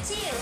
ชิว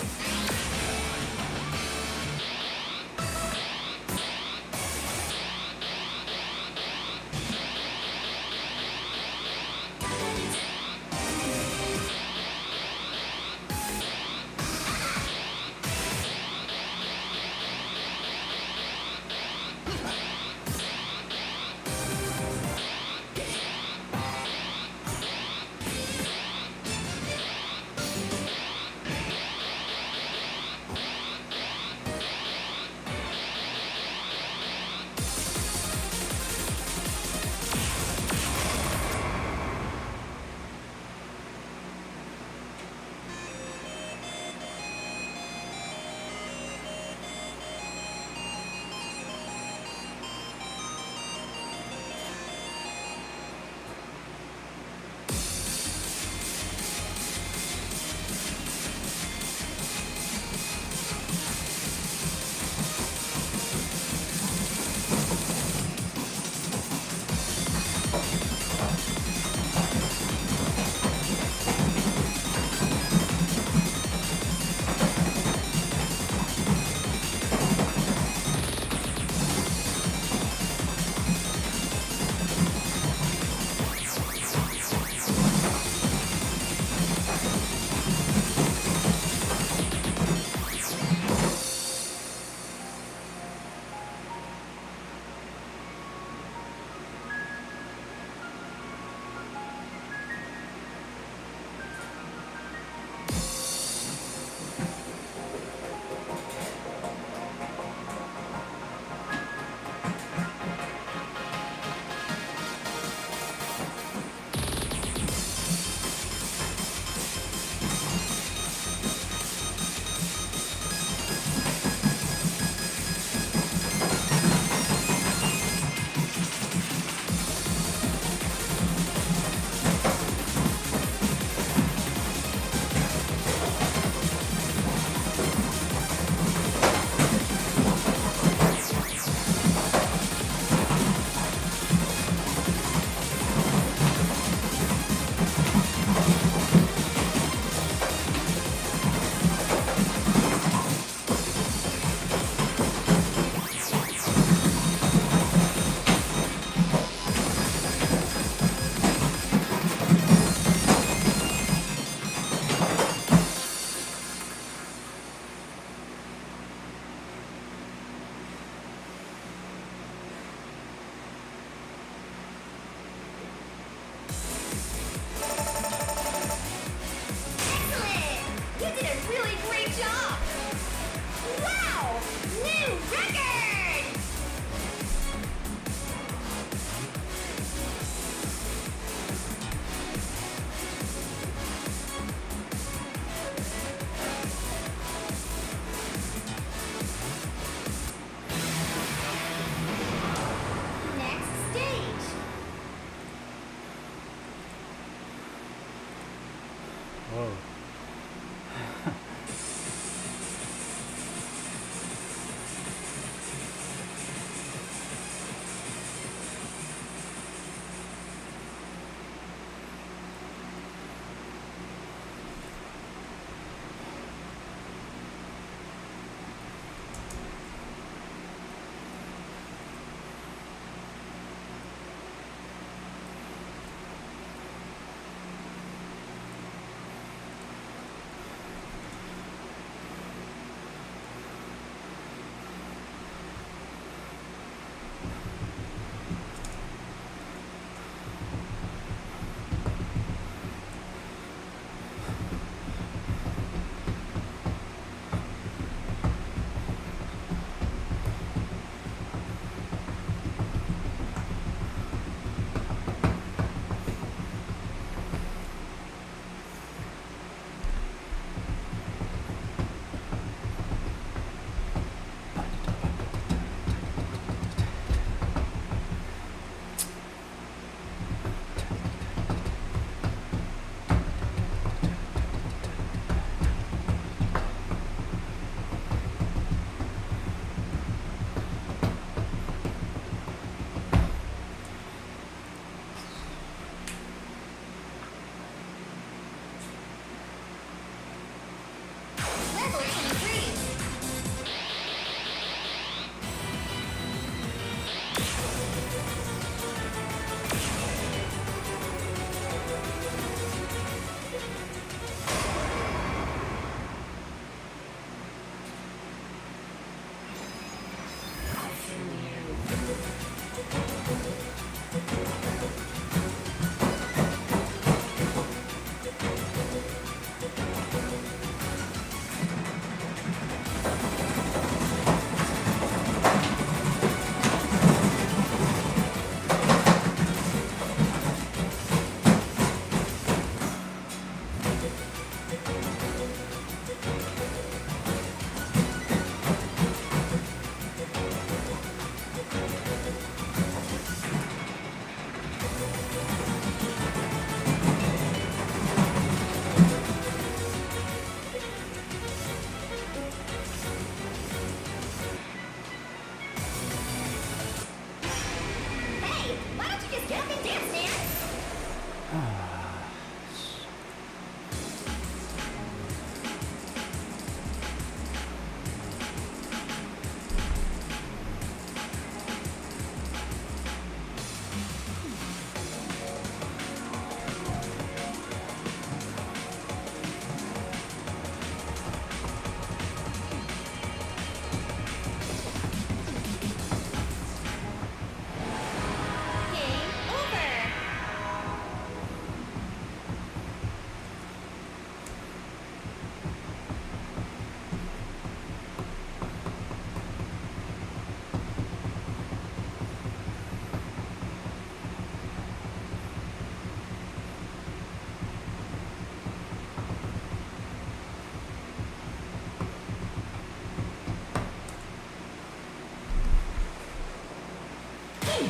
New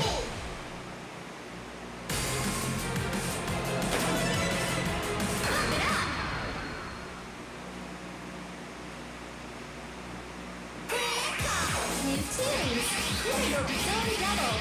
series. Critical Zone Double.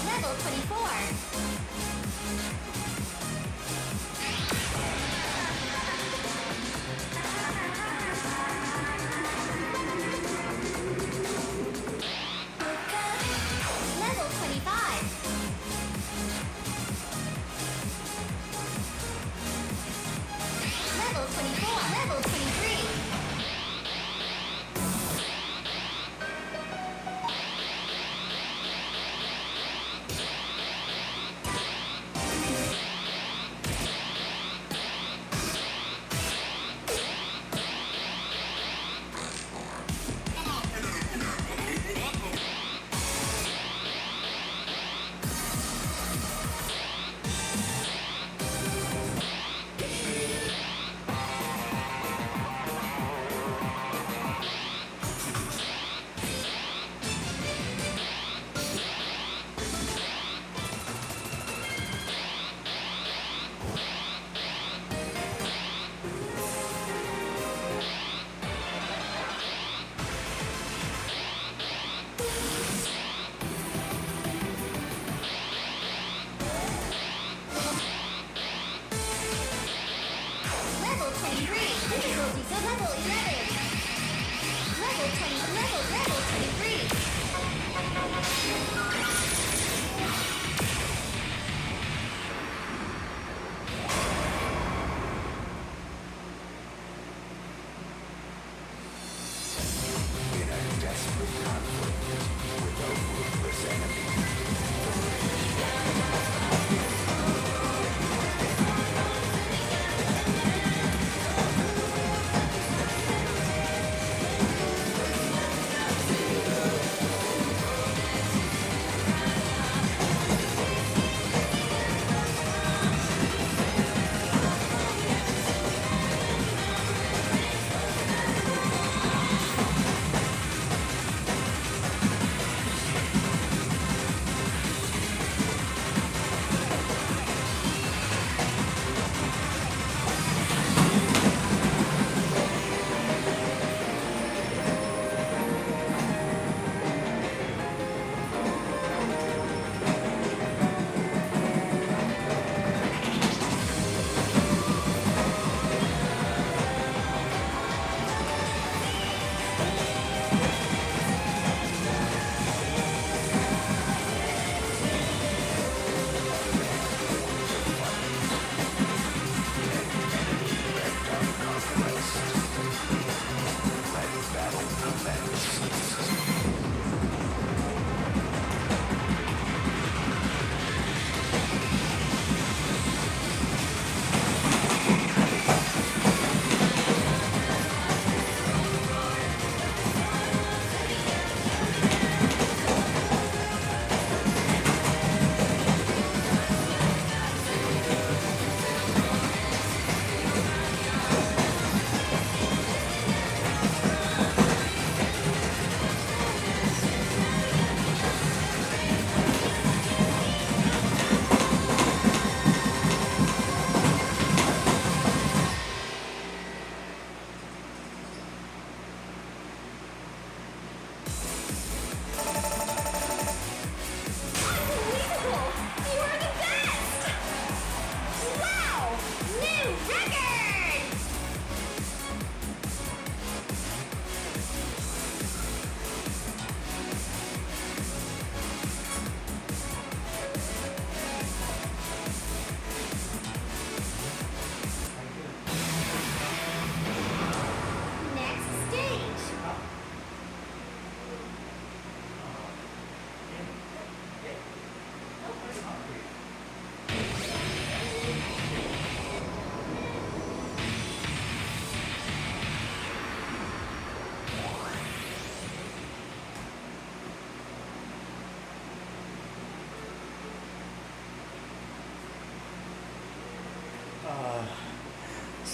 Level 24. Level 25. Level 24. Level 23.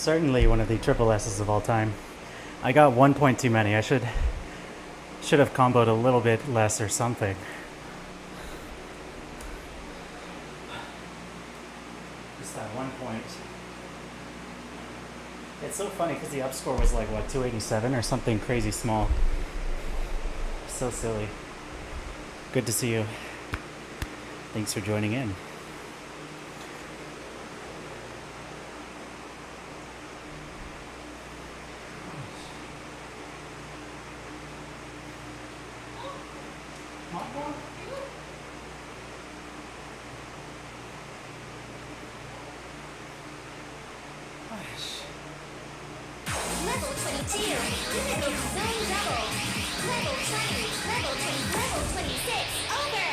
Certainly one of the triple S's of all time. I got 1 point too many. I should have comboed a little bit less or something. Just that 1 point. It's so funny because the up score was like, what, 287 or something crazy small. So silly. Good to see you. Thanks for joining in. Level 22. Difficult zone double. Level 20. Level 20. Level 26. Over.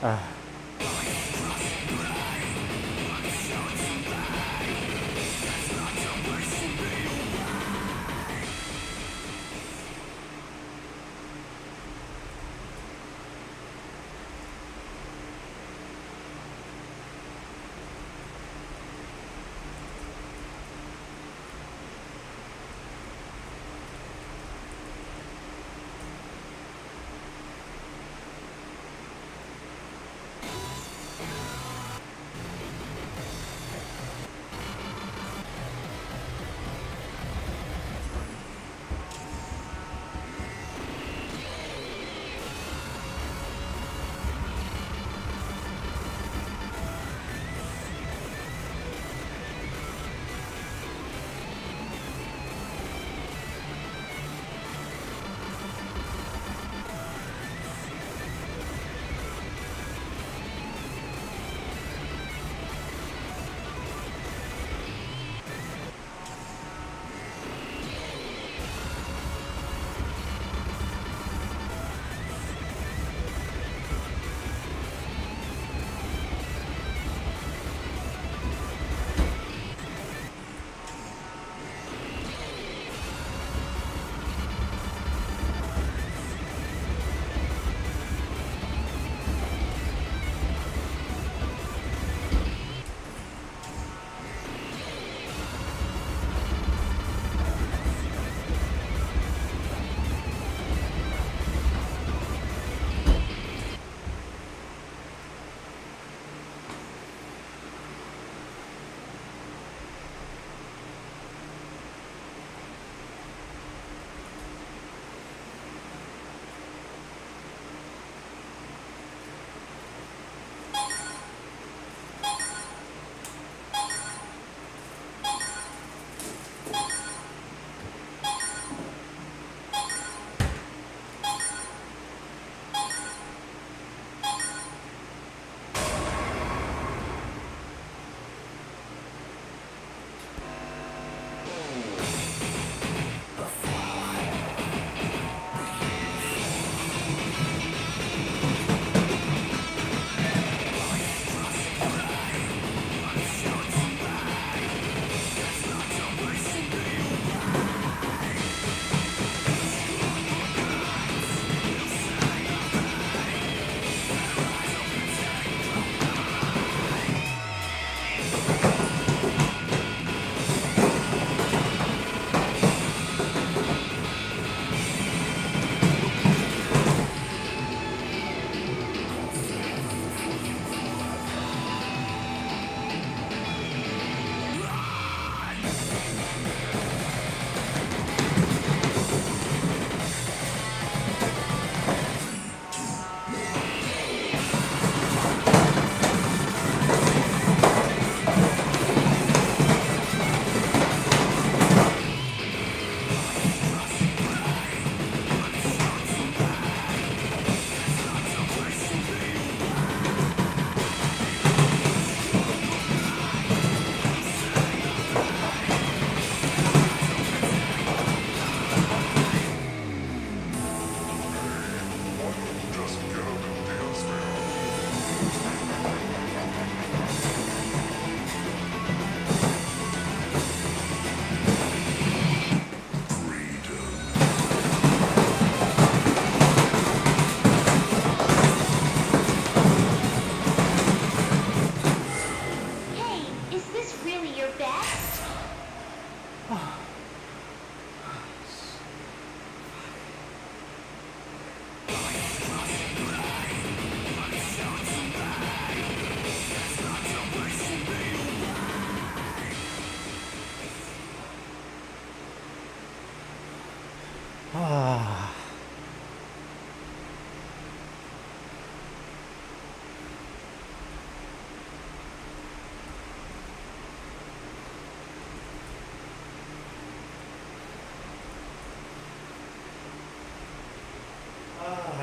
Ah.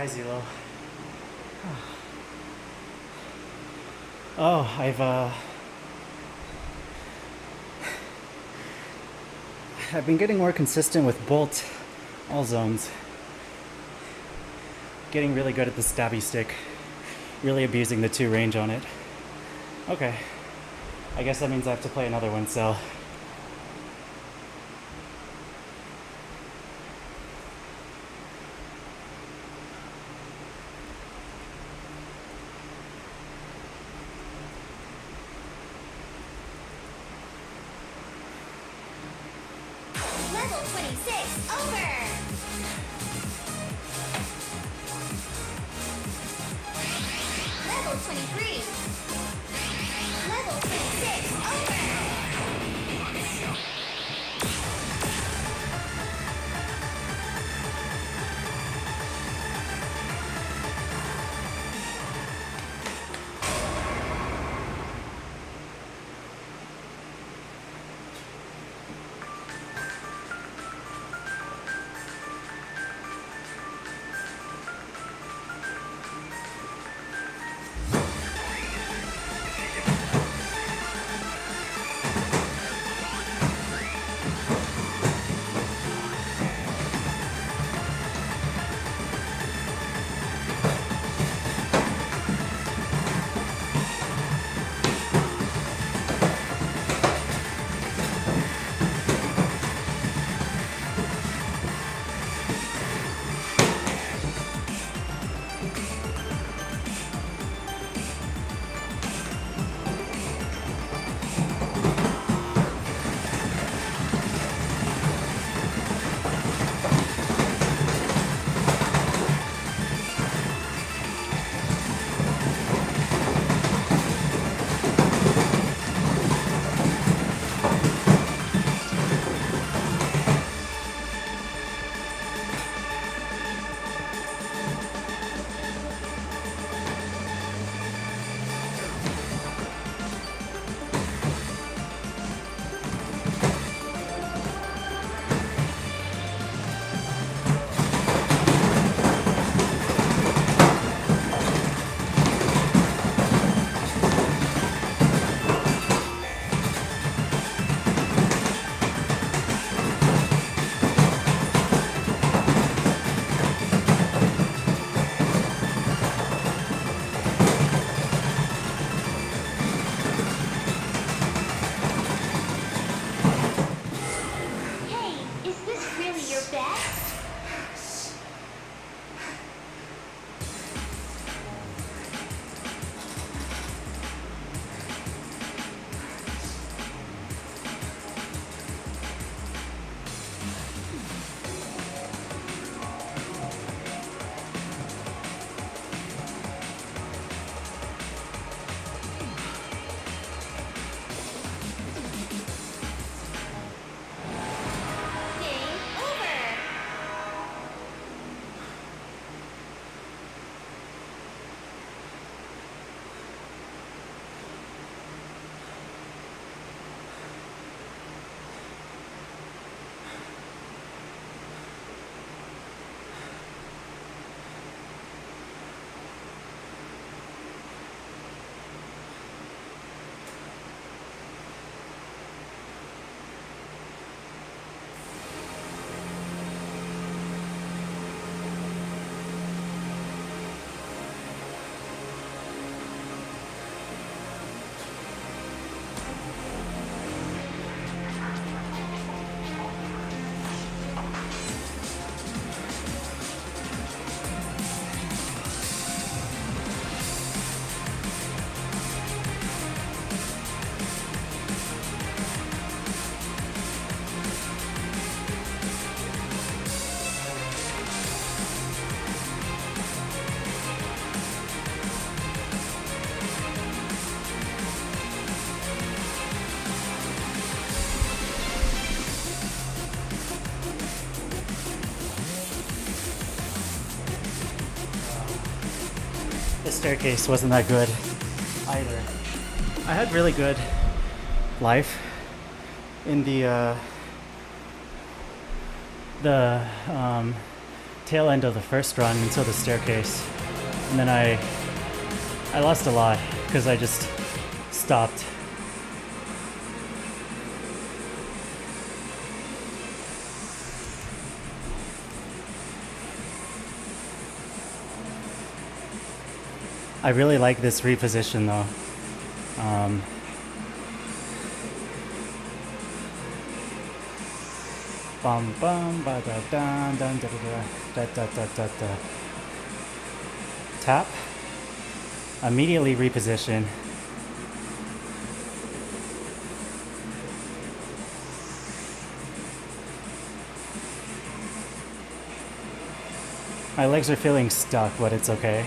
Hi, Zelo. Oh, I've been getting more consistent with bolt all zones. Getting really good at the stabby stick. Really abusing the 2 range on it. Okay. I guess that means I have to play another one, so. Level 26 over. Level 23. Level 26 over. Hey, is this really your best? Game over. The staircase wasn't that good either. I had really good life in the tail end of the first run until the staircase, and then I lost a lot because I just stopped. I really like this reposition though. Bum bum ba da dun dun da da da da da da. Tap. Immediately reposition. My legs are feeling stuck, but it's okay.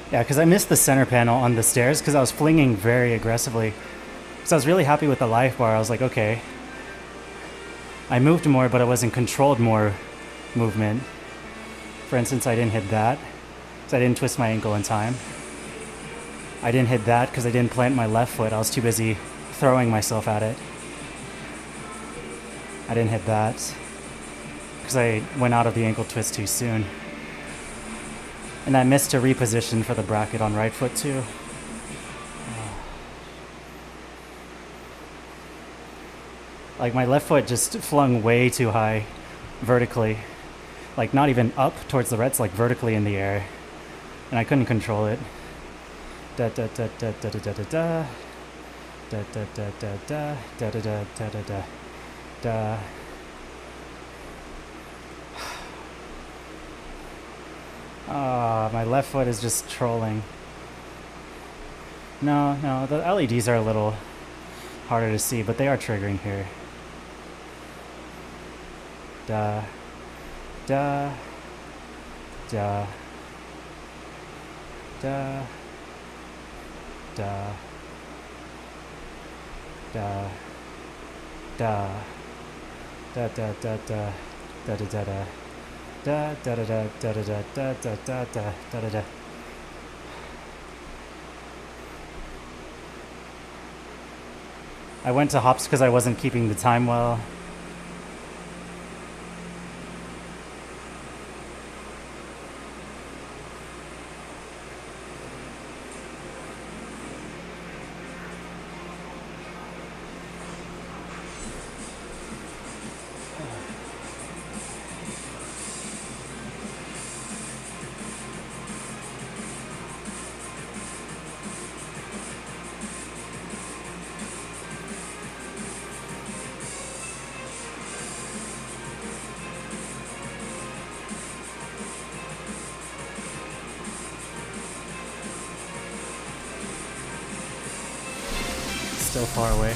Yeah, because I missed the center panel on the stairs because I was flinging very aggressively. Because I was really happy with the life bar. I was like, okay. I moved more, but I wasn't controlled more movement. For instance, I didn't hit that. So I didn't twist my ankle in time. I didn't hit that because I didn't plant my left foot. I was too busy throwing myself at it. I didn't hit that because I went out of the ankle twist too soon. And I missed a reposition for the bracket on right foot too. Like my left foot just flung way too high vertically. Like not even up towards the reds, like vertically in the air. And I couldn't control it. Da da da da da da da da da da da da da da da da da da da da. Ah, my left foot is just trolling. No, the LEDs are a little harder to see, but they are triggering here. Da, da, da, da, da, da, da, da, da, da, da, da, da, da, da. Da da da da da da da da da da da da da. I went to hops because I wasn't keeping the time well. Still far away.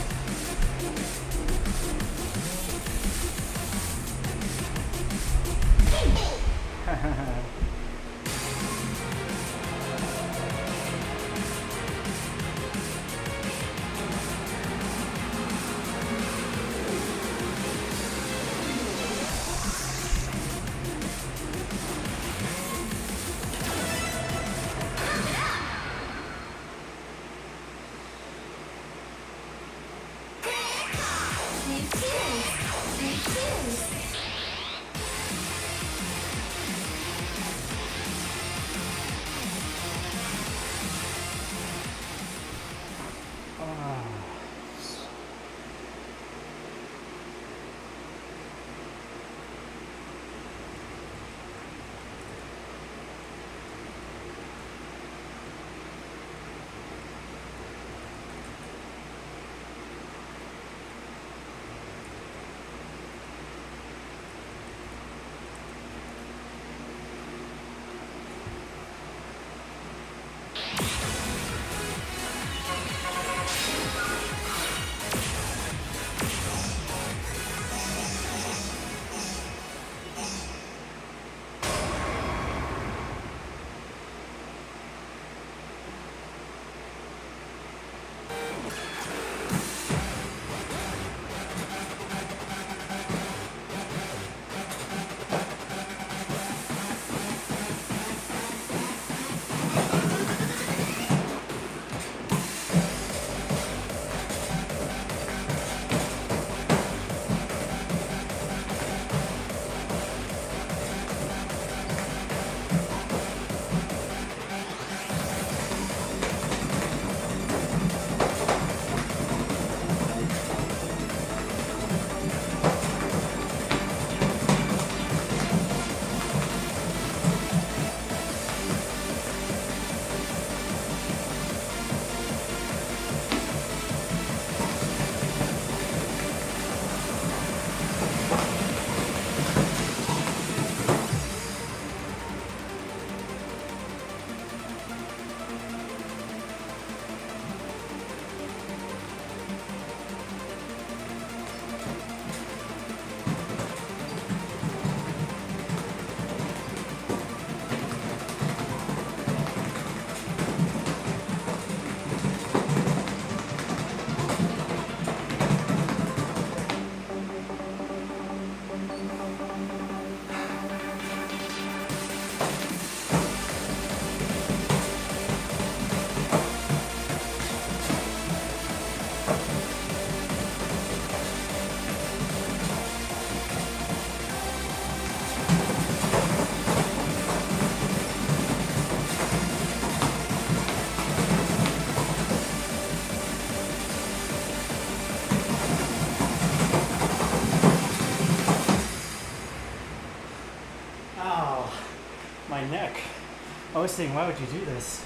posting. Why would you do this?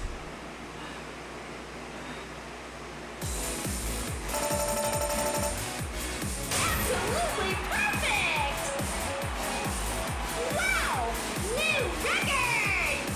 Absolutely perfect! Wow! New record!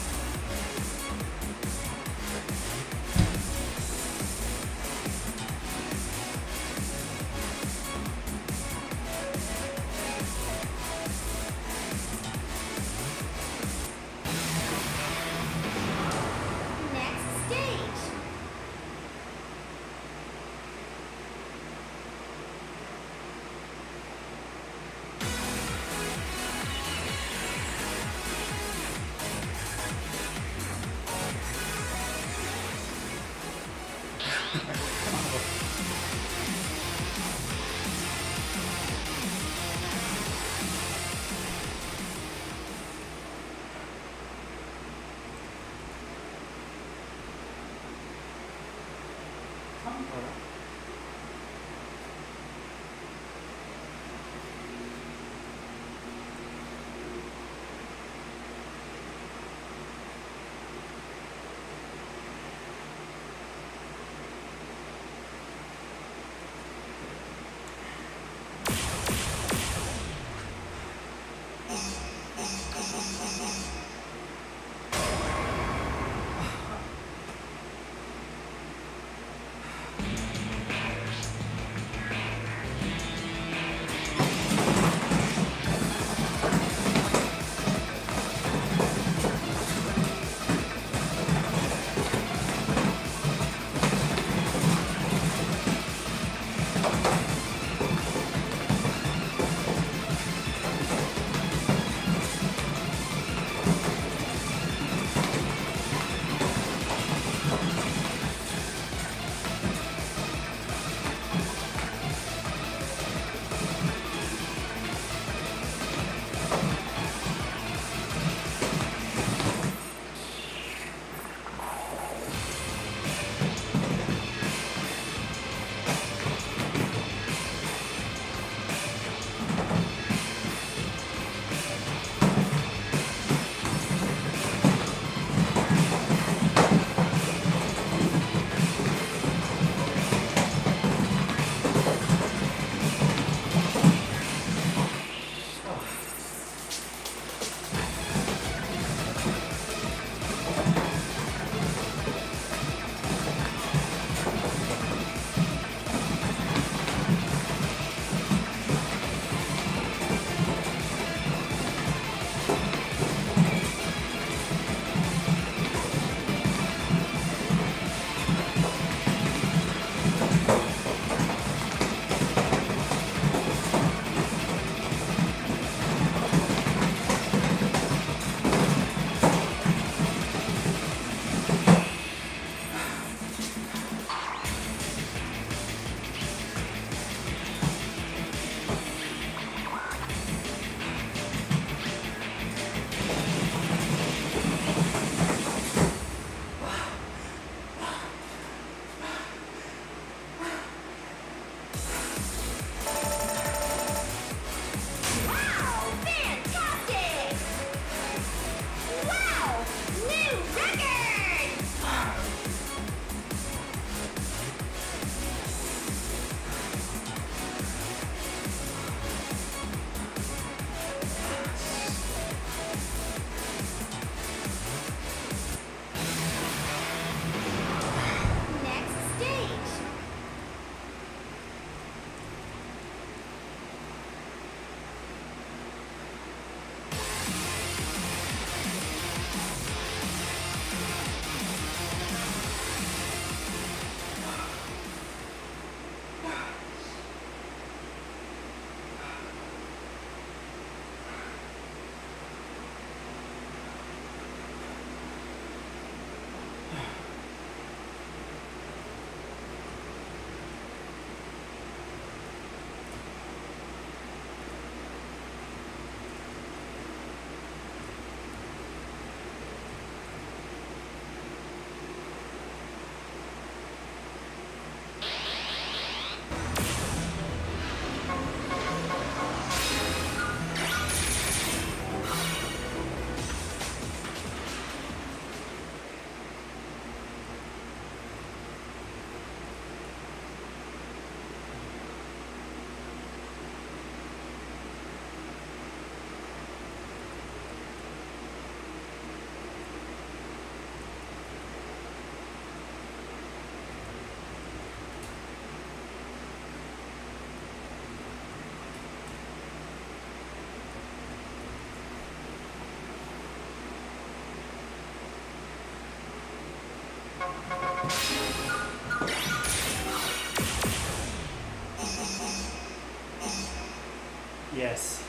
Yes.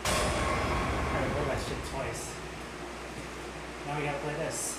I rolled that shit twice. Now we gotta play this.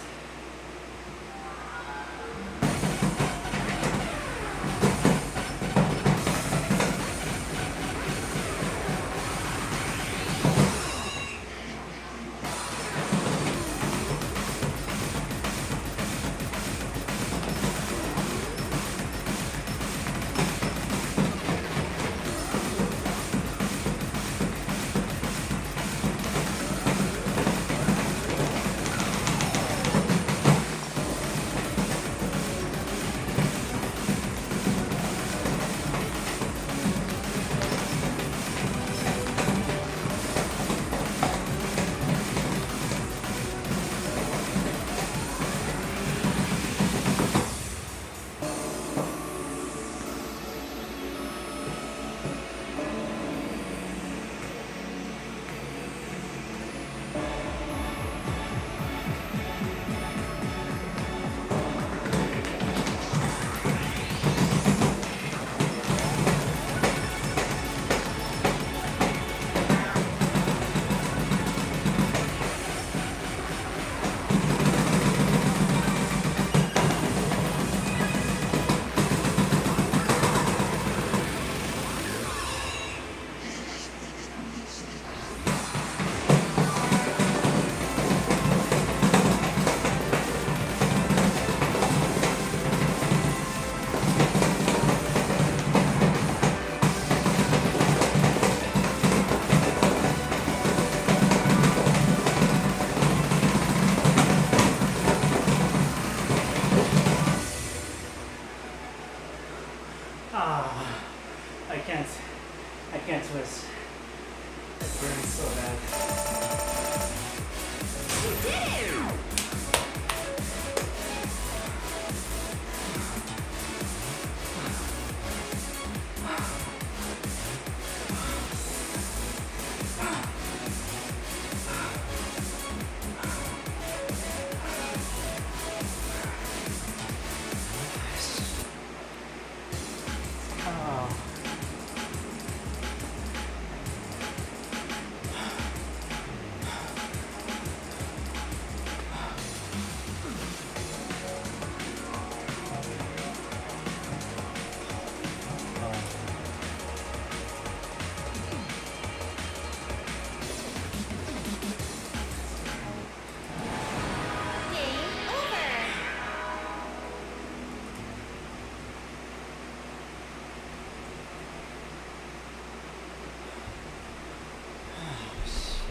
I can't twist. It burns so bad. You did it! Game over!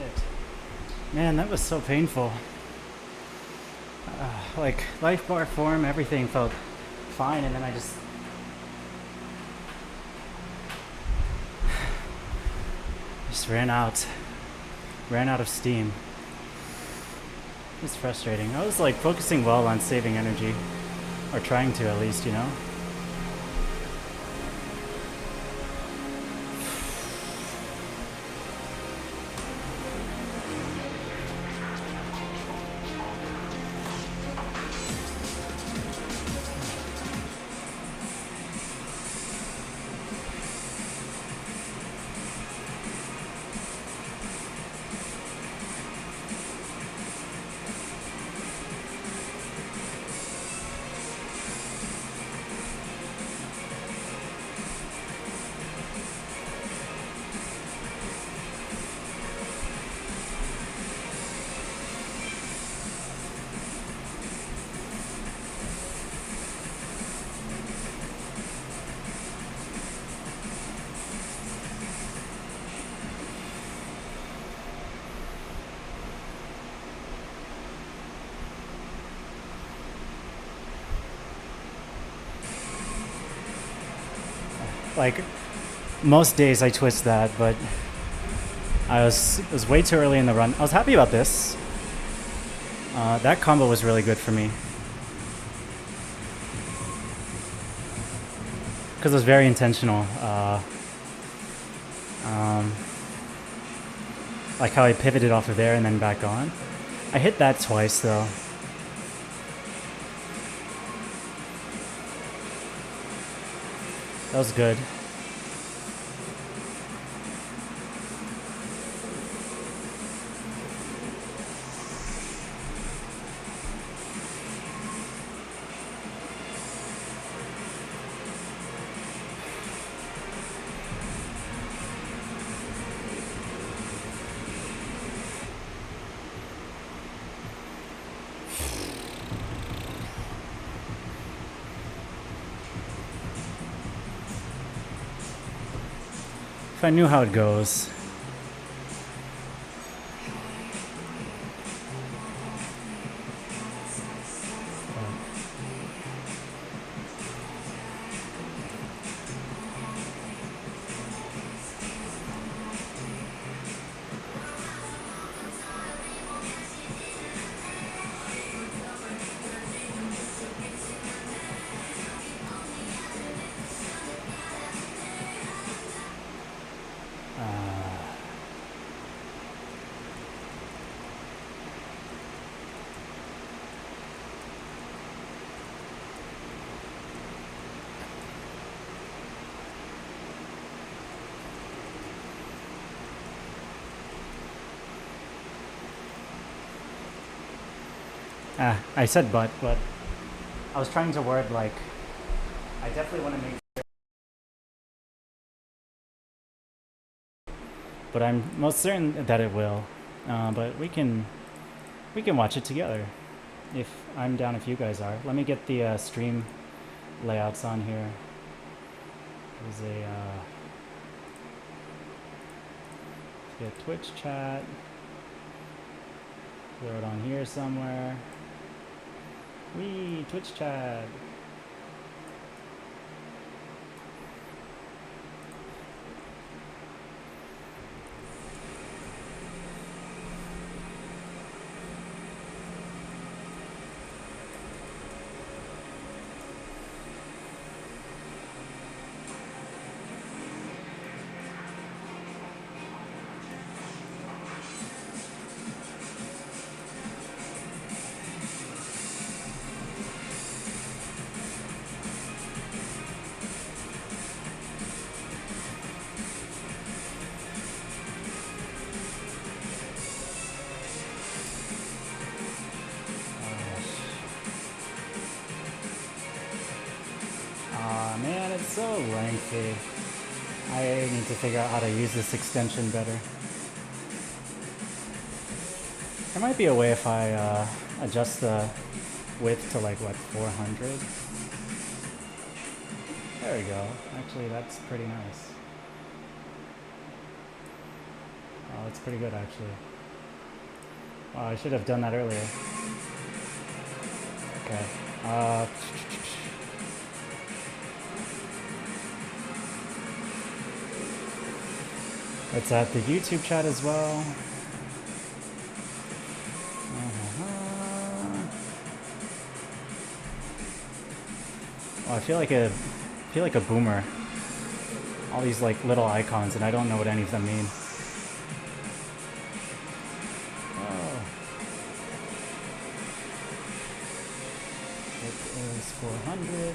Shit. Man, that was so painful. Like, life bar form, everything felt fine, and then I just... just ran out of steam. It's frustrating. I was like focusing well on saving energy, or trying to at least, you know? Like, most days I twist that, but it was way too early in the run. I was happy about this. That combo was really good for me. Because it was very intentional. Like how I pivoted off of there and then back on. I hit that twice though. That was good. If I knew how it goes. I said but I was trying to word like I definitely want to make sure, but I'm most certain that it will. But we can watch it together if I'm down. If you guys are, let me get the stream layouts on here. There's a get Twitch chat. Throw it on here somewhere. Wee, Twitch chat. Man, it's so lengthy. I need to figure out how to use this extension better. There might be a way if I adjust the width to like, what, 400? There we go. Actually, that's pretty nice. Oh, that's pretty good, actually. Oh, I should have done that earlier. Okay. It's at the YouTube chat as well. Oh, I feel like a boomer. All these like little icons, and I don't know what any of them mean. Oh. It is 400.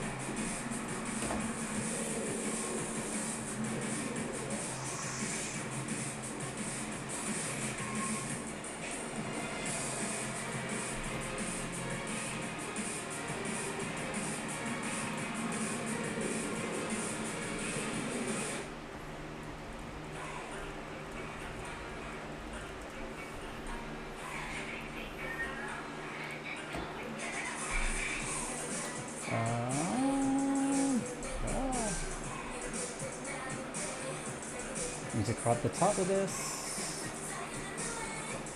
Need to crop the top of this.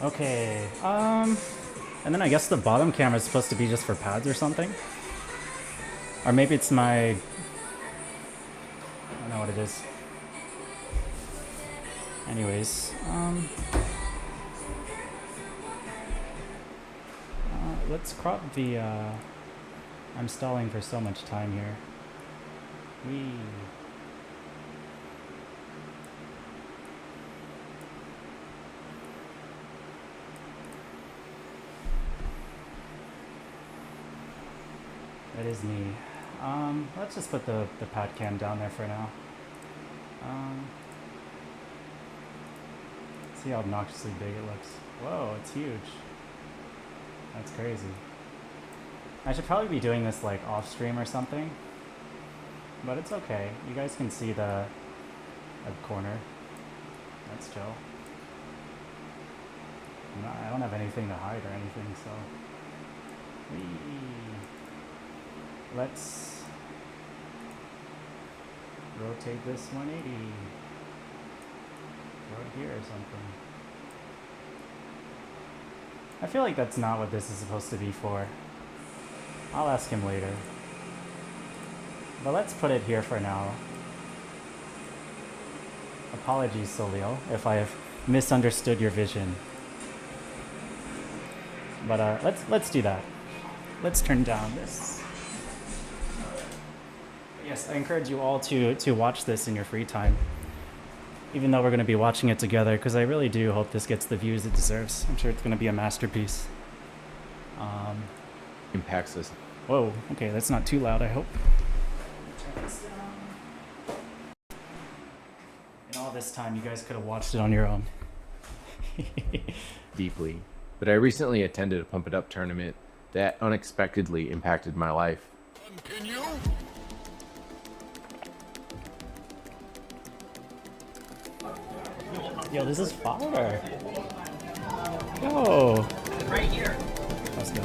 Okay, and then I guess the bottom camera is supposed to be just for pads or something. Or maybe it's my... I don't know what it is. Anyways, let's crop the, I'm stalling for so much time here. Whee. That is me. Let's just put the pad cam down there for now. See how obnoxiously big it looks. Whoa, it's huge. That's crazy. I should probably be doing this like off stream or something, but it's okay. You guys can see the corner. That's chill. I don't have anything to hide or anything, so. Whee. Let's rotate this 180. throw it here or something. I feel like that's not what this is supposed to be for. I'll ask him later. But let's put it here for now. Apologies, Solio, if I have misunderstood your vision. But let's do that. Let's turn down this. Yes, I encourage you all to watch this in your free time. Even though we're going to be watching it together, because I really do hope this gets the views it deserves. I'm sure it's going to be a masterpiece. Impacts us. Whoa, okay, that's not too loud, I hope. In all this time, you guys could have watched it on your own. Deeply. But I recently attended a Pump It Up tournament that unexpectedly impacted my life. Continue. Yo, this is fire. Yo. Right here. Let's go.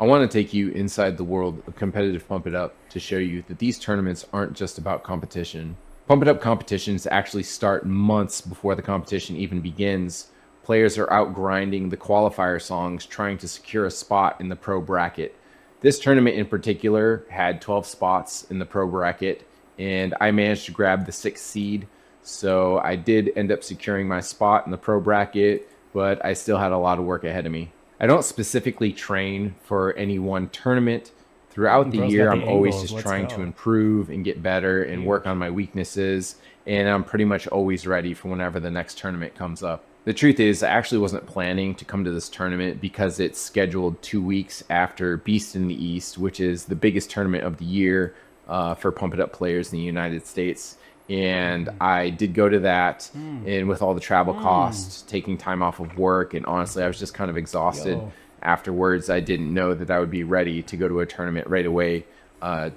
I want to take you inside the world of competitive Pump It Up to show you that these tournaments aren't just about competition. Pump It Up competitions actually start months before the competition even begins. Players are out grinding the qualifier songs trying to secure a spot in the pro bracket. This tournament in particular had 12 spots in the pro bracket, and I managed to grab the 6th seed. So I did end up securing my spot in the pro bracket, but I still had a lot of work ahead of me. I don't specifically train for any one tournament. Throughout the Bro's year, got the I'm always angles. just Let's trying go. to improve and get better and work on my weaknesses. And I'm pretty much always ready for whenever the next tournament comes up. The truth is, I actually wasn't planning to come to this tournament because it's scheduled 2 weeks after Beast in the East, which is the biggest tournament of the year for Pump It Up players in the United States. And I did go to that, and with all the travel costs, taking time off of work, and honestly, I was just kind of exhausted. Yo. Afterwards, I didn't know that I would be ready to go to a tournament right away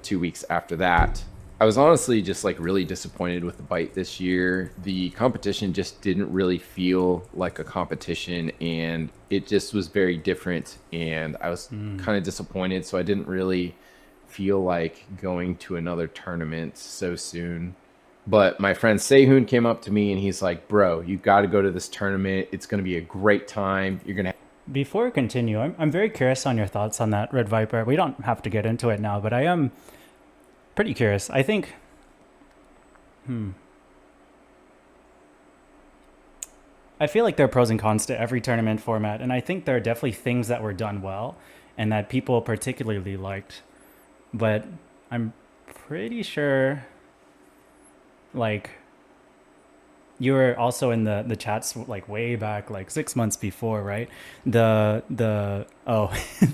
2 weeks after that. I was honestly just like really disappointed with the bite this year. The competition just didn't really feel like a competition, and it just was very different, and I was kind of disappointed, so I didn't really feel like going to another tournament so soon. But my friend Sehun came up to me and he's like, bro, you got to go to this tournament. It's going to be a great time. You're going to... Before we continue, I'm very curious on your thoughts on that, Red Viper. We don't have to get into it now, but I am pretty curious. I think... I feel like there are pros and cons to every tournament format, and I think there are definitely things that were done well and that people particularly liked. But I'm pretty sure... like you were also in the chats like way back like 6 months before, right? The oh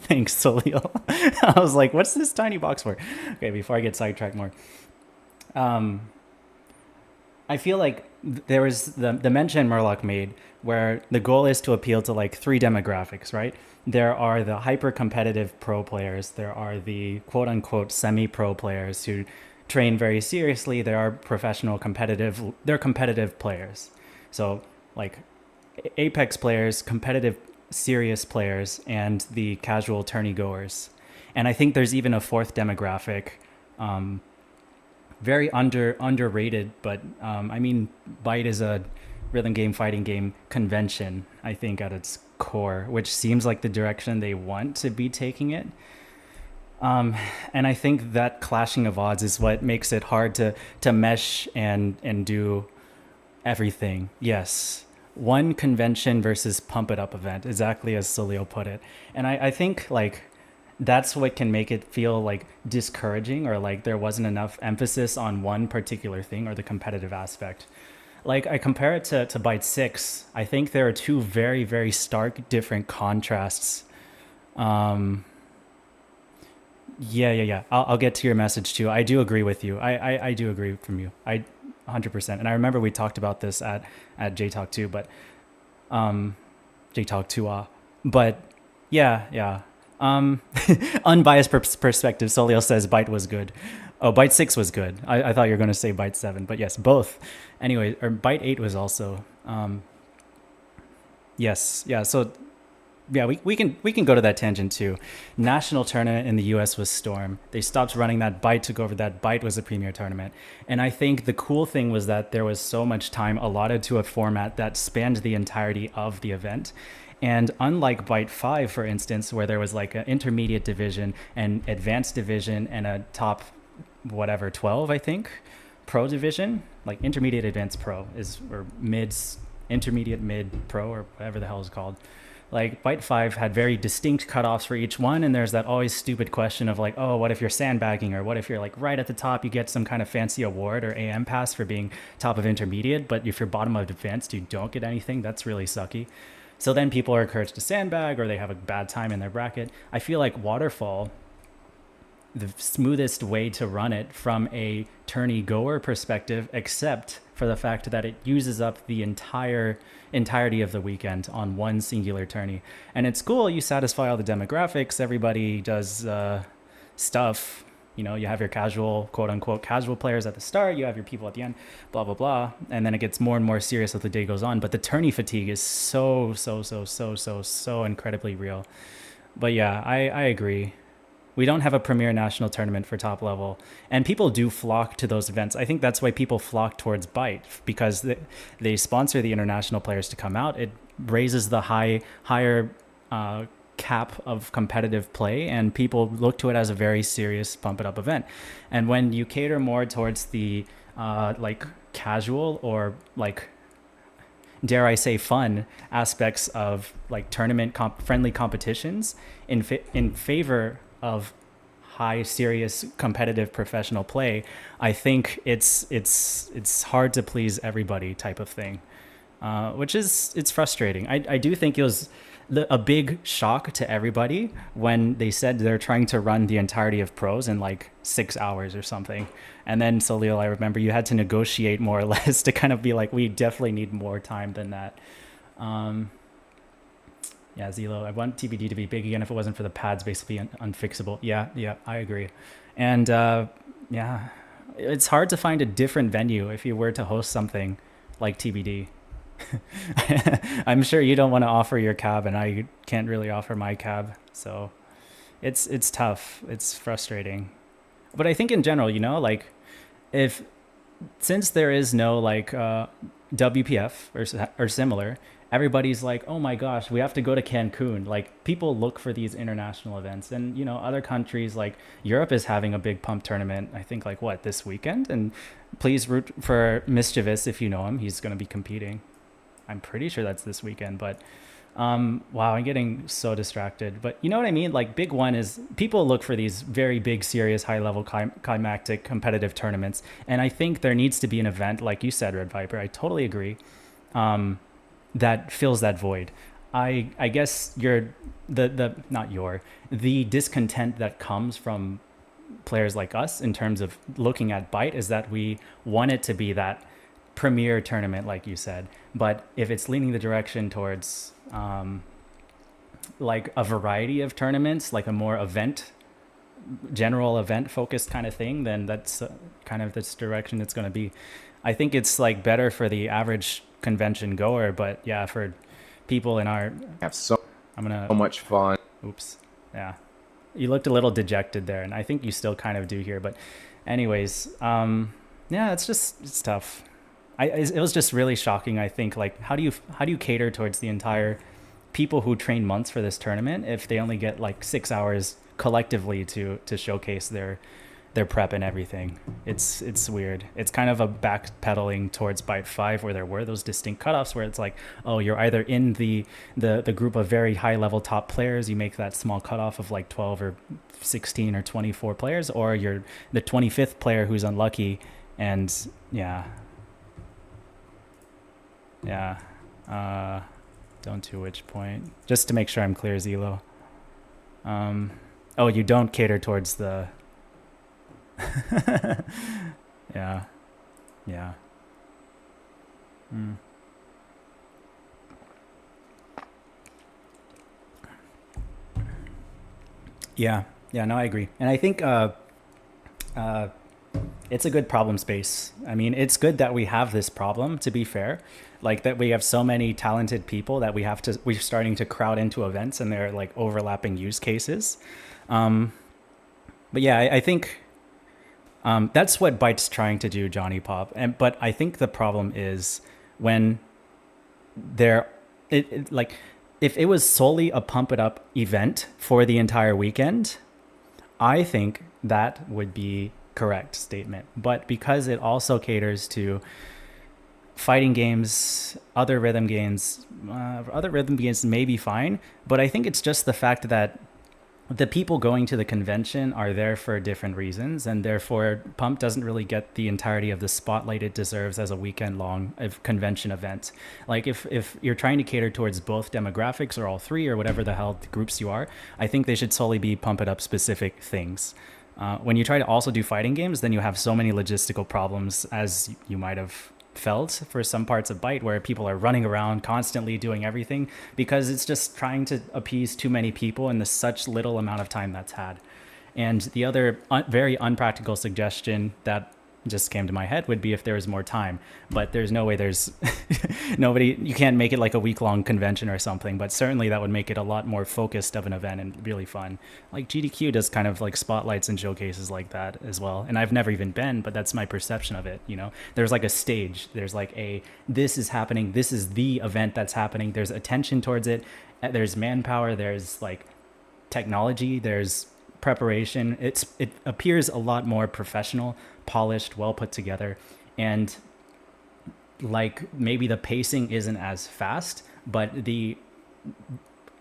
thanks Solio. I was like, what's this tiny box for? Okay, before I get sidetracked more, I feel like there was the mention Murloc made where the goal is to appeal to like 3 demographics, right? There are the hyper competitive pro players, there are the quote unquote semi-pro players who train very seriously. There are professional they're competitive players. So like Apex players, competitive serious players, and the casual tourney goers. And I think there's even a 4th demographic, very underrated, but I mean, Byte is a rhythm game fighting game convention, I think, at its core, which seems like the direction they want to be taking it. And I think that clashing of odds is what makes it hard to mesh and do everything. Yes, one convention versus Pump It Up event, exactly as Solio put it. And I think like that's what can make it feel like discouraging, or like there wasn't enough emphasis on one particular thing or the competitive aspect. Like I compare it to Byte 6. I think there are 2 very, very stark different contrasts. Yeah. I'll get to your message too. I do agree with you. I do agree from you. 100%. And I remember we talked about this at JTalk 2, but JTalk 2. But yeah. Unbiased perspective. Solio says Byte was good. Oh, Byte 6 was good. I thought you were going to say Byte 7, but yes, both. Anyway, or Byte 8 was also. Yes, yeah. So yeah, we can go to that tangent too. National tournament in the US was Storm. They stopped running that. Byte took over that. Byte was a premier tournament. And I think the cool thing was that there was so much time allotted to a format that spanned the entirety of the event. And unlike Byte 5, for instance, where there was like an intermediate division, an advanced division, and a top whatever 12, I think, pro division, like intermediate advanced pro is, or mids, intermediate mid pro, or whatever the hell it's called. Like Byte 5 had very distinct cutoffs for each one, and there's that always stupid question of like, oh, what if you're sandbagging, or what if you're like right at the top, you get some kind of fancy award or AM pass for being top of intermediate, but if you're bottom of advanced, you don't get anything. That's really sucky. So then people are encouraged to sandbag, or they have a bad time in their bracket. I feel like Waterfall, the smoothest way to run it from a tourney goer perspective, except for the fact that it uses up the entirety of the weekend on one singular tourney. And it's cool, you satisfy all the demographics, everybody does stuff. You know, you have your casual, quote unquote, casual players at the start, you have your people at the end, blah, blah, blah. And then it gets more and more serious as the day goes on. But the tourney fatigue is so incredibly real. But yeah, I agree. We don't have a premier national tournament for top level, and people do flock to those events. I think that's why people flock towards Byte, because they sponsor the international players to come out. It raises the higher cap of competitive play, and people look to it as a very serious pump it up event. And when you cater more towards the like casual, or like, dare I say, fun aspects of like tournament friendly competitions in favor of high, serious, competitive, professional play, I think it's hard to please everybody type of thing, which is, it's frustrating. I do think it was a big shock to everybody when they said they're trying to run the entirety of pros in like 6 hours or something. And then Solil, I remember you had to negotiate more or less to kind of be like, we definitely need more time than that. Yeah, Zelo, I want TBD to be big again if it wasn't for the pads basically unfixable. Yeah, I agree. And yeah, it's hard to find a different venue if you were to host something like TBD. I'm sure you don't want to offer your cab, and I can't really offer my cab. So it's tough. It's frustrating. But I think in general, you know, like since there is no like WPF or similar, everybody's like, oh my gosh, we have to go to Cancun. Like, people look for these international events. And, you know, other countries like Europe is having a big pump tournament, I think, like, what, this weekend? And please root for Mischievous if you know him. He's going to be competing. I'm pretty sure that's this weekend. But, wow, I'm getting so distracted. But you know what I mean? Like, big one is people look for these very big, serious, high-level climactic competitive tournaments. And I think there needs to be an event, like you said, Red Viper. I totally agree. That fills that void. I guess the discontent that comes from players like us in terms of looking at Byte is that we want it to be that premier tournament, like you said. But if it's leaning the direction towards like a variety of tournaments, like a more general event focused kind of thing, then that's kind of this direction it's going to be. I think it's like better for the average convention goer, but yeah, for people in our Have so I'm gonna much fun. oops yeah, you looked a little dejected there, and I think you still kind of do here, but anyways, yeah, it's tough. It was just really shocking. I think, like, how do you cater towards the entire people who train months for this tournament if they only get like 6 hours collectively to showcase their prep and everything? It's weird. It's kind of a backpedaling towards Byte 5, where there were those distinct cutoffs where it's like, oh, you're either in the group of very high level top players, you make that small cutoff of like 12 or 16 or 24 players, or you're the 25th player who's unlucky. And yeah, don't to which point, just to make sure I'm clear, Zelo. Oh, you don't cater towards the yeah. Yeah, no, I agree. And I think It's a good problem space. I mean, it's good that we have this problem, to be fair. Like that we have so many talented people that we're starting to crowd into events and they're like overlapping use cases. But yeah, I think that's what Byte's trying to do, Johnny Pop. But I think the problem is when like if it was solely a pump it up event for the entire weekend, I think that would be correct statement. But because it also caters to fighting games, other rhythm games may be fine. But I think it's just the fact that the people going to the convention are there for different reasons, and therefore Pump doesn't really get the entirety of the spotlight it deserves as a weekend-long convention event. Like if you're trying to cater towards both demographics or all three or whatever the hell the groups you are, I think they should solely be Pump It Up specific things. When you try to also do fighting games, then you have so many logistical problems, as you might have felt for some parts of Byte, where people are running around constantly doing everything because it's just trying to appease too many people in such little amount of time that's had. And the other very unpractical suggestion that just came to my head would be if there was more time, but there's no way there's you can't make it like a week-long convention or something, but certainly that would make it a lot more focused of an event and really fun. Like GDQ does kind of like spotlights and showcases like that as well, and I've never even been, but that's my perception of it. There's like a stage, there's like this is happening, this is the event that's happening, there's attention towards it, there's manpower, there's like technology, there's preparation. It appears a lot more professional, polished, well put together, and like maybe the pacing isn't as fast, but the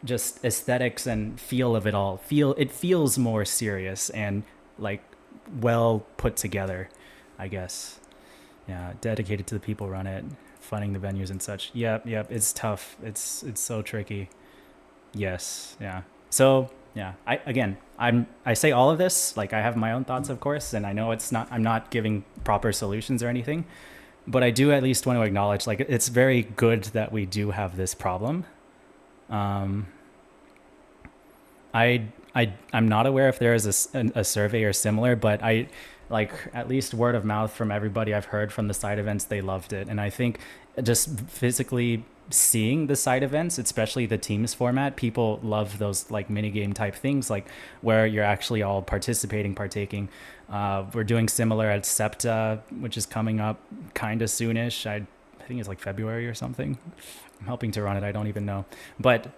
just aesthetics and feel of it all feels more serious and like well put together, I guess. Yeah, dedicated to the people run it, funding the venues and such. Yep, it's tough. It's so tricky. Yes, yeah. So yeah, I say all of this, like I have my own thoughts, of course, and I know I'm not giving proper solutions or anything, but I do at least want to acknowledge, like, it's very good that we do have this problem. I'm not aware if there is a survey or similar, but I like at least word of mouth from everybody I've heard from the side events, they loved it. And I think just physically seeing the side events, especially the teams format, people love those like mini game type things, like where you're actually all partaking. We're doing similar at SEPTA, which is coming up kind of soonish. I think it's like February or something. I'm helping to run it. I don't even know, but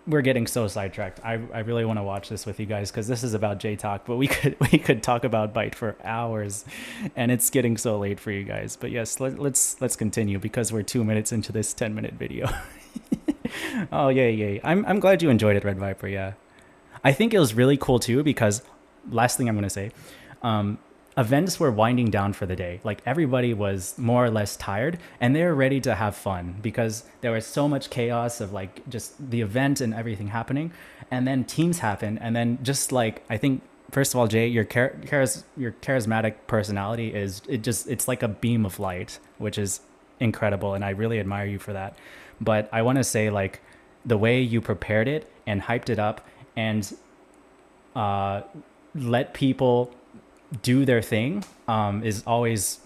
we're getting so sidetracked. I really want to watch this with you guys because this is about J-Talk, but we could talk about Byte for hours, and it's getting so late for you guys. But yes, let's continue because we're 2 minutes into this 10-minute video. Oh yay! I'm glad you enjoyed it, Red Viper. Yeah, I think it was really cool too because last thing I'm gonna say, events were winding down for the day. Like everybody was more or less tired and they were ready to have fun because there was so much chaos of like just the event and everything happening. And then teams happen. And then just like, I think, first of all, Jay, your charismatic personality it's like a beam of light, which is incredible. And I really admire you for that. But I want to say like the way you prepared it and hyped it up and let people do their thing is always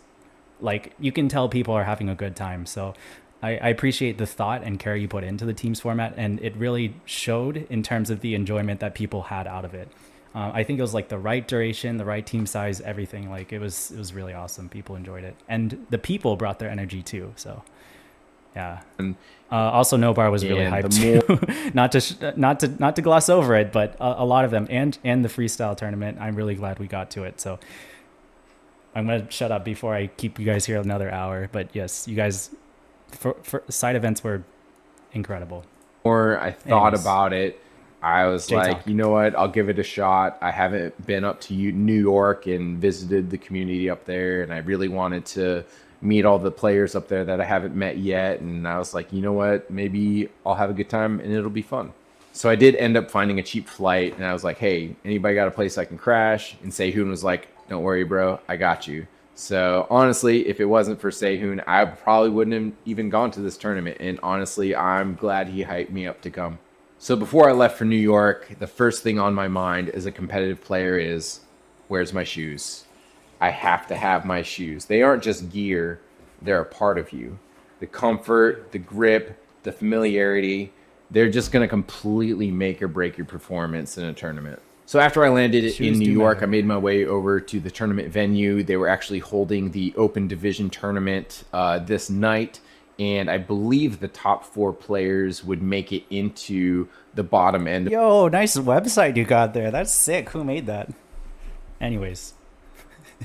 like, you can tell people are having a good time. So I appreciate the thought and care you put into the teams format, and it really showed in terms of the enjoyment that people had out of it. I think it was like the right duration, the right team size, everything. Like it was really awesome. People enjoyed it, and the people brought their energy too. So yeah. And also Nobar was really hyped too. not to gloss over it, but a lot of them and the freestyle tournament, I'm really glad we got to it. So I'm gonna shut up before I keep you guys here another hour. But yes, you guys for side events were incredible. Or I thought about it. I was like, you know what? I'll give it a shot. I haven't been up to New York and visited the community up there, and I really wanted to meet all the players up there that I haven't met yet. And I was like, you know what? Maybe I'll have a good time and it'll be fun. So I did end up finding a cheap flight, and I was like, hey, anybody got a place I can crash? And Sehun was like, don't worry, bro. I got you. So honestly, if it wasn't for Sehun, I probably wouldn't have even gone to this tournament. And honestly, I'm glad he hyped me up to come. So before I left for New York, the first thing on my mind as a competitive player is, where's my shoes? I have to have my shoes. They aren't just gear, they're a part of you. The comfort, the grip, the familiarity, they're just going to completely make or break your performance in a tournament. So after I landed in New York, I made my way over to the tournament venue. They were actually holding the Open Division tournament this night, and I believe the top 4 players would make it into the bottom end. Yo, nice website you got there. That's sick. Who made that? Anyways.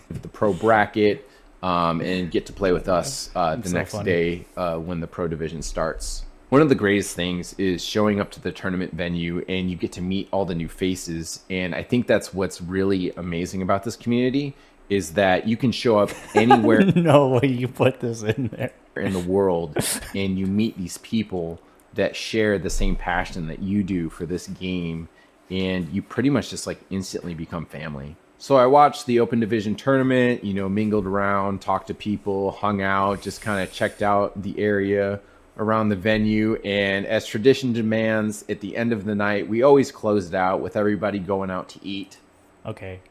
The pro bracket and get to play with us the next day when the pro division starts. One of the greatest things is showing up to the tournament venue and you get to meet all the new faces. And I think that's what's really amazing about this community is that you can show up anywhere No way you put this in there. in the world and you meet these people that share the same passion that you do for this game. And you pretty much just like instantly become family. So I watched the Open Division tournament, you know, mingled around, talked to people, hung out, just kind of checked out the area around the venue. And as tradition demands, at the end of the night, we always closed out with everybody going out to eat. Okay.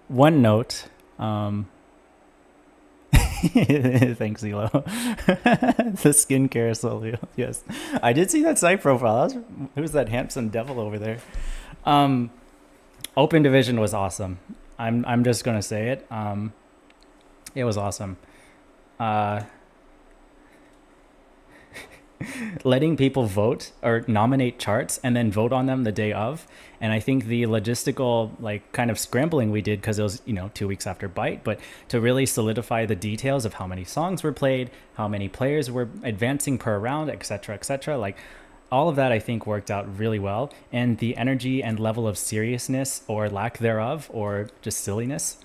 One note. Thanks, Elo. The skincare solo. Yes. I did see that site profile. Who's that handsome devil over there? Open Division was awesome. I'm just gonna say it. It was awesome. Letting people vote or nominate charts and then vote on them the day of. And I think the logistical like kind of scrambling we did because it was 2 weeks after Byte, but to really solidify the details of how many songs were played, how many players were advancing per round, etc. Like all of that I think worked out really well, and the energy and level of seriousness or lack thereof or just silliness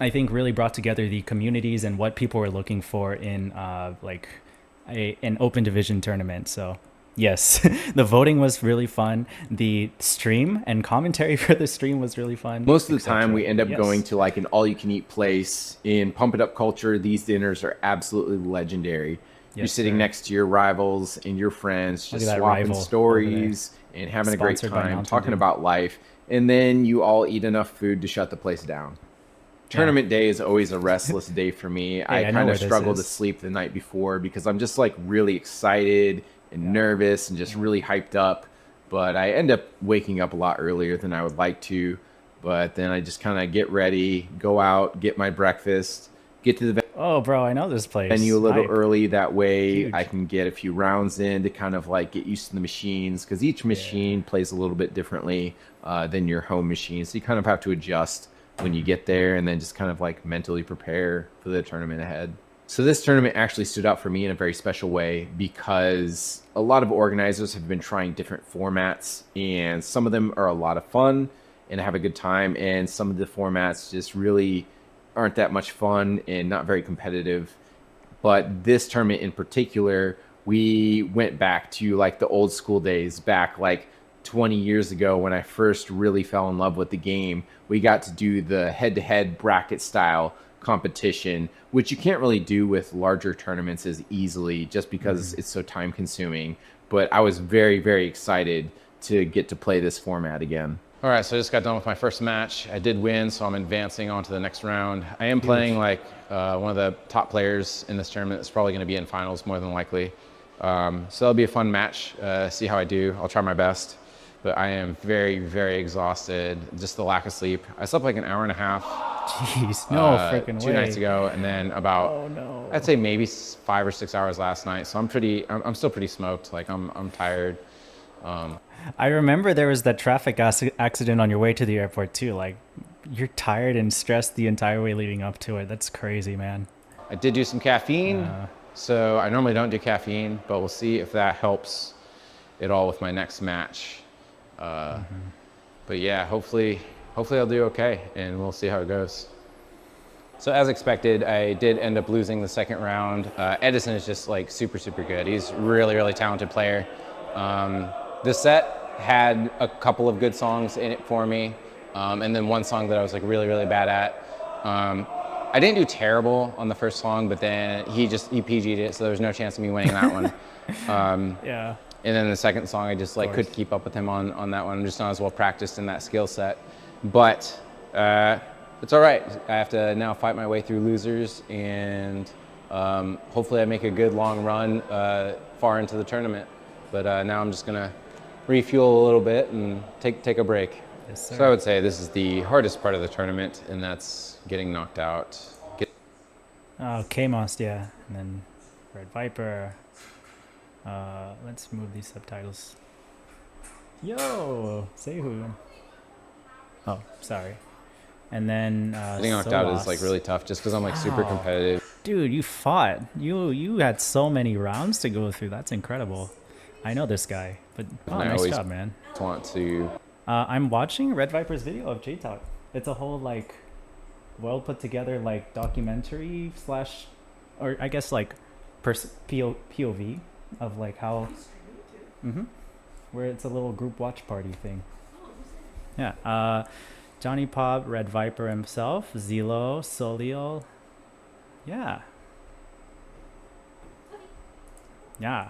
I think really brought together the communities and what people were looking for in an Open Division tournament. So yes, the voting was really fun. The stream and commentary for the stream was really fun. Most of the time we end up going to like an all-you-can-eat place. In Pump It Up culture, these dinners are absolutely legendary. You're sitting next to your rivals and your friends, just swapping stories and having a great time, talking about life. And then you all eat enough food to shut the place down. Tournament day is always a restless day for me. I kind of struggle to sleep the night before because I'm just like really excited and nervous and just really hyped up. But I end up waking up a lot earlier than I would like to. But then I just kind of get ready, go out, get my breakfast, get to the Oh, bro, I know this place. venue a little early. That way I can get a few rounds in to kind of like get used to the machines because each machine plays a little bit differently than your home machine. So you kind of have to adjust when you get there and then just kind of like mentally prepare for the tournament ahead. So this tournament actually stood out for me in a very special way because a lot of organizers have been trying different formats and some of them are a lot of fun and have a good time, and some of the formats just really aren't that much fun and not very competitive. But this tournament in particular, we went back to like the old school days, back like 20 years ago when I first really fell in love with the game. We got to do the head-to-head bracket style competition, which you can't really do with larger tournaments as easily just because it's so time consuming. But I was very, very excited to get to play this format again. All right, so I just got done with my first match. I did win, so I'm advancing on to the next round. I am playing like one of the top players in this tournament. It's probably going to be in finals more than likely. So that'll be a fun match, see how I do. I'll try my best. But I am very, very exhausted. Just the lack of sleep. I slept like an hour and a half. Jeez, no freaking way. 2 nights ago, and then about I'd say maybe 5 or 6 hours last night. So I'm still pretty smoked. Like I'm tired. I remember there was that traffic accident on your way to the airport too. Like you're tired and stressed the entire way leading up to it. That's crazy, man. I did do some caffeine. So I normally don't do caffeine, but we'll see if that helps at all with my next match. But yeah, hopefully I'll do okay, and we'll see how it goes. So as expected, I did end up losing the second round. Edison is just like super, super good. He's really, really talented player. This set had a couple of good songs in it for me, and then one song that I was like really, really bad at. I didn't do terrible on the first song, but then he PG'd it, so there was no chance of me winning that one. Yeah. And then the second song, I just like couldn't keep up with him on that one. I'm just not as well practiced in that skill set. But it's all right. I have to now fight my way through losers, and hopefully I make a good long run far into the tournament. But now I'm just gonna refuel a little bit and take a break. Yes, sir. So I would say this is the hardest part of the tournament, and that's getting knocked out. Oh, K-Most, yeah. And then Red Viper. Let's move these subtitles. Yo, Sehun. Oh, sorry. And then Getting knocked out is like really tough just because I'm like super competitive. Dude, you fought. You had so many rounds to go through. That's incredible. I know this guy, but And I nice always job, man. want to. I'm watching Red Viper's video of J-Talk. It's a whole like well put together like documentary slash, or I guess like POV of like how, where it's a little group watch party thing. Yeah. Johnny Pop, Red Viper himself, Zelo, Soliel. Yeah. Yeah.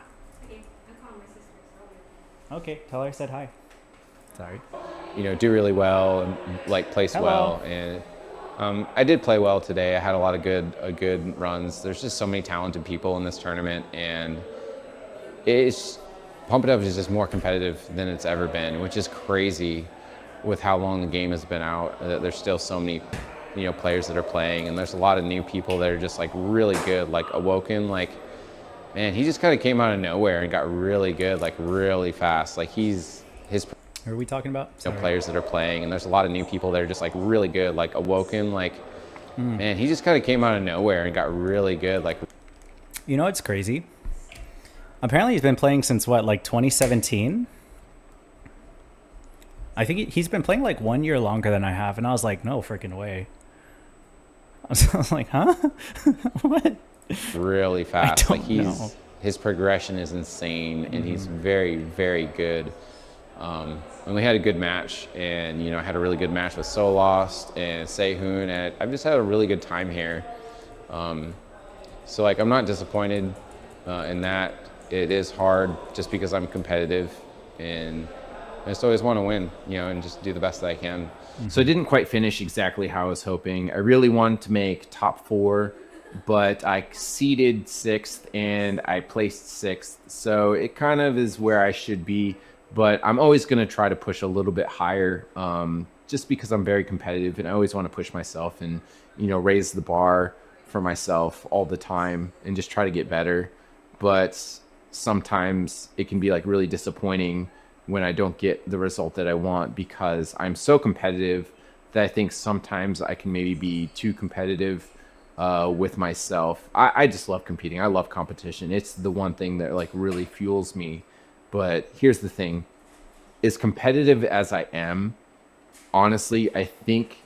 Okay, tell her I said hi. Sorry. You know, do really well and like place Hello. well. And I did play well today. I had a lot of good runs. There's just so many talented people in this tournament, and Pump It Up is just more competitive than it's ever been, which is crazy with how long the game has been out. There's still so many, you know, players that are playing, and there's a lot of new people that are just like really good. Like Awoken, like, man, he just kind of came out of nowhere and got really good, like really fast. Like his Who are we talking about? you know, players that are playing, and there's a lot of new people that are just like really good. Like Awoken, like, man, he just kind of came out of nowhere and got really good. Like, You know what's crazy? Apparently he's been playing since what, like 2017? I think he's been playing like 1 year longer than I have, and I was like, no freaking way. I was like, huh? What? really fast. don't Like know. his progression is insane, and he's very, very good. And we had a good match, and you know, I had a really good match with Solost and Sehun, and I've just had a really good time here. So like, I'm not disappointed in that. It is hard just because I'm competitive, and I just always want to win, you know, and just do the best that I can. So I didn't quite finish exactly how I was hoping. I really wanted to make top 4, but I seeded 6th and I placed 6th. So it kind of is where I should be, but I'm always going to try to push a little bit higher, just because I'm very competitive and I always want to push myself and, you know, raise the bar for myself all the time and just try to get better. But sometimes it can be like really disappointing when I don't get the result that I want, because I'm so competitive that I think sometimes I can maybe be too competitive with myself. I just love competing. I love competition. It's the one thing that like really fuels me. But here's the thing, as competitive as I am, honestly, I think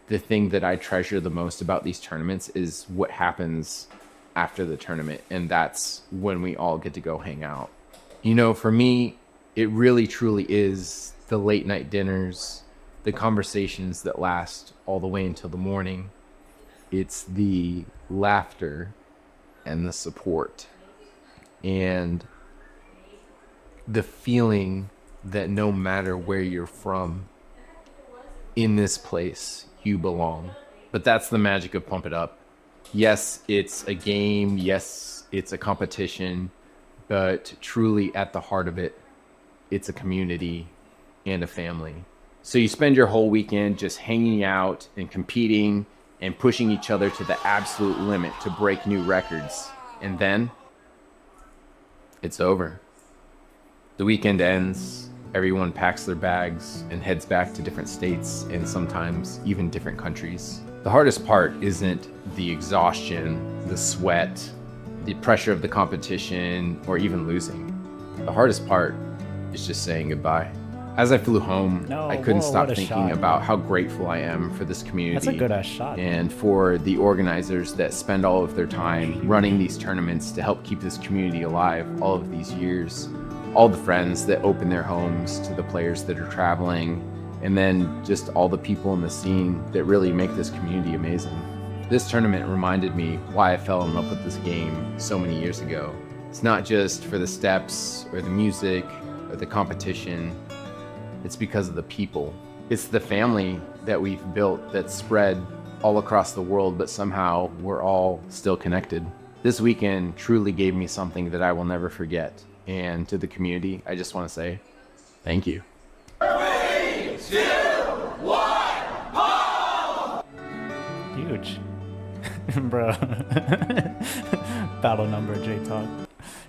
the thing that I treasure the most about these tournaments is what happens after the tournament. And that's when we all get to go hang out. You know, for me, it really truly is the late night dinners, the conversations that last all the way until the morning. It's the laughter and the support and the feeling that no matter where you're from, in this place, you belong. But that's the magic of Pump It Up. Yes, it's a game. Yes, it's a competition. But truly at the heart of it, it's a community and a family. So you spend your whole weekend just hanging out and competing and pushing each other to the absolute limit to break new records. And then it's over. The weekend ends, everyone packs their bags and heads back to different states and sometimes even different countries. The hardest part isn't the exhaustion, the sweat, the pressure of the competition, or even losing. The hardest part is just saying goodbye. As I flew home, No, I couldn't whoa, stop what a thinking shot. about how grateful I am for this community. That's a good ass shot. And for the organizers that spend all of their time running these tournaments to help keep this community alive all of these years. All the friends that open their homes to the players that are traveling, and then just all the people in the scene that really make this community amazing. This tournament reminded me why I fell in love with this game so many years ago. It's not just for the steps or the music or the competition. It's because of the people. It's the family that we've built that's spread all across the world, but somehow we're all still connected. This weekend truly gave me something that I will never forget. And to the community, I just want to say thank you. Huge. Bro. Battle number J-Talk.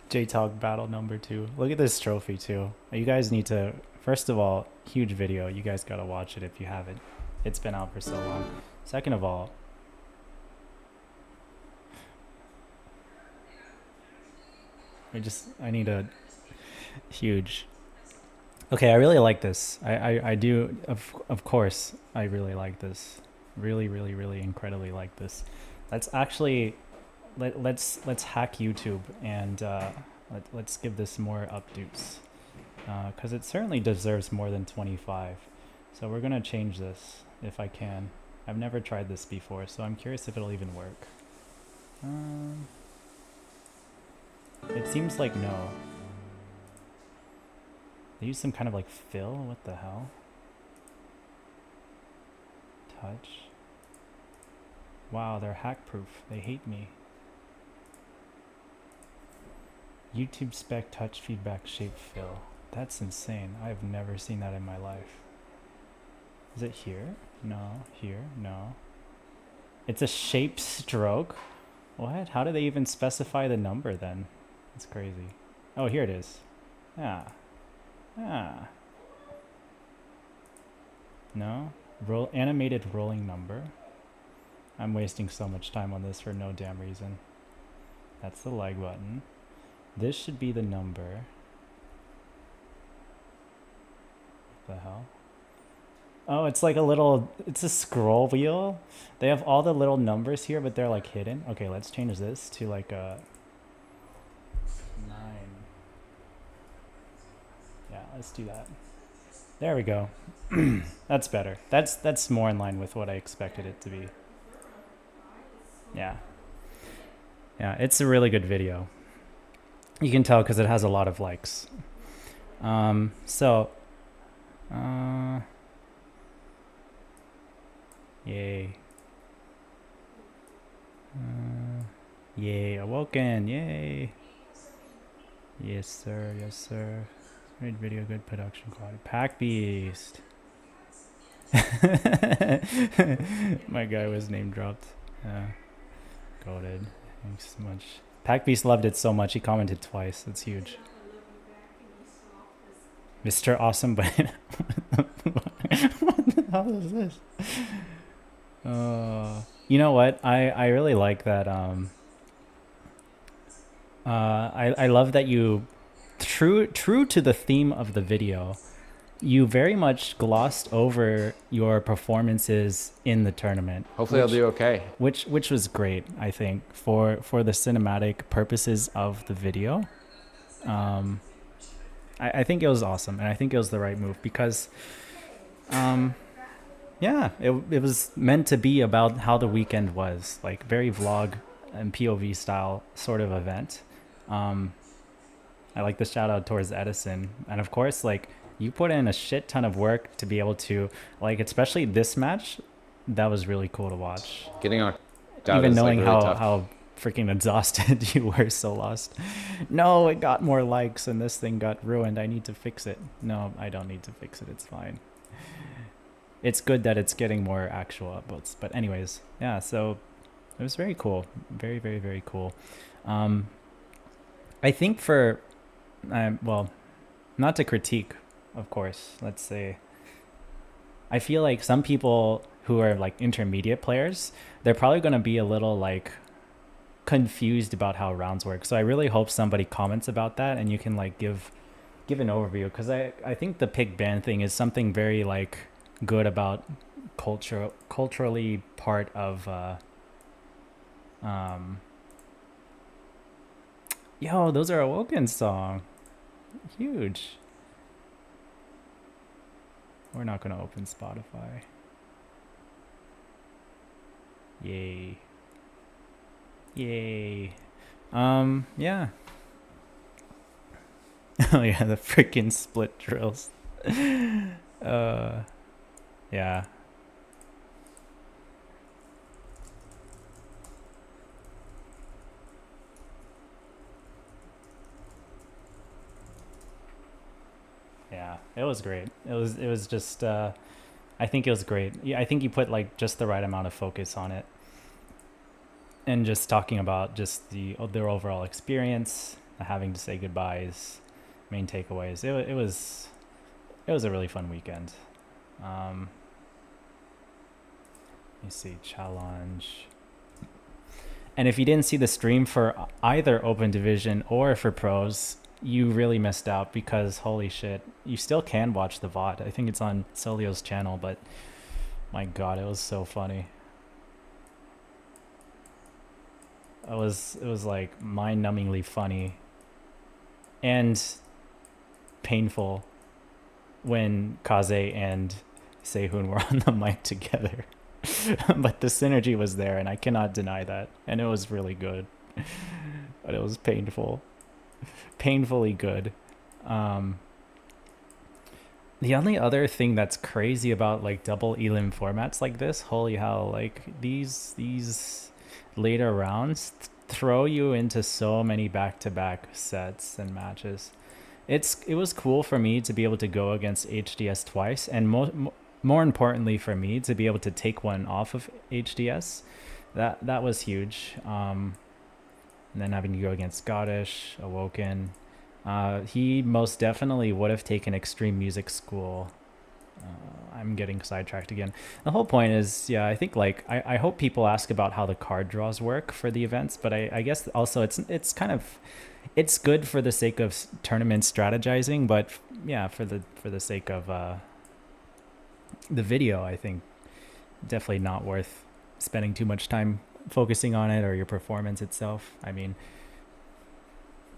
J-Talk battle number 2. Look at this trophy too. You guys need to, first of all, huge video. You guys gotta watch it if you haven't. It's been out for so long. Second of all, I need a huge. Okay, I really like this. I do, of course, I really like this. Really, really, really incredibly like this. Let's actually, let's hack YouTube and let's give this more updates. Because it certainly deserves more than 25. So we're gonna change this if I can. I've never tried this before, so I'm curious if it'll even work. It seems like no. They use some kind of like fill? What the hell? Touch. Wow, they're hack proof. They hate me. YouTube spec touch feedback shape fill. That's insane. I've never seen that in my life. Is it here? No. Here? No. It's a shape stroke? What? How do they even specify the number then? That's crazy. Oh, here it is. Yeah. Ah. No? Animated rolling number. I'm wasting so much time on this for no damn reason. That's the like button. This should be the number. What the hell? Oh, it's like a little, it's a scroll wheel. They have all the little numbers here, but they're like hidden. Okay, let's change this to like a 9. Yeah, let's do that. There we go. That's better. That's more in line with what I expected it to be. Yeah. Yeah, it's a really good video. You can tell because it has a lot of likes. Yay. Yay, awoken, yay. Yes, sir, yes, sir. Great video, good production quality. Pack Beast. My guy was name dropped. Yeah. Goated. Thanks so much. Pack Beast loved it so much he commented twice. That's huge. Mr. Awesome, but what the hell is this? You know what? I really like that. I love that you, true to the theme of the video, you very much glossed over your performances in the tournament. Hopefully I'll do okay. Which was great, I think, for the cinematic purposes of the video. I think it was awesome, and I think it was the right move because, yeah, it was meant to be about how the weekend was, like very vlog and POV style sort of event. I like the shout out towards Edison, and of course, like, you put in a shit ton of work to be able to, like, especially this match, that was really cool to watch. Getting on even knowing like really how freaking exhausted you were, so lost. No, it got more likes and this thing got ruined. I need to fix it. No, I don't need to fix it. It's fine. It's good that it's getting more actual upvotes. But anyways, yeah, so it was very cool. Very, very, very cool. I think for, well, not to critique, of course, let's say, I feel like some people who are like intermediate players, they're probably going to be a little like confused about how rounds work. So I really hope somebody comments about that and you can like give an overview, because I think the pick ban thing is something very like good about culturally part of yo, those are Awoken song. Huge. We're not gonna open Spotify. Yay. Yay. Yeah. Oh yeah, the freaking split drills. Yeah. It was great. It was just I think it was great. Yeah, I think you put like just the right amount of focus on it. And just talking about just their overall experience, having to say goodbyes, main takeaways. It was a really fun weekend. Let me see, challenge. And if you didn't see the stream for either Open Division or for Pros, you really missed out because holy shit, you still can watch the VOD. I think it's on Solio's channel, but my god, it was so funny. It was like mind-numbingly funny and painful when Kaze and Sehun were on the mic together. But the synergy was there, and I cannot deny that. And it was really good. But it was painful. Painfully good. The only other thing that's crazy about like double elim formats like this, holy hell, like these later rounds throw you into so many back-to-back sets and matches. It was cool for me to be able to go against HDS twice, and more importantly for me to be able to take one off of HDS. That was huge. And then having to go against Scottish, Awoken. He most definitely would have taken Extreme Music School. I'm getting sidetracked again. The whole point is, yeah, I think like I hope people ask about how the card draws work for the events, but I guess also it's kind of it's good for the sake of tournament strategizing, but yeah, for the sake of the video, I think definitely not worth spending too much time focusing on it or your performance itself. I mean,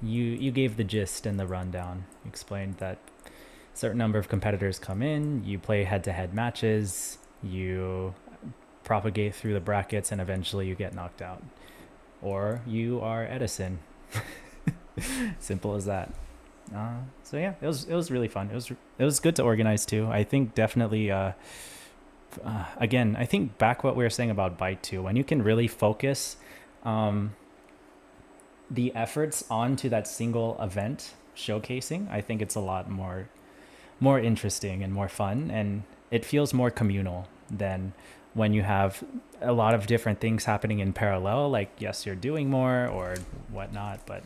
you gave the gist and the rundown. You explained that certain number of competitors come in, you play head-to-head matches, you propagate through the brackets, and eventually you get knocked out. Or you are Edison. Simple as that. So yeah, it was really fun. It was good to organize too. I think definitely again, I think back what we were saying about Byte 2, when you can really focus the efforts onto that single event showcasing, I think it's a lot more interesting and more fun, and it feels more communal than when you have a lot of different things happening in parallel. Like, yes, you're doing more or whatnot, but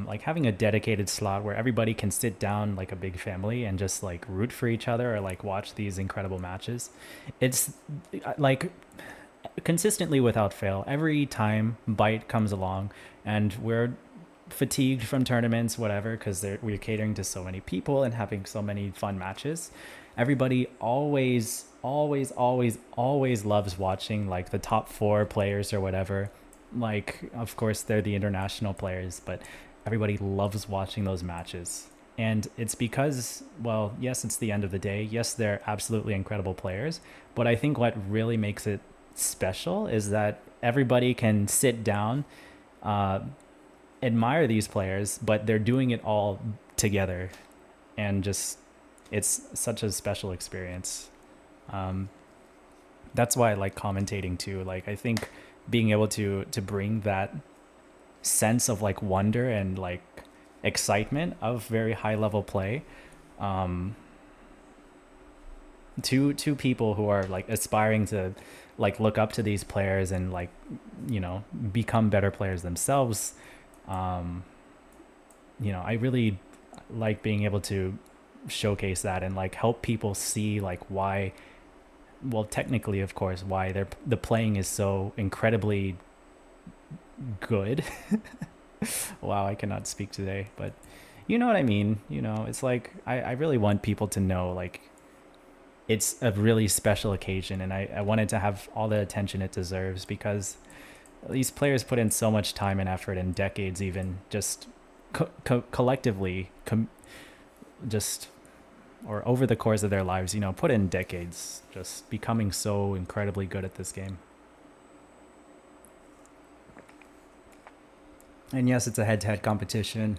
like having a dedicated slot where everybody can sit down like a big family and just like root for each other or like watch these incredible matches. It's like consistently without fail, every time Byte comes along and we're fatigued from tournaments, whatever, because we're catering to so many people and having so many fun matches, everybody always loves watching like the top 4 players or whatever. Like, of course, they're the international players, but everybody loves watching those matches. And it's because, well, yes, it's the end of the day. Yes, they're absolutely incredible players. But I think what really makes it special is that everybody can sit down, admire these players, but they're doing it all together. And just, it's such a special experience. That's why I like commentating too. Like, I think being able to bring that sense of like wonder and like excitement of very high level play to people who are like aspiring to like look up to these players and like, you know, become better players themselves. You know, I really like being able to showcase that and like help people see like why, well, technically, of course, why the playing is so incredibly good. Wow, I cannot speak today, but you know what I mean. You know, it's like I really want people to know like it's a really special occasion, and I want it to have all the attention it deserves, because these players put in so much time and effort and decades, even just collectively, just or over the course of their lives, you know, put in decades just becoming so incredibly good at this game. And yes, it's a head-to-head competition,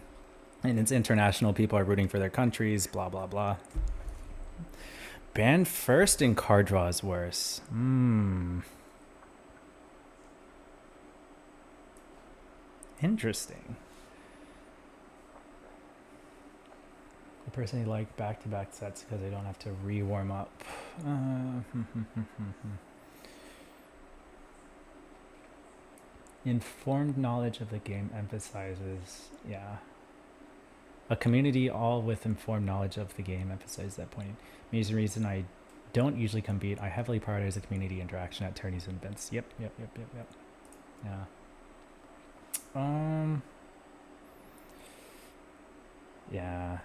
and it's international. People are rooting for their countries, blah, blah, blah. Banned first in card draw is worse. Interesting. personally like back-to-back sets because I don't have to re-warm up. Informed knowledge of the game emphasizes, yeah. A community all with informed knowledge of the game emphasizes that point. Means the reason I don't usually compete. I heavily prioritize the community interaction at tourneys and events. Yep. Yeah. Yeah.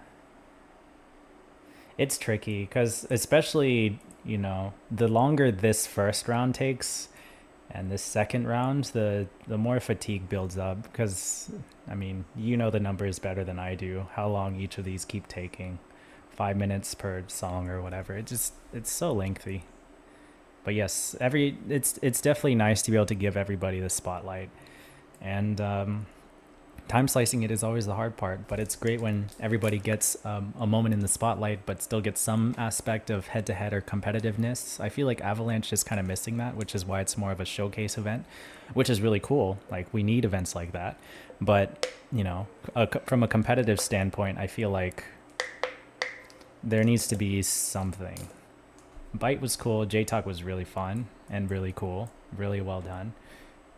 It's tricky because especially, you know, the longer this first round takes and this second round, the more fatigue builds up because, I mean, you know the numbers better than I do, how long each of these keep taking. 5 minutes per song or whatever. It's so lengthy. But yes, it's definitely nice to be able to give everybody the spotlight. And time slicing it is always the hard part, but it's great when everybody gets a moment in the spotlight but still gets some aspect of head-to-head or competitiveness. I feel like Avalanche is kind of missing that, which is why it's more of a showcase event, which is really cool. Like, we need events like that. But, you know, from a competitive standpoint, I feel like there needs to be something. Bite was cool. J-Talk was really fun and really cool. Really well done.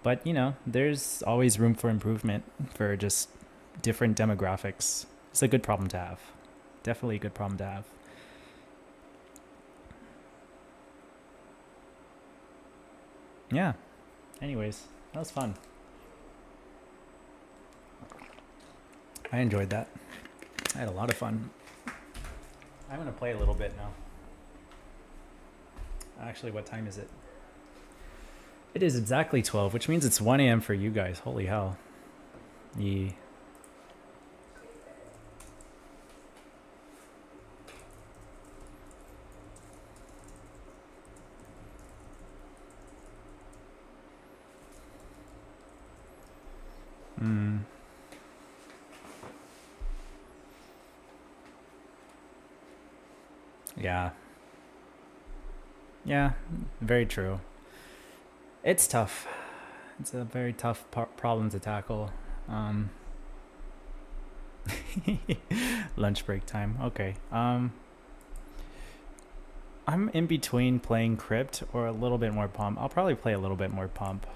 But, you know, there's always room for improvement for just different demographics. It's a good problem to have. Definitely a good problem to have. Yeah. Anyways, that was fun. I enjoyed that. I had a lot of fun. I'm going to play a little bit now. Actually, what time is it? It is exactly 12, which means it's 1 a.m. for you guys. Holy hell. Yeah. Yeah. Yeah, very true. It's tough. It's a very tough problem to tackle. Lunch break time. Okay. I'm in between playing Crypt or a little bit more Pump. I'll probably play a little bit more Pump.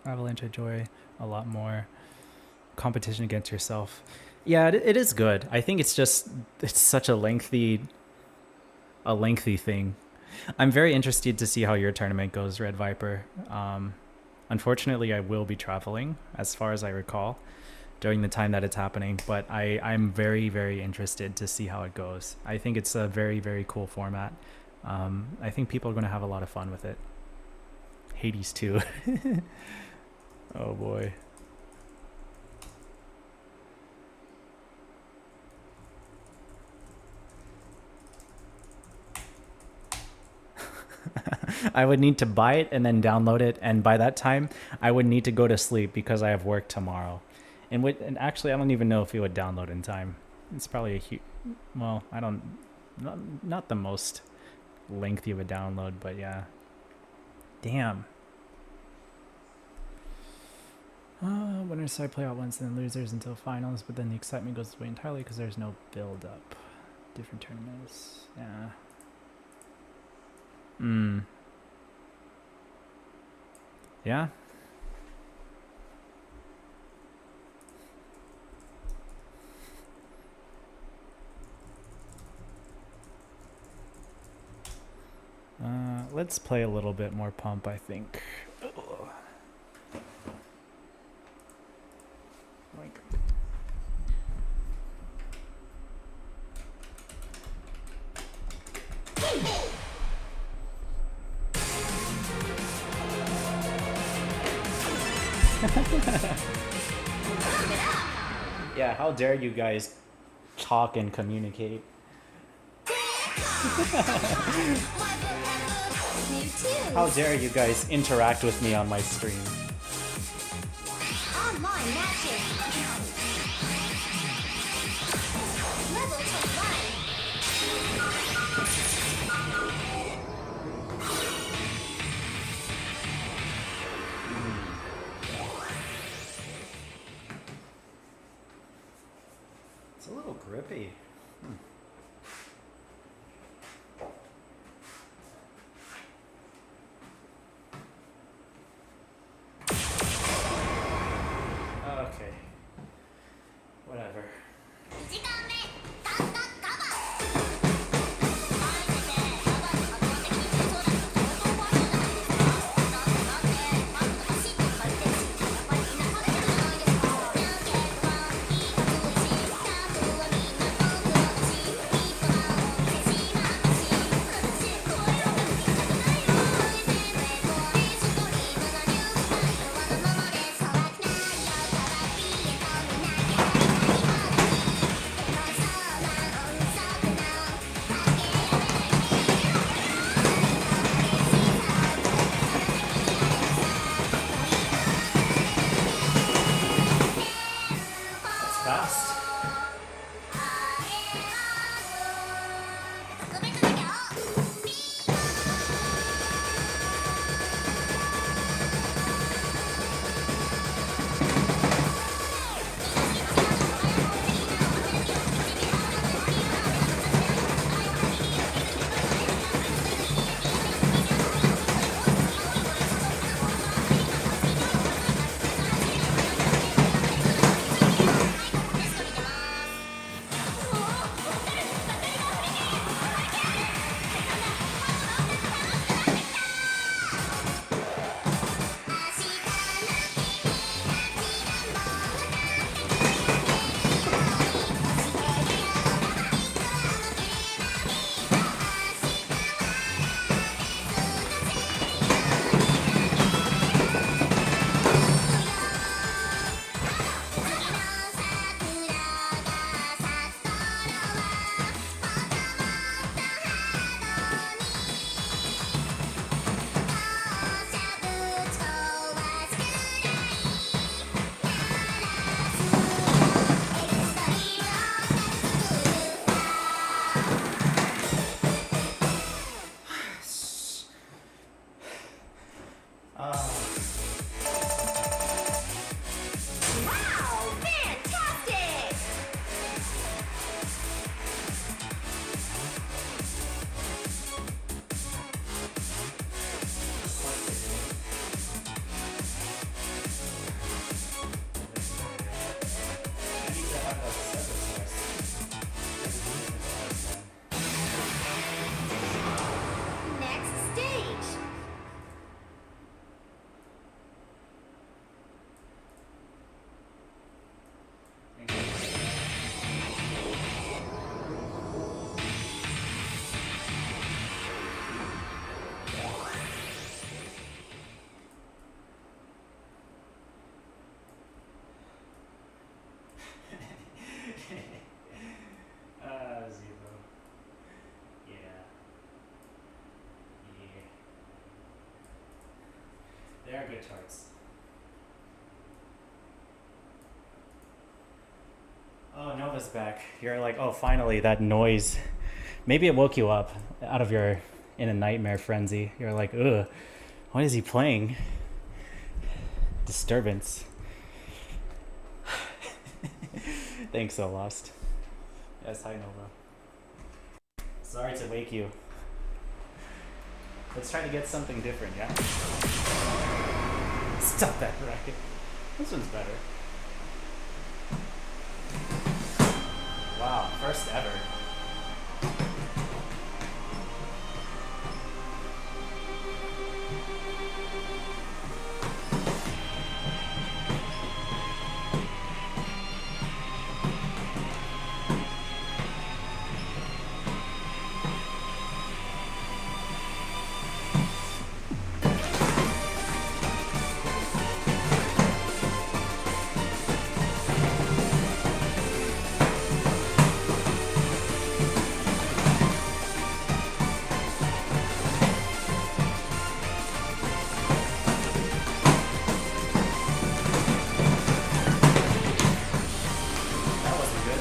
Avalanche I enjoy a lot more. Competition against yourself. Yeah, it is good. I think it's such a lengthy thing. I'm very interested to see how your tournament goes, Red Viper. Unfortunately, I will be traveling, as far as I recall, during the time that it's happening. But I'm very, very interested to see how it goes. I think it's a very, very cool format. I think people are going to have a lot of fun with it. Hades too. Oh boy. I would need to buy it and then download it, and by that time I would need to go to sleep because I have work tomorrow. And actually I don't even know if it would download in time. It's probably not the most lengthy of a download, but yeah. Damn. Winners side play out once, then losers until finals, but then the excitement goes away entirely because there's no build up. Different tournaments. Yeah. Yeah. Let's play a little bit more Pump, I think. Like. Yeah, how dare you guys talk and communicate? How dare you guys interact with me on my stream? Online matching. Level 21. It's a They are good charts. Oh, Nova's back. You're like, oh, finally, that noise. Maybe it woke you up out of your in a nightmare frenzy. You're like, ugh, what is he playing? Disturbance. Thanks, so Lost. Yes, hi, Nova. Sorry to wake you. Let's try to get something different, yeah? Stop that racket. This one's better. Wow, first ever. That wasn't good.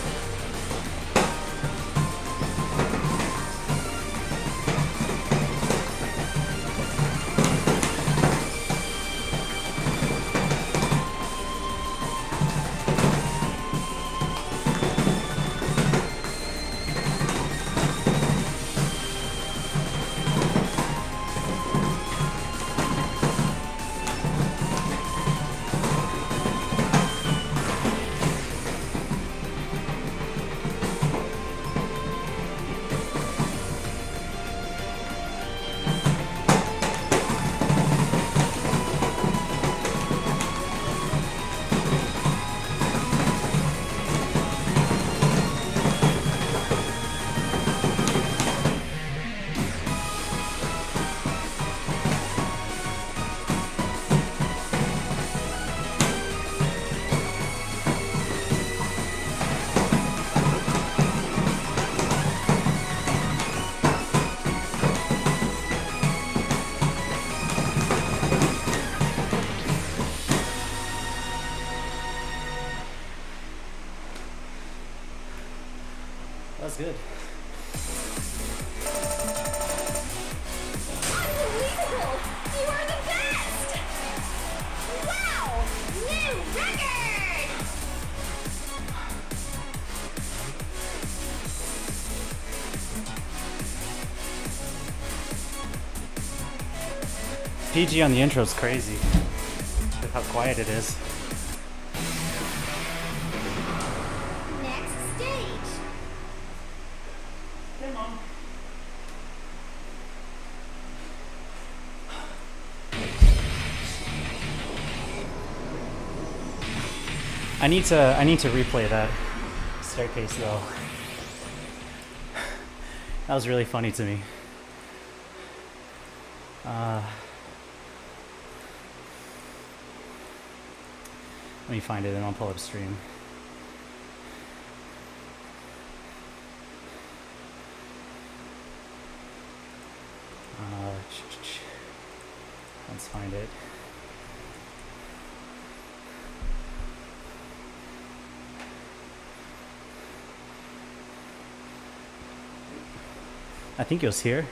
That was good. Unbelievable! You are the best! Wow! New record! PG on the intro is crazy. Look how quiet it is. Next stage. Hey, Mom. I need to replay that staircase though. That was really funny to me. Let me find it and I'll pull up stream. Let's find it. I think it was here.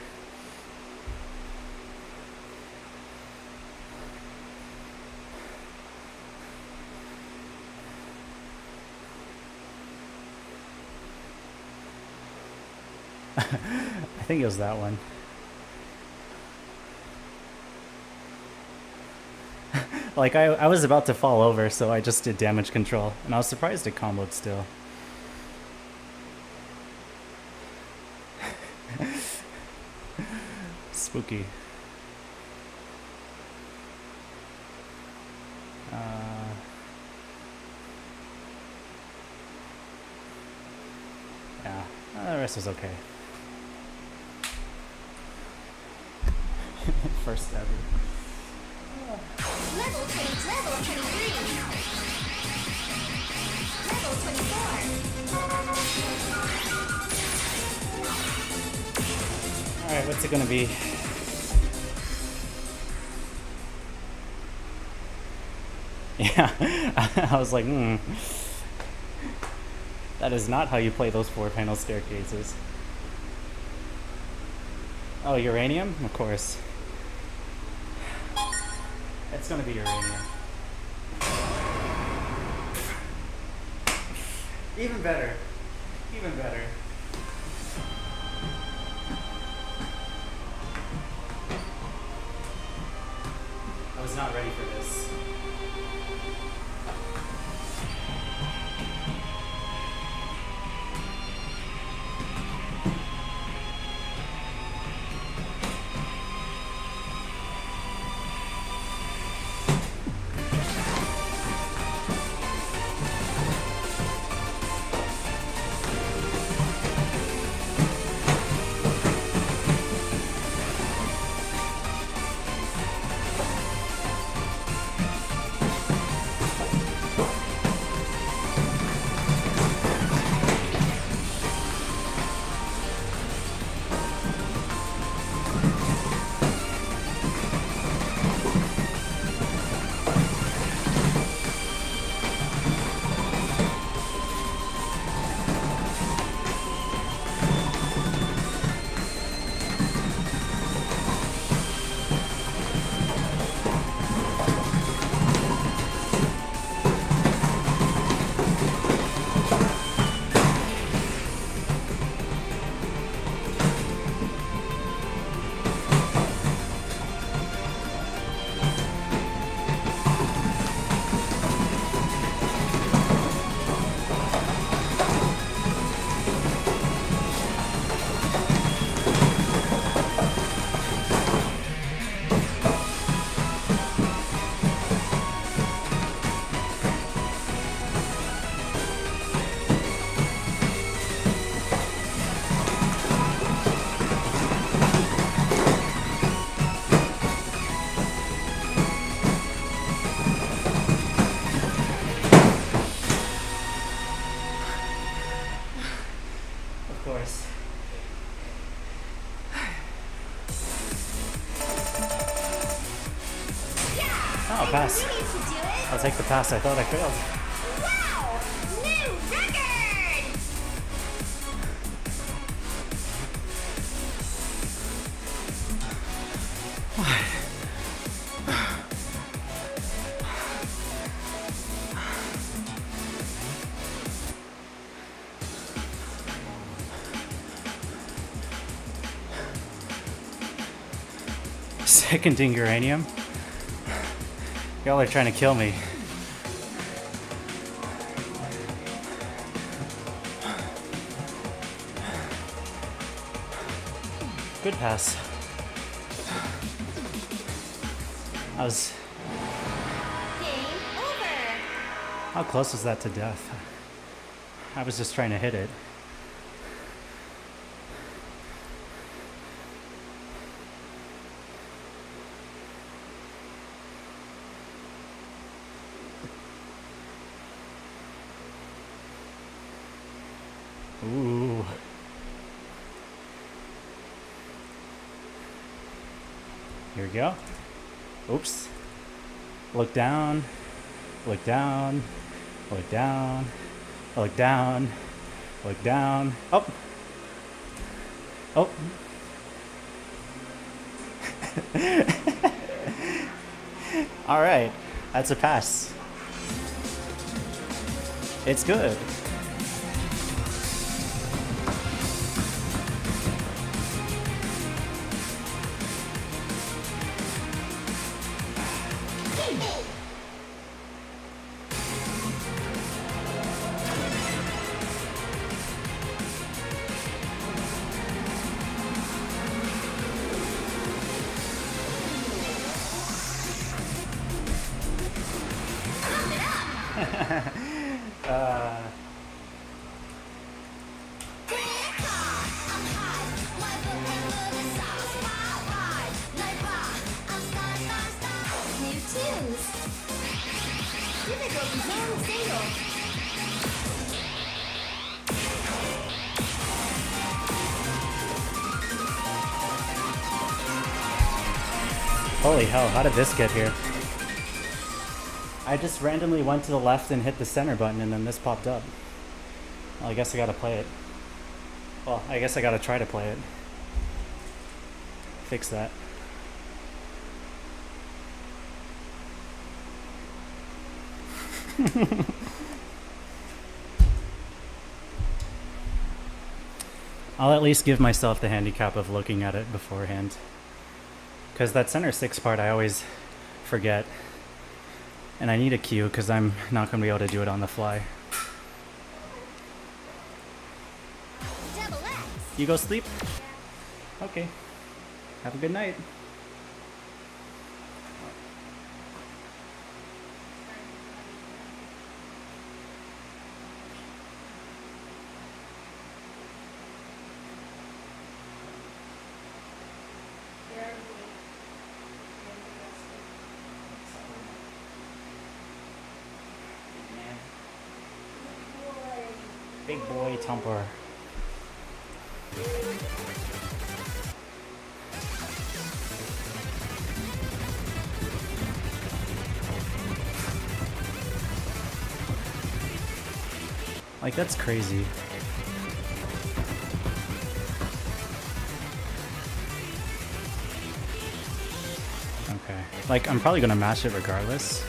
I think it was that one. Like I was about to fall over, so I just did damage control, and I was surprised it comboed still. Spooky. Yeah, the rest was okay. First ever. Level 20, level 23. Level 24. Alright, what's it gonna be? Yeah, I was like, that is not how you play those 4-panel staircases. Oh, uranium? Of course. It's gonna be uranium. Even better. Even better. I was not ready for this. Of course. Oh, pass. You need to do it. I'll take the pass. I thought I failed. Wow! New record! Seconding uranium? Y'all are trying to kill me. Good pass. I was... Game over. How close was that to death? I was just trying to hit it. Ooh. Here we go. Oops. Look down. Look down. Look down. Look down. Look down. Oh. Oh. All right. That's a pass. It's good. New tunes. Difficult zone single. Holy hell, how did this get here? I just randomly went to the left and hit the center button and then this popped up. Well, I guess I gotta play it. Well, I guess I gotta try to play it. Fix that. I'll at least give myself the handicap of looking at it beforehand. Because that center 6 part I always forget. And I need a cue because I'm not going to be able to do it on the fly. Double X. You go sleep? Okay. Have a good night. Big boy Tumper. Like, that's crazy. Okay. Like, I'm probably gonna mash it regardless.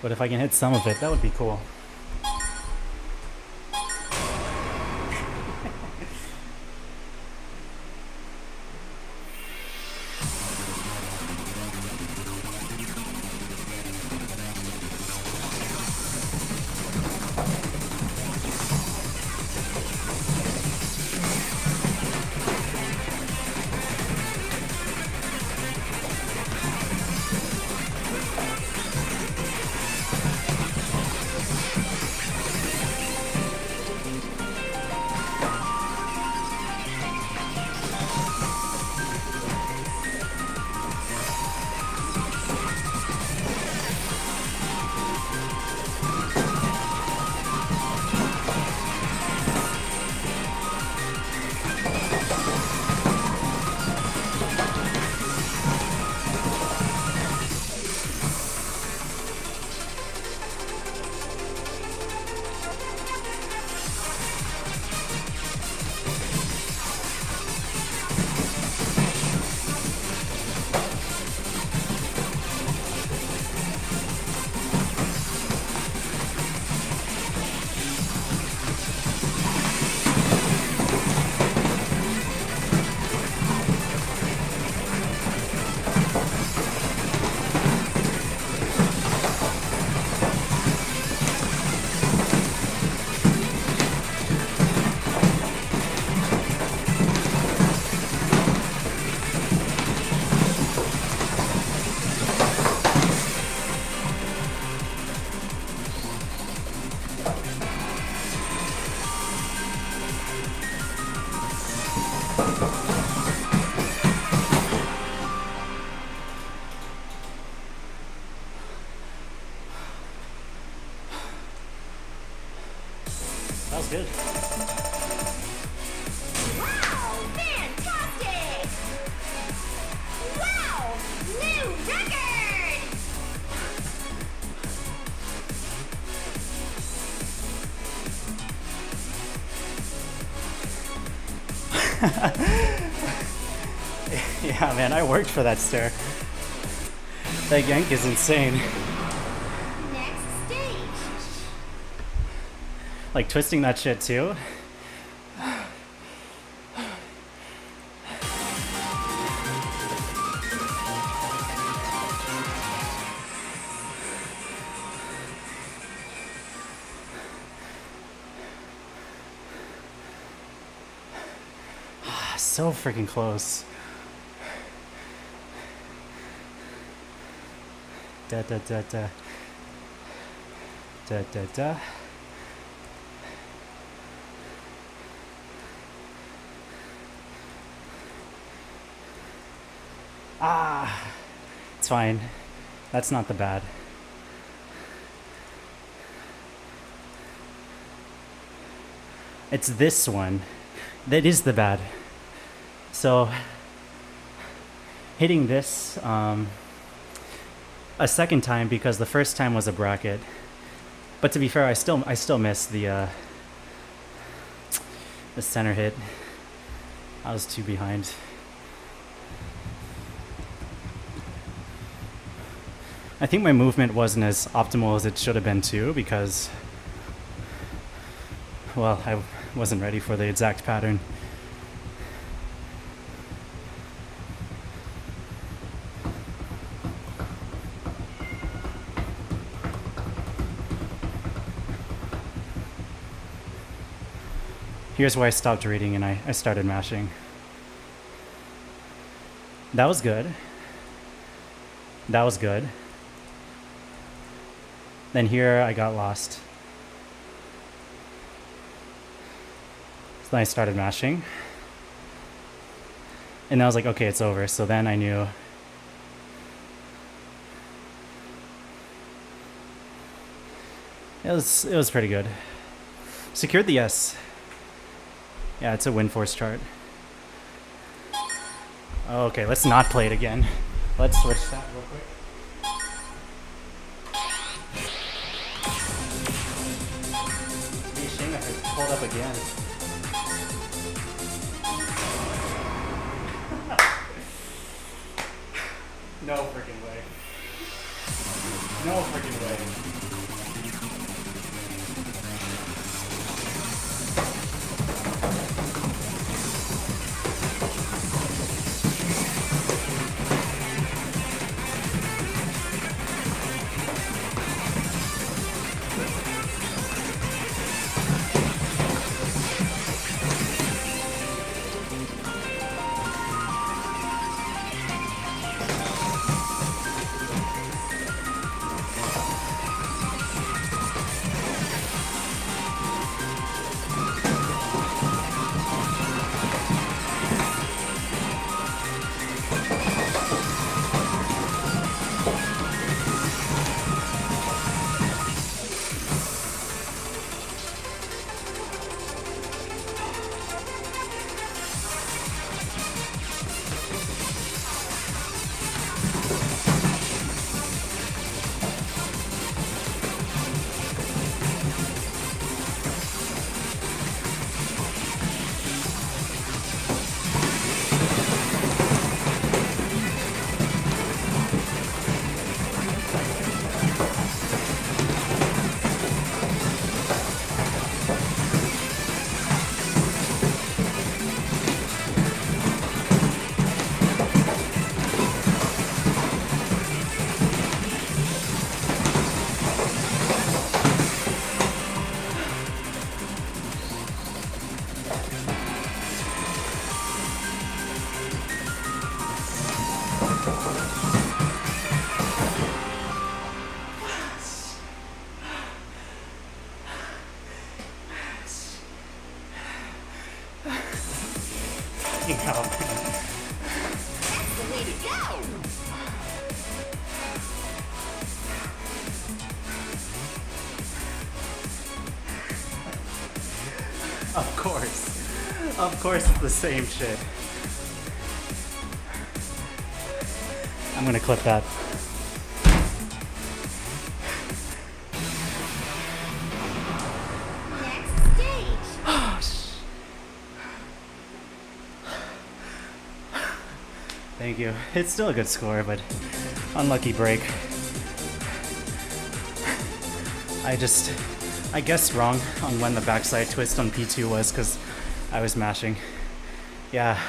But if I can hit some of it, that would be cool. That was good. Wow, fantastic! Wow, new record! Yeah, man, I worked for that stair. That yank is insane. Next stage. Like, twisting that shit too. So freaking close. Da da da da. Da da da. Ah, it's fine. That's not the bad. It's this one that is the bad. So hitting this a second time because the first time was a bracket. But to be fair, I still missed the center hit. I was too behind. I think my movement wasn't as optimal as it should have been too because, well, I wasn't ready for the exact pattern. Here's where I stopped reading and I started mashing. That was good. That was good. Then here I got lost. So then I started mashing. And I was like, okay, it's over. So then I knew. It was pretty good. Secured the S. Yeah, it's a win force chart. Okay, let's not play it again. Let's switch that real quick. It'd be a shame if it pulled up again. No freaking way. No freaking way. That's the way to go! Of course. Of course it's the same shit. I'm gonna clip that. Next stage! Thank you. It's still a good score, but unlucky break. I guessed wrong on when the backside twist on P2 was because I was mashing. Yeah.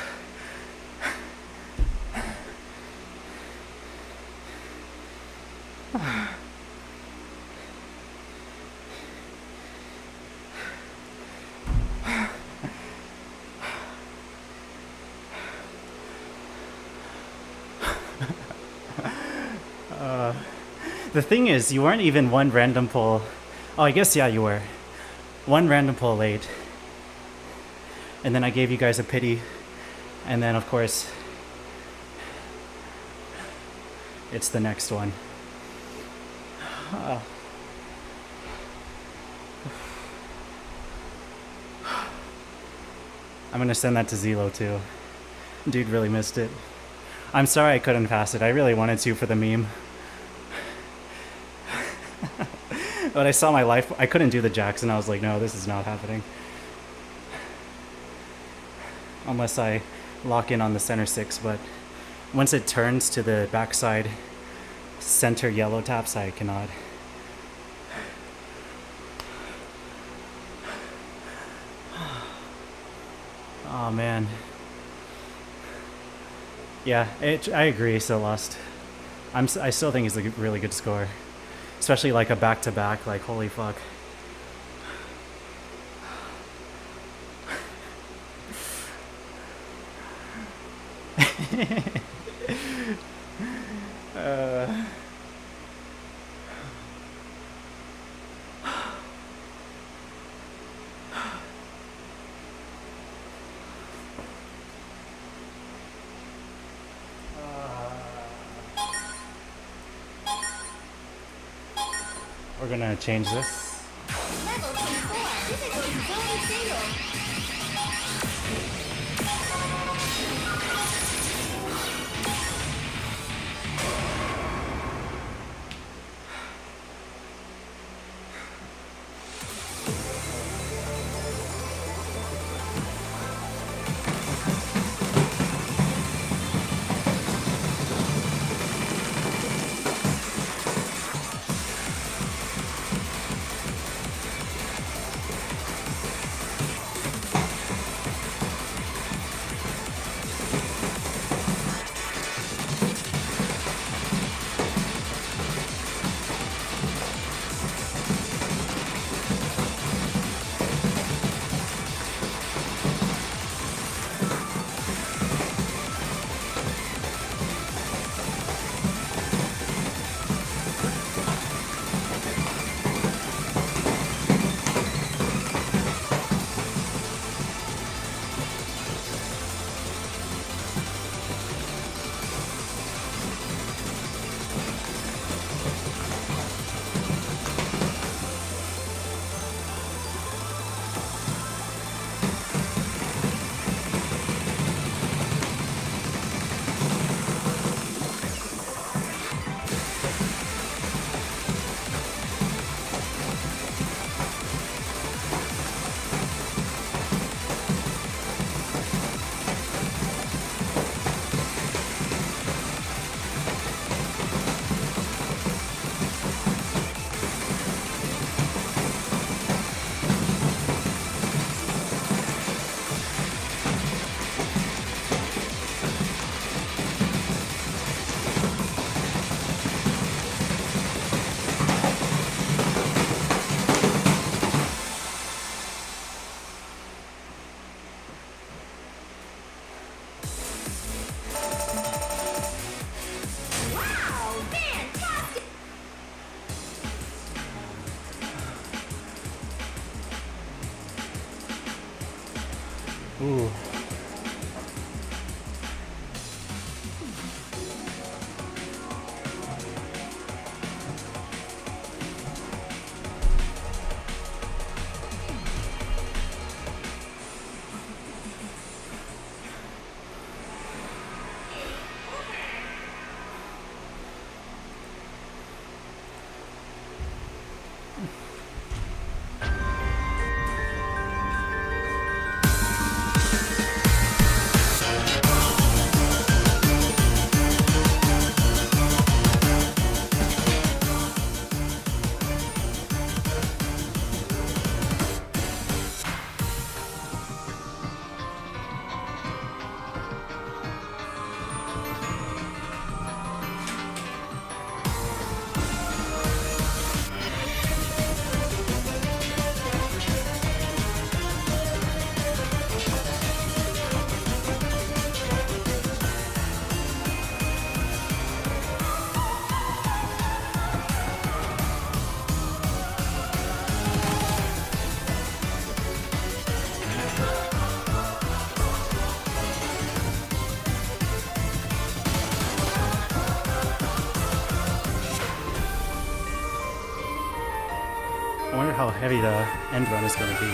The thing is, you weren't even one random pull. Oh, I guess, yeah, you were. One random pull late. And then I gave you guys a pity. And then, of course, it's the next one. I'm gonna send that to Zelo too. Dude really missed it. I'm sorry I couldn't pass it. I really wanted to for the meme. But I saw my life. I couldn't do the jacks and I was like, no, this is not happening. Unless I lock in on the center 6, but once it turns to the backside center yellow taps, I cannot. Oh man. Yeah, I agree. So lost. I still think it's a really good score, especially like a back-to-back. Like holy fuck. We're gonna change this. Level 24. Difficulty zone single. Wow, fantastic! Ooh. I wonder how heavy the end run is going to be.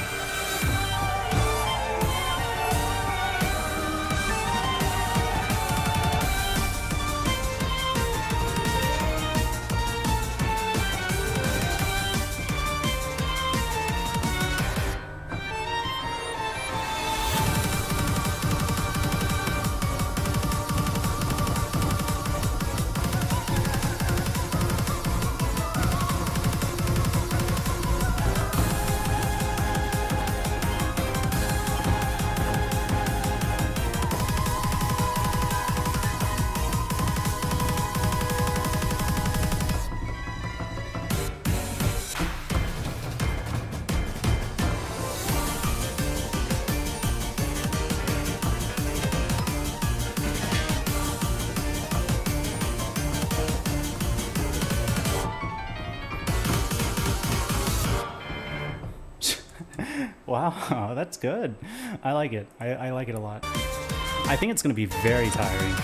Wow, that's good. I like it. I like it a lot. I think it's going to be very tiring.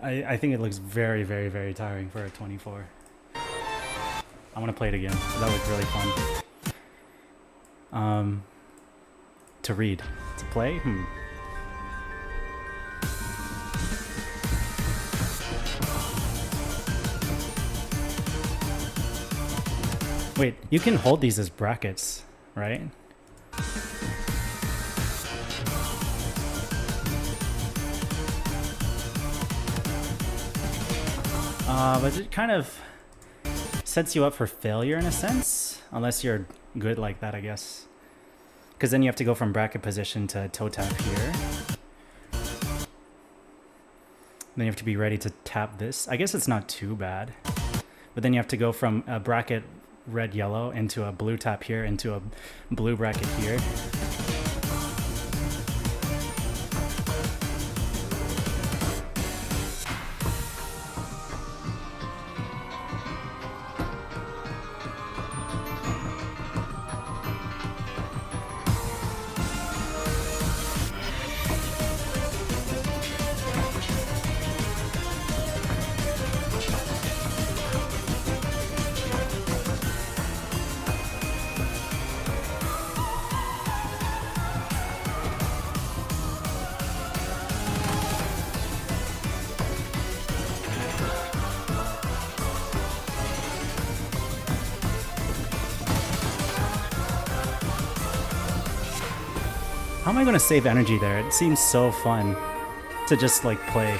I think it looks very, very, very tiring for a 24. I want to play it again. That looked really fun. To read. To play? Wait, you can hold these as brackets, right? But it kind of sets you up for failure in a sense, unless you're good like that, I guess. Because then you have to go from bracket position to toe tap here. Then you have to be ready to tap this. I guess it's not too bad. But then you have to go from a bracket red yellow into a blue tap here into a blue bracket here. How am I going to save energy there? It seems so fun to just like play.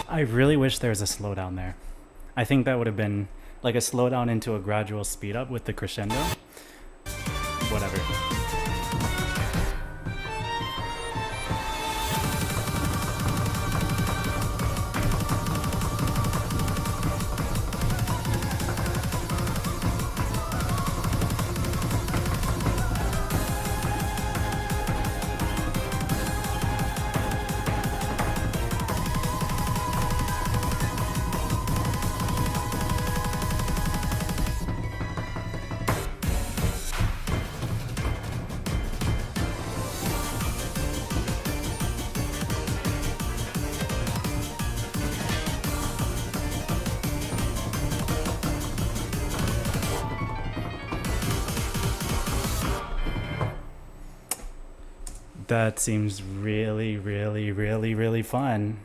I really wish there was a slowdown there. I think that would have been like a slowdown into a gradual speed up with the crescendo. Whatever. That seems really, really, really, really fun.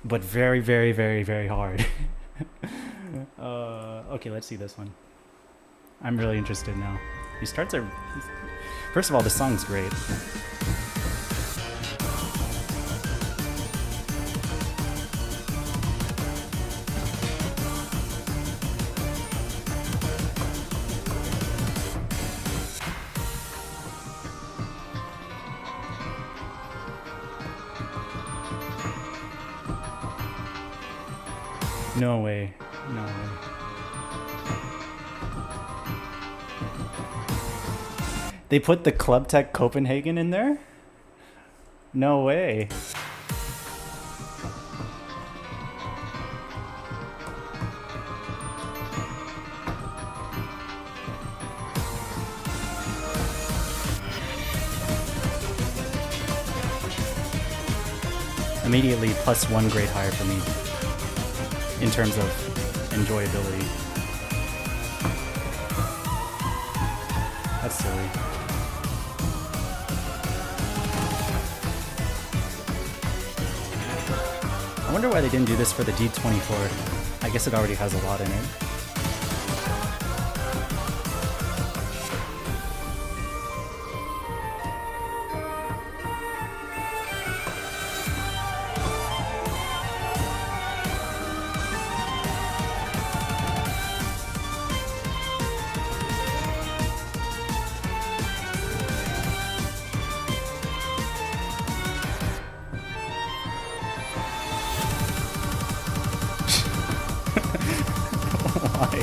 But very, very, very, very hard. Okay, let's see this one. I'm really interested now. He starts a... First of all, the song's great. No way. No way. They put the Club Tech Copenhagen in there? No way. Immediately +1 grade higher for me in terms of enjoyability. That's silly. I wonder why they didn't do this for the D24. I guess it already has a lot in it. Why?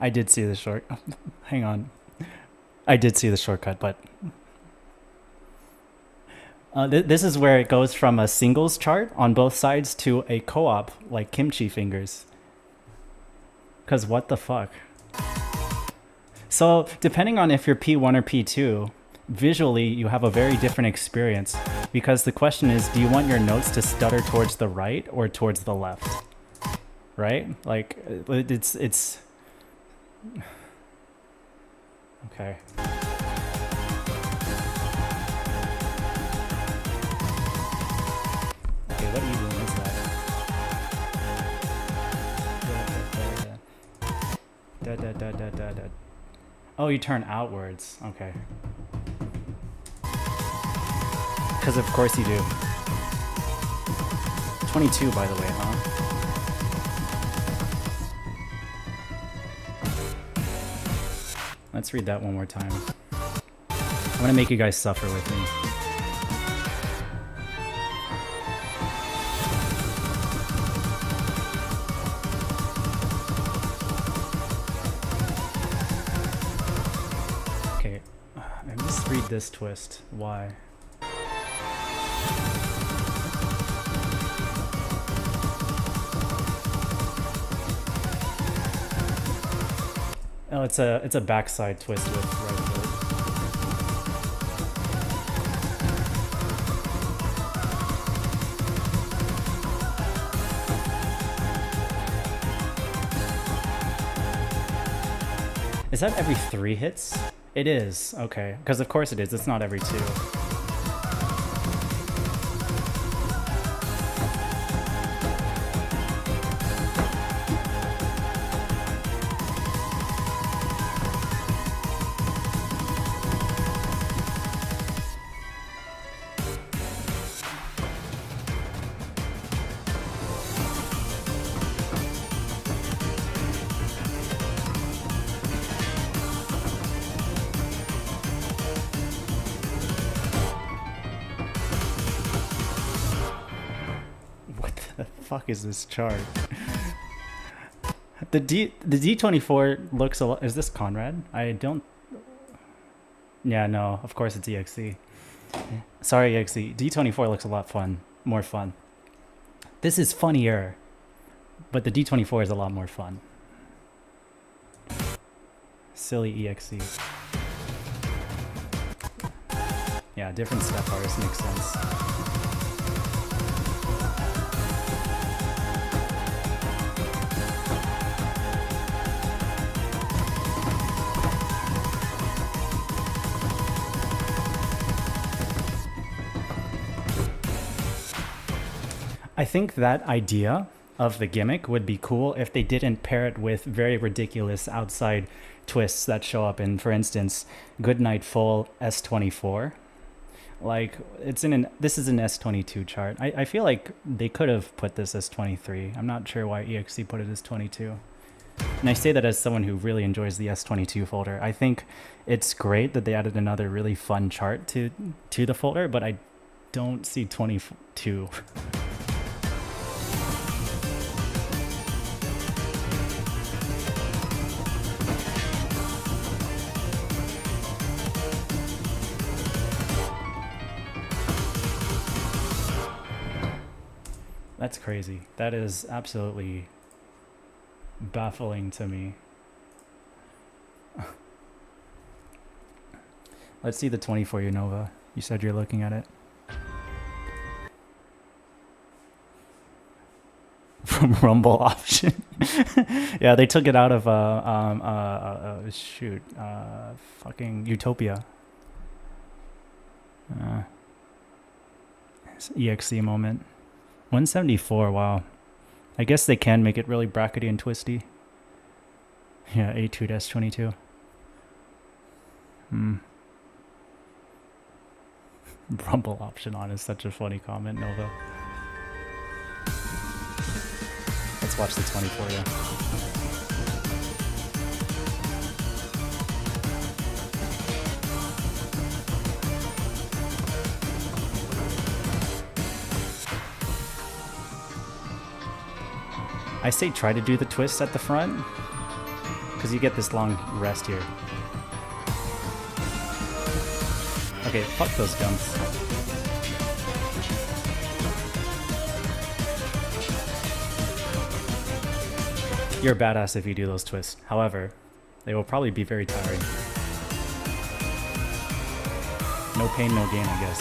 I did see the short. Hang on. I did see the shortcut, but this is where it goes from a singles chart on both sides to a co-op like kimchi fingers. Cause what the fuck? So depending on if you're P1 or P2, visually you have a very different experience, because the question is, do you want your notes to stutter towards the right or towards the left? Right? Like it's okay. Okay, what even is that? Da. Oh, you turn outwards. Okay. Because of course you do. 22, by the way, huh? Let's read that one more time. I'm gonna make you guys suffer with me. Okay, I misread this twist. Why? Oh, it's a backside twist with right foot. Is that every 3 hits? It is. Okay, because of course it is. It's not every 2. Fuck is this chart? The D24 looks a lot. Is this Conrad? I don't. Yeah, no. Of course it's EXE. Sorry, EXE. D24 looks a lot more fun. This is funnier, but the D24 is a lot more fun. Silly EXE. Yeah, different step bars makes sense. I think that idea of the gimmick would be cool if they didn't pair it with very ridiculous outside twists that show up in, for instance, Goodnight Full S24. Like, this is an S22 chart. I feel like they could have put this as 23. I'm not sure why EXE put it as 22. And I say that as someone who really enjoys the S22 folder. I think it's great that they added another really fun chart to the folder, but I don't see 22. That's crazy. That is absolutely baffling to me. Let's see the 24 Unova. You said you're looking at it. From Rumble option. Yeah, they took it out of fucking Utopia. EXE moment. 174, wow. I guess they can make it really brackety and twisty. Yeah, A2-22. Rumble option on is such a funny comment, Nova. Let's watch the 24, yeah. I say try to do the twists at the front, because you get this long rest here. Okay, fuck those jumps. You're a badass if you do those twists. However, they will probably be very tiring. No pain, no gain, I guess.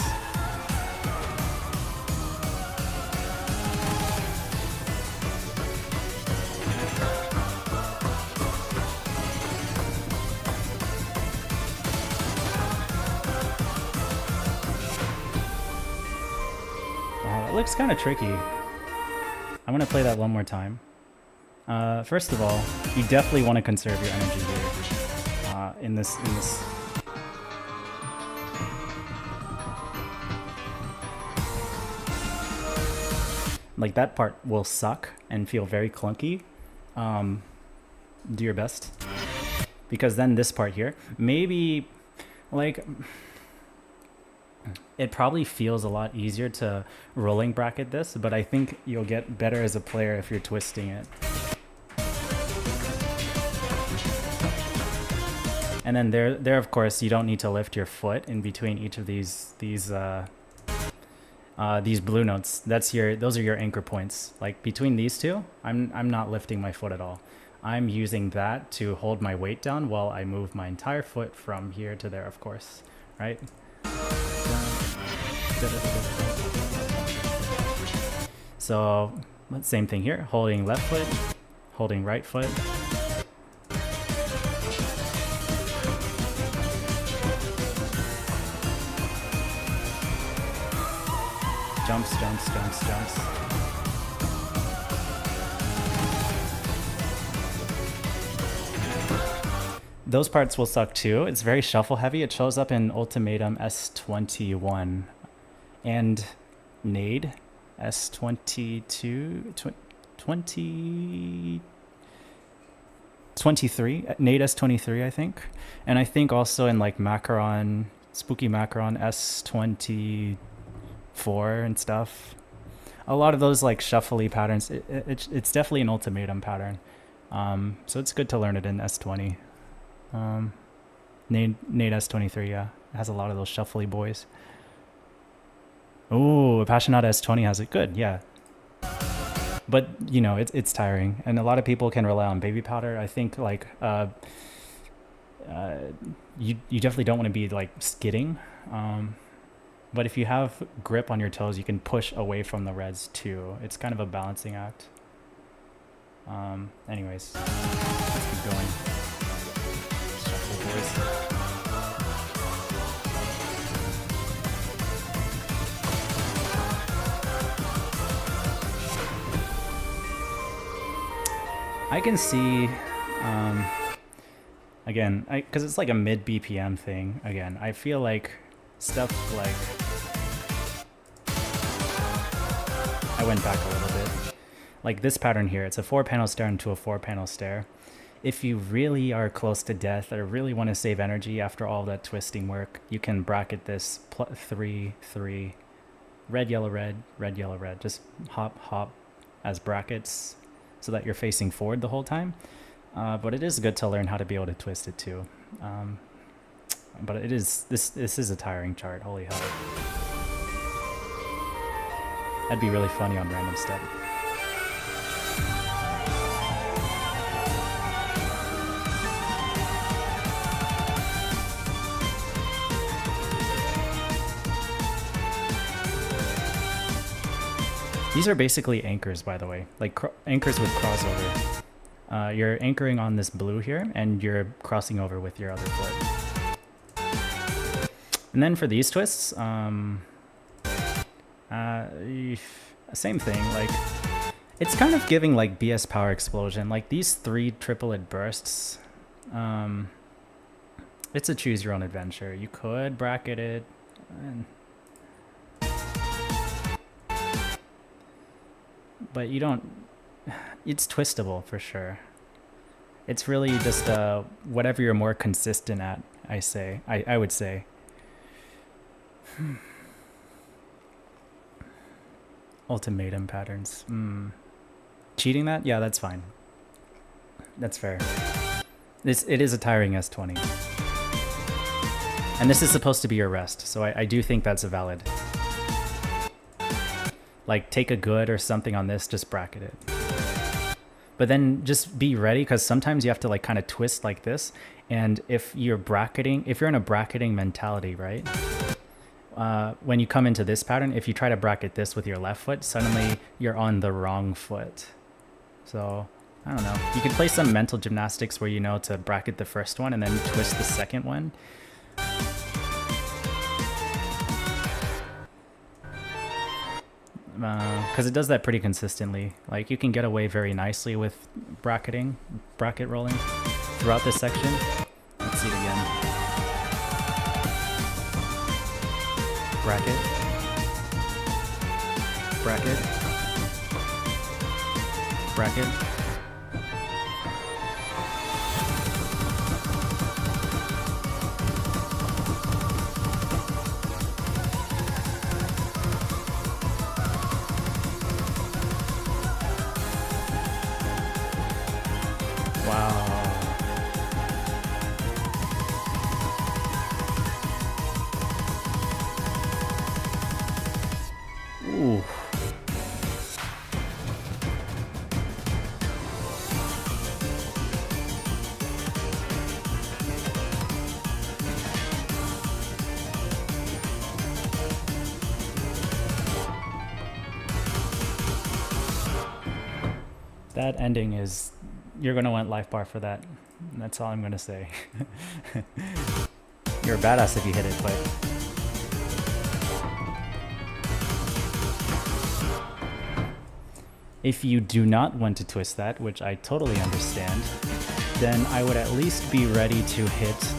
Wow, it looks kind of tricky. I'm gonna play that one more time. First of all, you definitely want to conserve your energy here. In this. Like, that part will suck and feel very clunky. Do your best. Because then this part here, maybe, like, it probably feels a lot easier to rolling bracket this, but I think you'll get better as a player if you're twisting it. And then there of course you don't need to lift your foot in between each of these blue notes. Those are your anchor points. Like between these two, I'm not lifting my foot at all. I'm using that to hold my weight down while I move my entire foot from here to there, of course, right? So same thing here, holding left foot, holding right foot. Jumps, jumps, jumps, jumps. Those parts will suck too. It's very shuffle heavy. It shows up in Ultimatum S21 and Nade S22, 23, Nade S23, I think. And I think also in like Macaron, Spooky Macaron S24 and stuff. A lot of those like shuffly patterns, it's definitely an ultimatum pattern. So it's good to learn it in S20. Nade S23, yeah. It has a lot of those shuffly boys. Oh, Passionata S20 has it. Good, yeah. But, you know, it's tiring. And a lot of people can rely on baby powder. I think, like, you definitely don't want to be, like, skidding. But if you have grip on your toes, you can push away from the reds, too. It's kind of a balancing act. Anyways, let's keep going. Shuffle, boys. I can see, again, because it's like a mid BPM thing, again, I feel like stuff like, I went back a little bit, like this pattern here, it's a 4-panel stare into a 4-panel stare. If you really are close to death or really want to save energy after all that twisting work, you can bracket this 3, 3, red, yellow, red, red, yellow, red, just hop, hop as brackets, so that you're facing forward the whole time. But it is good to learn how to be able to twist it too. But it is, this is a tiring chart, holy hell. That'd be really funny on random step. These are basically anchors, by the way, like anchors with crossover. You're anchoring on this blue here, and you're crossing over with your other foot. And then for these twists, same thing. Like, it's kind of giving like BS Power Explosion. Like these 3 triplet bursts. It's a choose your own adventure. You could bracket it. But you don't, it's twistable for sure. It's really just whatever you're more consistent at, I would say. Ultimatum patterns. Cheating that? Yeah, that's fine. That's fair. It is a tiring S20. And this is supposed to be your rest, so I do think that's a valid. Like, take a good or something on this, just bracket it. But then just be ready, because sometimes you have to like kind of twist like this. And if you're in a bracketing mentality, right? When you come into this pattern, if you try to bracket this with your left foot, suddenly you're on the wrong foot. So, I don't know. You can play some mental gymnastics where you know to bracket the first one and then twist the second one. Because it does that pretty consistently. Like, you can get away very nicely with bracket rolling throughout this section. Let's see it again. Bracket. Bracket. Bracket. Ooh. That ending is, you're gonna want life bar for that. That's all I'm gonna say. You're a badass if you hit it, but if you do not want to twist that, which I totally understand, then I would at least be ready to hit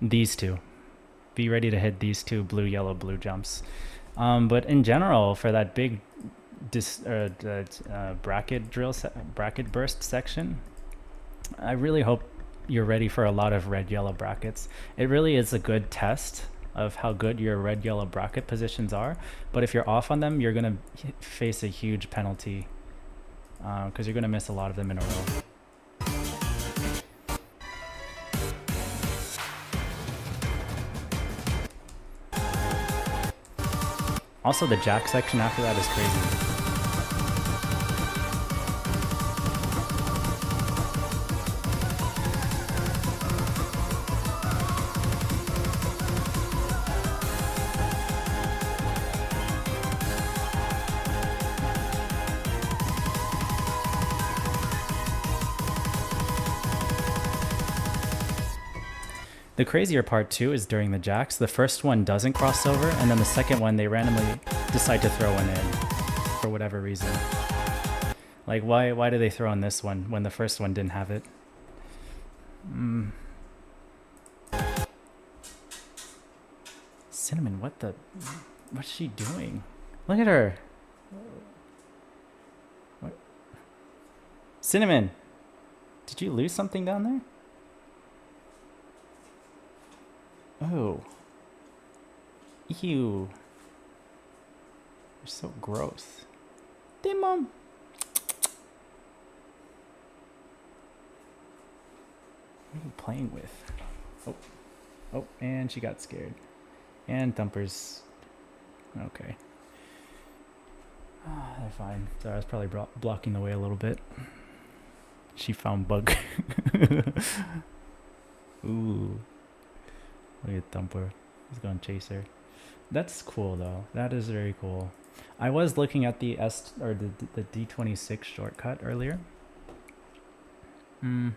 these two. Be ready to hit these two blue, yellow, blue jumps. But in general, for that big bracket burst section, I really hope you're ready for a lot of red, yellow brackets. It really is a good test of how good your red, yellow bracket positions are. But if you're off on them, you're going to face a huge penalty because you're going to miss a lot of them in a row. Also, the jack section after that is crazy. The crazier part too is during the jacks, the first one doesn't cross over, and then the second one they randomly decide to throw one in for whatever reason. Like, why do they throw in this one when the first one didn't have it? Cinnamon, what's she doing? Look at her. What? Cinnamon, did you lose something down there? Oh. Ew. You're so gross. Hey, Mom. What are you playing with? Oh. Oh, and she got scared. And Thumper's... Okay. They're fine. Sorry, I was probably blocking the way a little bit. She found bug. Ooh. Look at Thumper. He's going to chase her. That's cool, though. That is very cool. I was looking at the the D26 shortcut earlier. Wonder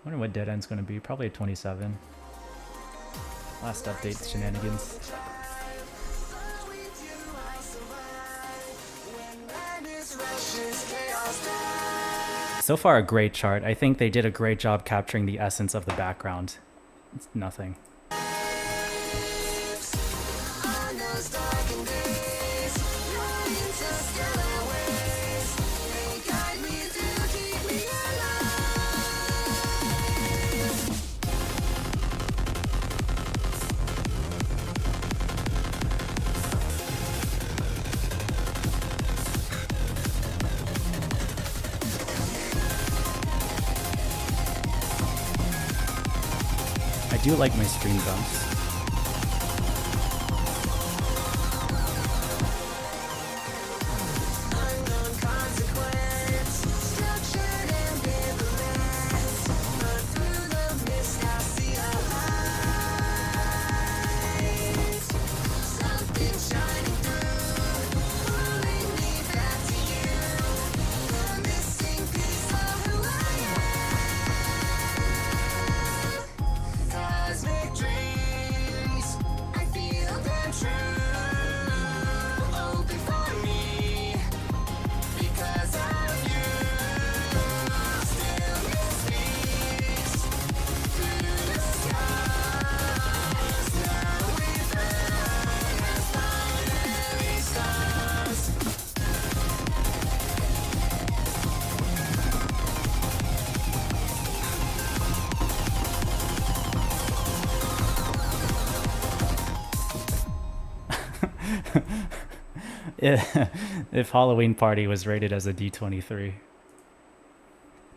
what dead end's going to be. Probably a 27. Last update shenanigans. So far, a great chart. I think they did a great job capturing the essence of the background. It's nothing. do like my stream bumps. If Halloween Party was rated as a D23,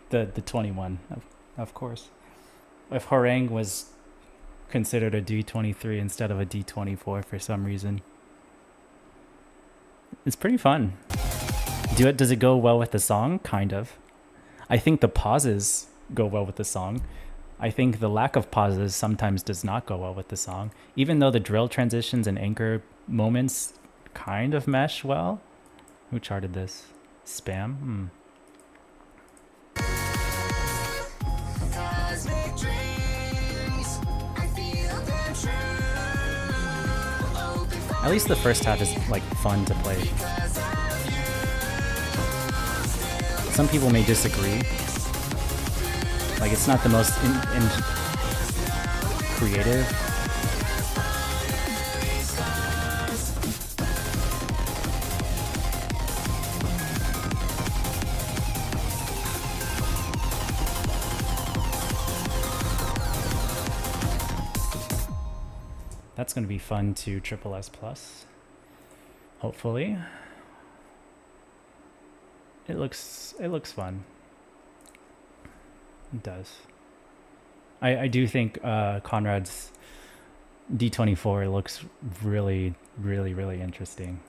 the 21, of course. If Harangue was considered a D23 instead of a D24 for some reason, it's pretty fun. Does it go well with the song? Kind of. I think the pauses go well with the song. I think the lack of pauses sometimes does not go well with the song, even though the drill transitions and anchor moments kind of mesh well. Who charted this? Spam? At least the first half is like fun to play. Some people may disagree. Like it's not the most creative. That's going to be fun to Triple S Plus. Hopefully. It looks fun. It does. I do think Conrad's D24 looks really, really, really interesting.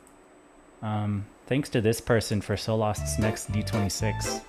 Thanks to this person for Solost's next D26.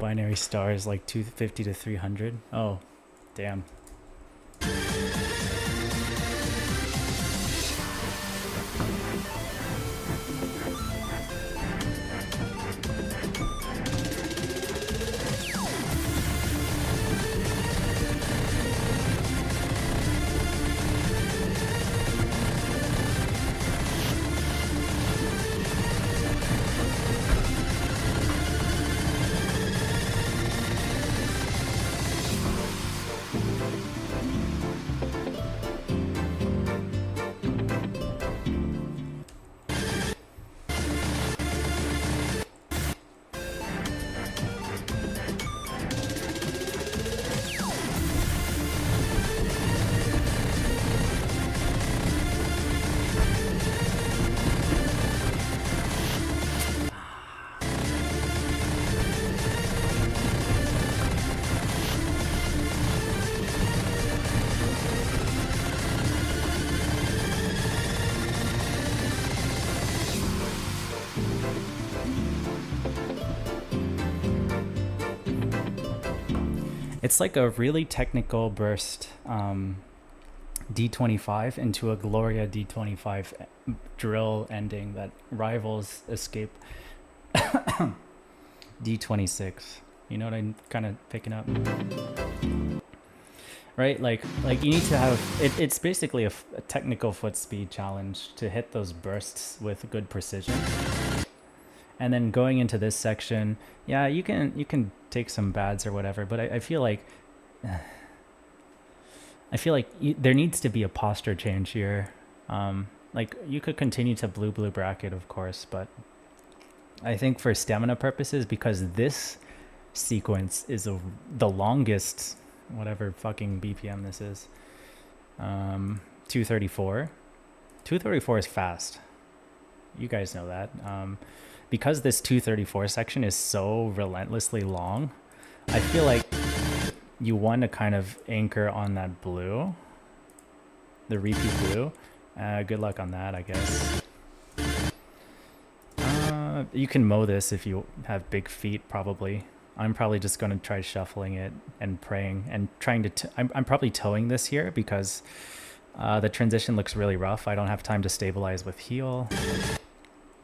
Binary star is like 250 to 300. Oh, damn. It's like a really technical burst D25 into a Gloria D25 drill ending that rivals Escape D26. You know what I'm kind of picking up? Right? Like you need to have it's basically a technical foot speed challenge to hit those bursts with good precision. And then going into this section, yeah, you can take some bads or whatever, but I feel like there needs to be a posture change here. Like you could continue to blue bracket, of course, but I think for stamina purposes, because this sequence is the longest, whatever fucking BPM this is, 234. 234 is fast. You guys know that. Because this 234 section is so relentlessly long, I feel like you want to kind of anchor on that blue, the repeat blue. Good luck on that, I guess. You can mow this if you have big feet, probably. I'm probably just going to try shuffling it and praying and trying to... I'm probably towing this here because the transition looks really rough. I don't have time to stabilize with heel.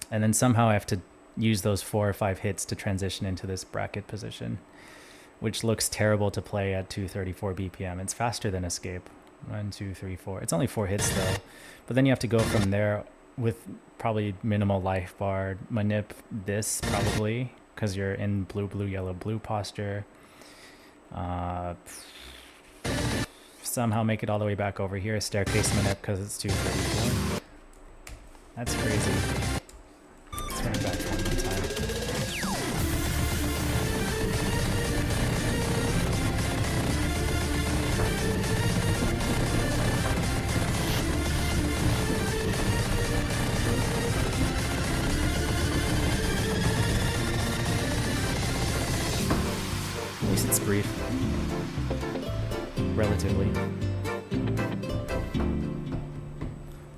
And then somehow I have to use those 4 or 5 hits to transition into this bracket position, which looks terrible to play at 234 BPM. It's faster than Escape. 1, 2, 3, 4. It's only 4 hits though. But then you have to go from there with probably minimal life bar, manip this probably, because you're in blue, yellow, blue posture. Somehow make it all the way back over here. Staircase manip because it's 234. That's crazy. Let's run it back one more time. At least it's brief. Relatively.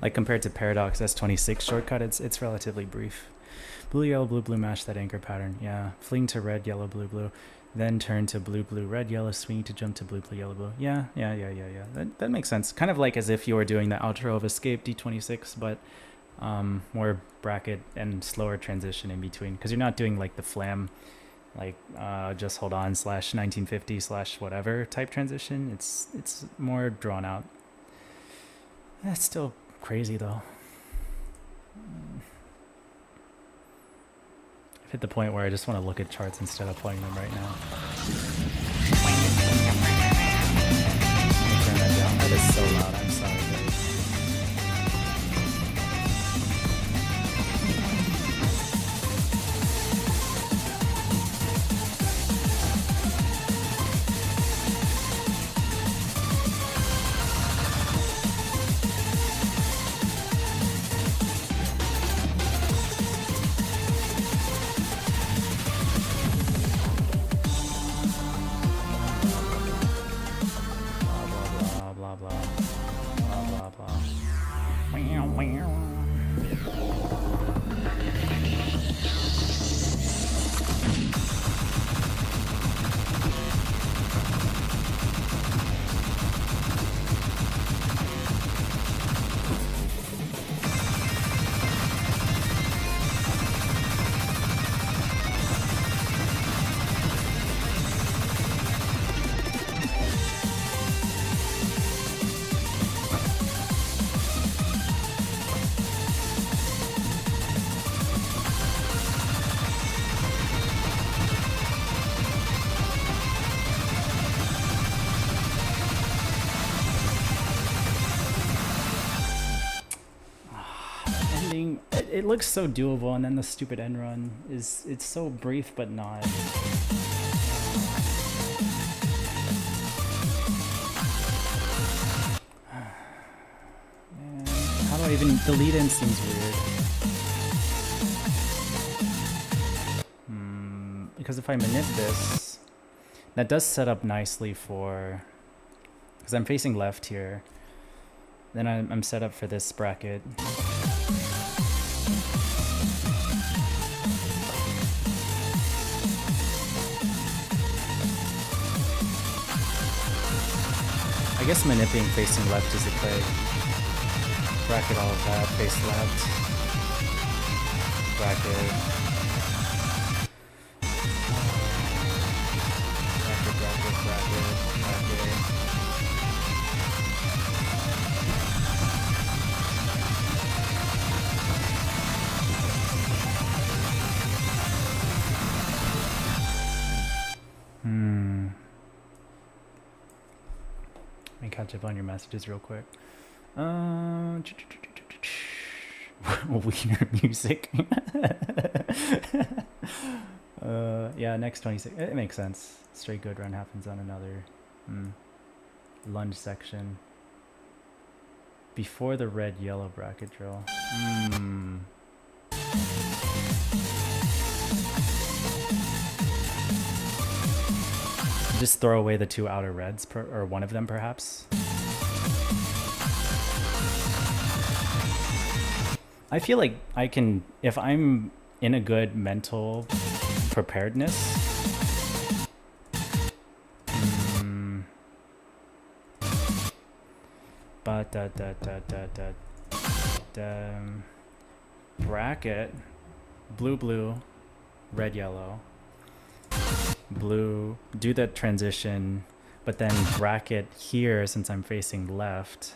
Like compared to Paradox S26 shortcut, it's relatively brief. Blue, yellow, blue, mash that anchor pattern. Yeah. Fling to red, yellow, blue. Then turn to blue, red, yellow, swing to jump to blue, yellow, blue. Yeah. That makes sense. Kind of like as if you were doing the outro of Escape D26, but more bracket and slower transition in between. Because you're not doing like the flam, like just hold on / 1950 / whatever type transition. It's more drawn out. That's still crazy though. I've hit the point where I just want to look at charts instead of playing them right now. Let me turn that down. That is so loud. I'm sorry, guys. It looks so doable, and then the stupid end run it's so brief but not. Man, how do I even the lead in seems weird. Because if I manip this, that does set up nicely for, because I'm facing left here, then I'm set up for this bracket. guess manipulating facing left is the play. Bracket all of that, face left. Bracket. Bracket. Let me catch up on your messages real quick. Wiener music. Yeah, next 26. It makes sense. Straight good run happens on another lunge section. Before the red-yellow bracket drill. Just throw away the 2 outer reds, or one of them perhaps. I feel like I can, if I'm in a good mental preparedness. Bracket, blue, red, yellow. Blue, do that transition, but then bracket here since I'm facing left,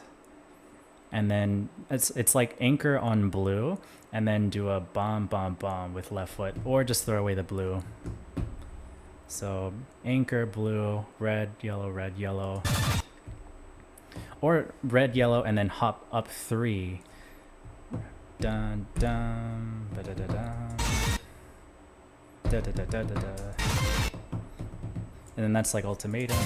and then it's like anchor on blue, and then do a bomb with left foot, or just throw away the blue. So anchor, blue, red, yellow, or red, yellow, and then hop up 3. Dun dun da da da da da da da da da. And then that's like ultimatum.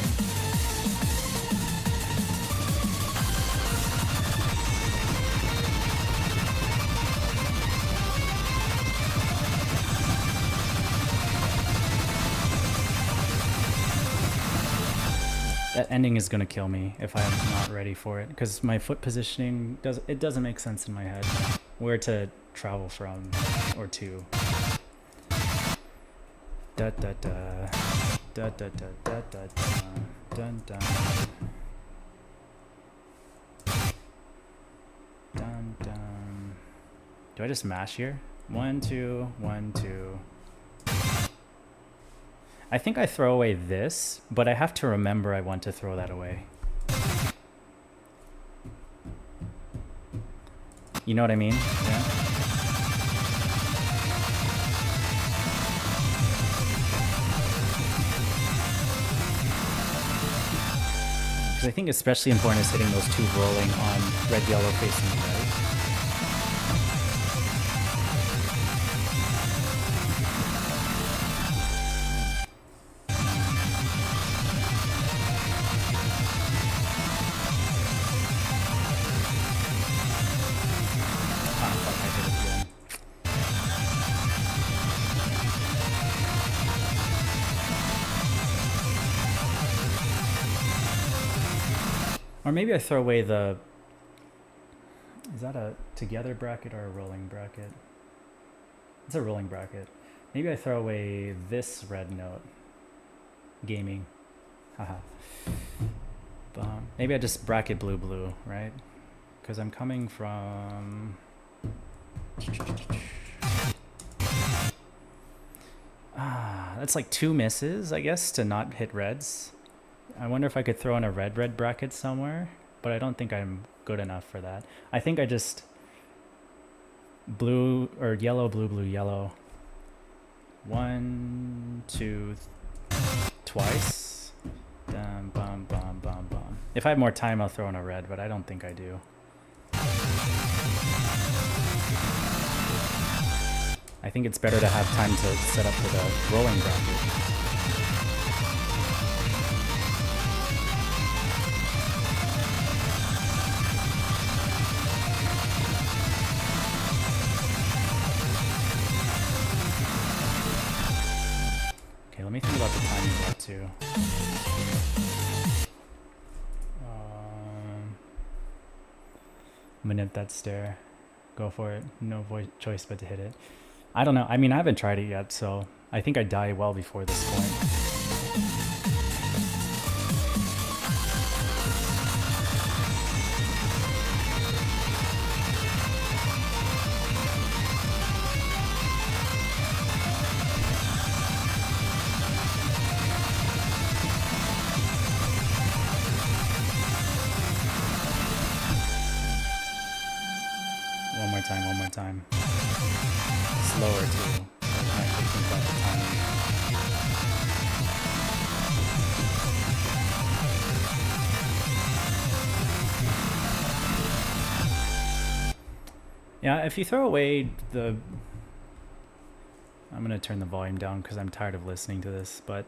That ending is gonna kill me if I'm not ready for it, because my foot positioning doesn't make sense in my head where to travel from or to. Da da da. Da da da da da dun dun dun dun. Do I just mash here? 1 2 1 2. I think I throw away this, but I have to remember I want to throw that away. You know what I mean? Yeah. I think especially important is hitting those 2 rolling on red, yellow facing right. Fuck, I hit it again. Or maybe I throw away the... Is that a together bracket or a rolling bracket? It's a rolling bracket. Maybe I throw away this red note. Gaming. Haha. Maybe I just bracket blue, right? Because I'm coming from... that's like 2 misses, I guess, to not hit reds. I wonder if I could throw in a red bracket somewhere, but I don't think I'm good enough for that. I think I just blue or yellow, blue, yellow. 1 2 twice. Dum, bum. If I have more time, I'll throw in a red, but I don't think I do. I think it's better to have time to set up for the rolling bracket. Let me think about the timing of that too. Manip that stare. Go for it. No choice but to hit it. I don't know. I mean, I haven't tried it yet, so I think I die well before this point. one more time. Slower too. So I can actually think about the timing. Yeah, if you throw away the... I'm gonna turn the volume down because I'm tired of listening to this, but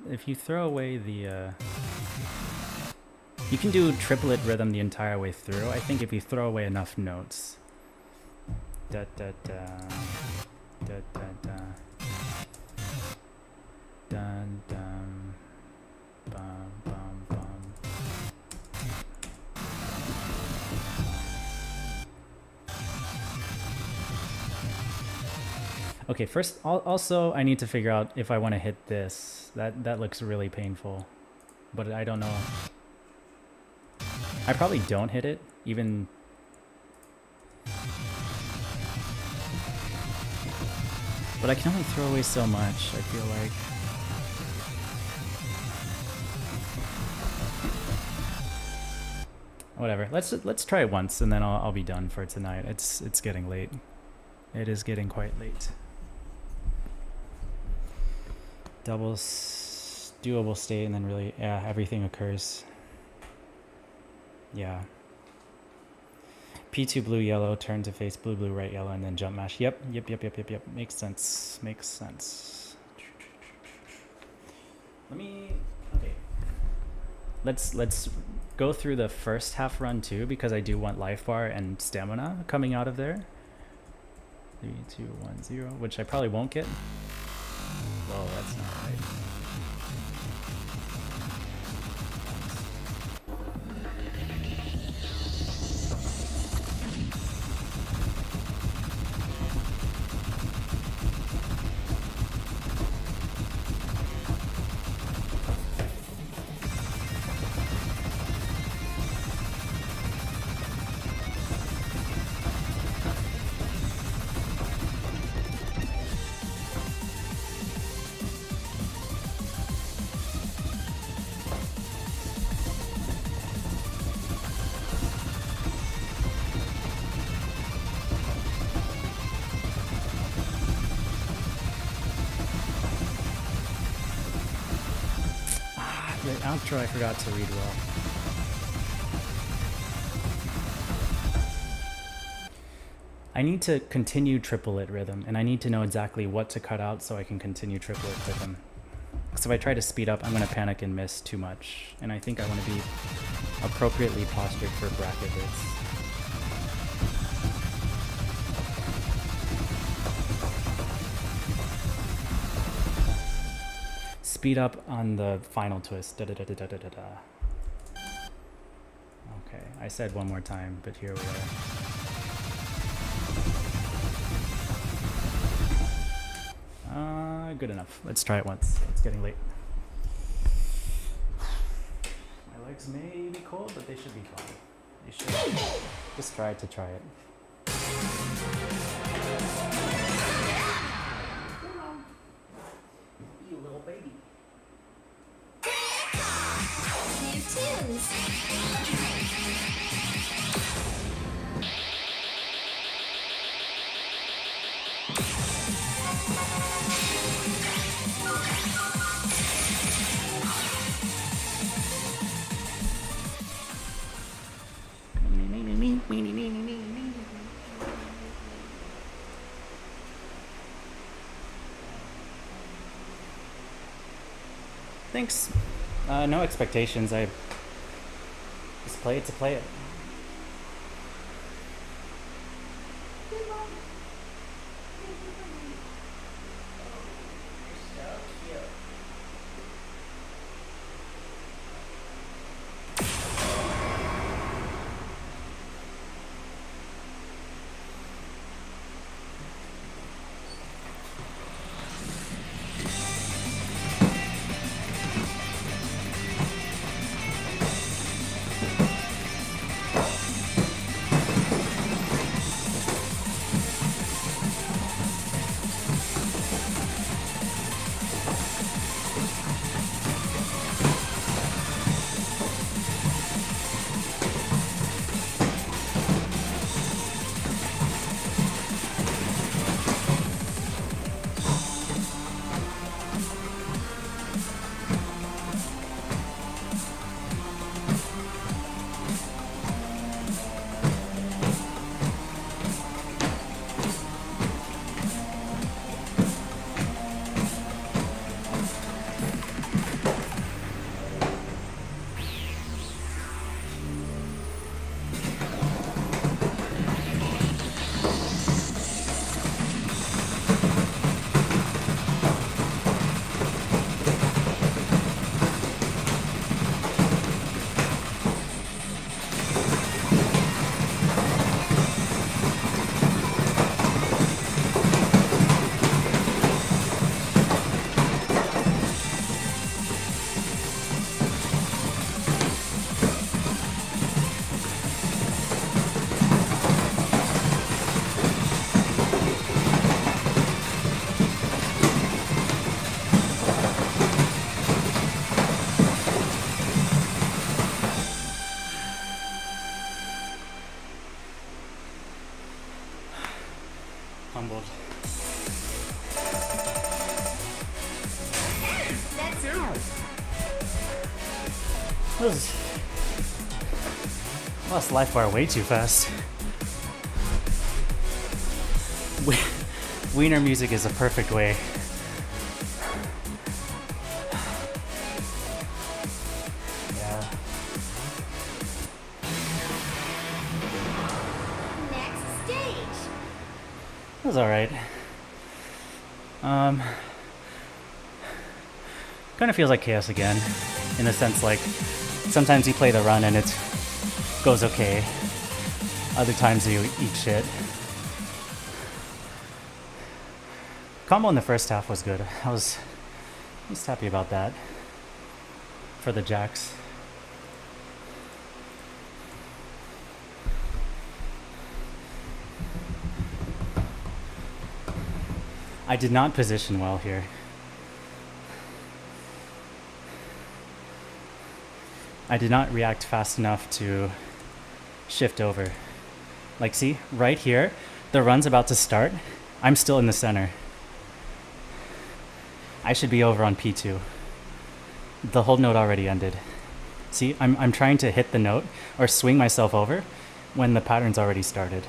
if you throw away the... You can do triplet rhythm the entire way through, I think, if you throw away enough notes. Da da da. Da da da. Dun dun. Bum bum bum. Okay, first, also I need to figure out if I want to hit this. That looks really painful, but I don't know. I probably don't hit it, even... But I can only throw away so much, I feel like. Whatever, let's try it once, and then I'll be done for tonight. It's getting late. It is getting quite late. Doubles, doable state, and then really, yeah, everything occurs. Yeah. P2 blue yellow, turn to face blue blue right yellow, and then jump mash. Yep. Makes sense. Makes sense. Let me... Okay. Let's go through the first half run too, because I do want life bar and stamina coming out of there. 3, 2, 1, 0, which I probably won't get. Whoa, that's not right. Outro I forgot to read well. I need to continue triplet rhythm, and I need to know exactly what to cut out so I can continue triplet rhythm. So if I try to speed up, I'm going to panic and miss too much, and I think I want to be appropriately postured for bracket hits. Speed up on the final twist. Da, da, da, da, da, da, da. Okay, I said one more time, but here we are. Good enough. Let's try it once. It's getting late. My legs may be cold, but they should be fine. They should. Just try to try it. You little baby. New tunes. Thanks. No expectations. I just play it to play it. humbled. That's out. Lost life bar way too fast. Wiener music is a perfect way. Yeah. Next stage. It was alright. Kind of feels like chaos again, in a sense like sometimes you play the run and it goes okay. Other times you eat shit. Combo in the first half was good. I was happy about that for the jacks. I did not position well here. I did not react fast enough to shift over. Like, see, right here, the run's about to start. I'm still in the center. I should be over on P2. The hold note already ended. See, I'm trying to hit the note or swing myself over when the pattern's already started.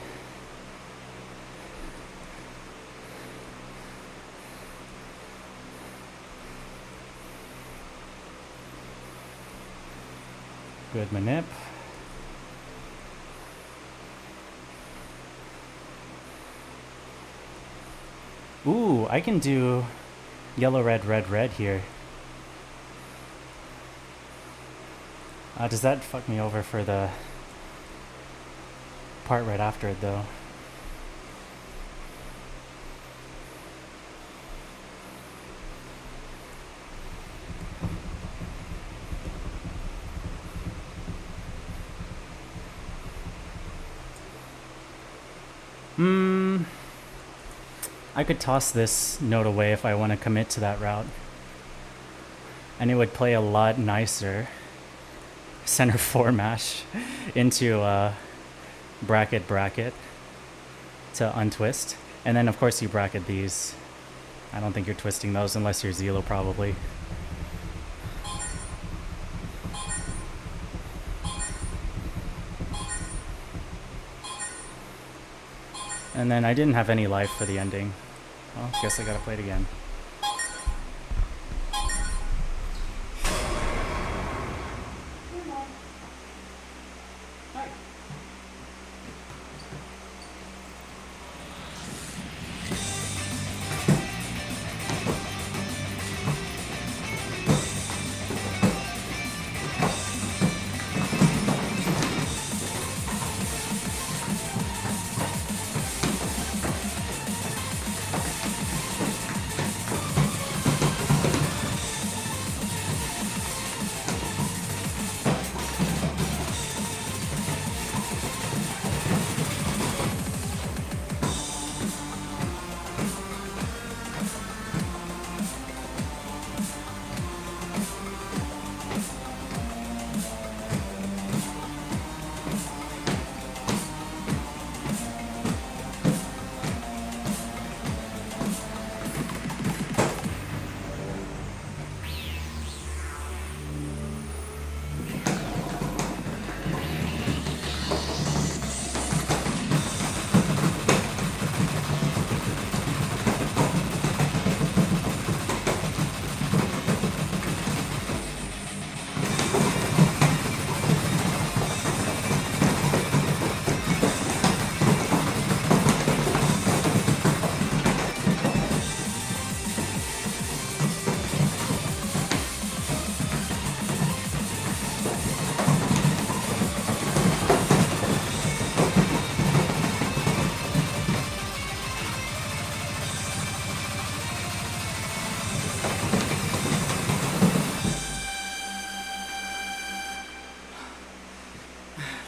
Good manip. Ooh, I can do yellow, red, red, red here. Does that fuck me over for the part right after it though? I could toss this note away if I want to commit to that route. And it would play a lot nicer. Center 4 mash into bracket to untwist. And then of course you bracket these. I don't think you're twisting those unless you're Zelo probably. And then I didn't have any life for the ending. Well, guess I gotta play it again.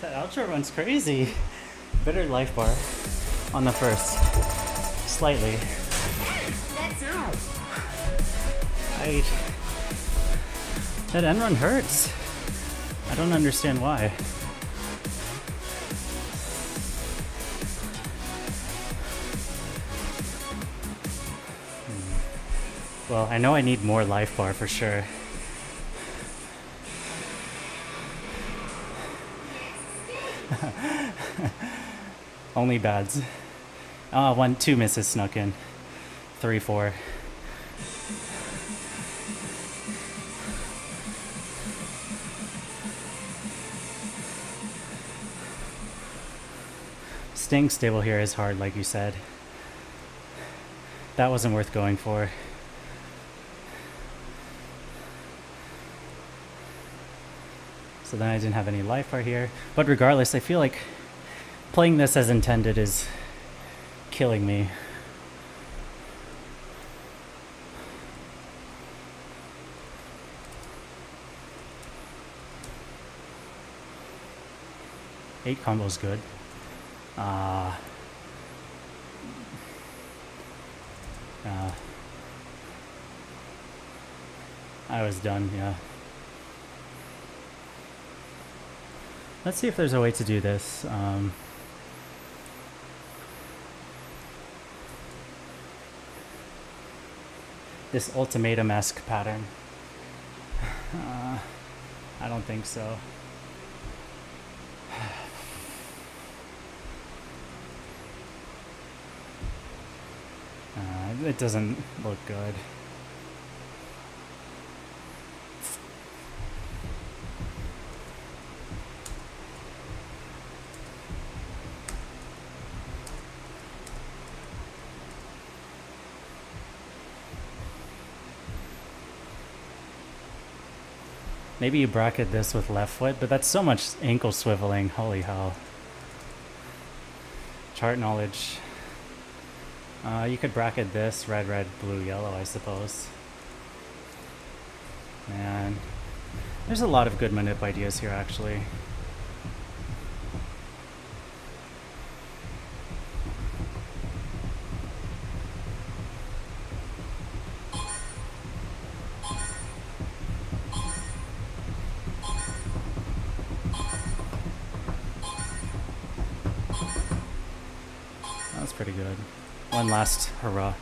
That outro run's crazy. Better life bar on the first. Slightly. That's out. That end run hurts. I don't understand why. Well, I know I need more life bar for sure. Only bads. Ah, 2 misses snuck in. 3, 4. Staying stable here is hard, like you said. That wasn't worth going for. So then I didn't have any life bar here. But regardless, I feel like playing this as intended is killing me. Eight combo's good. I was done, yeah. Let's see if there's a way to do this. This ultimatum-esque pattern. I don't think so. It doesn't look good. Maybe you bracket this with left foot, but that's so much ankle swiveling. Holy hell. Chart knowledge. You could bracket this red, red, blue, yellow, I suppose. Man, there's a lot of good manip ideas here, actually. That's pretty good. One last hurrah.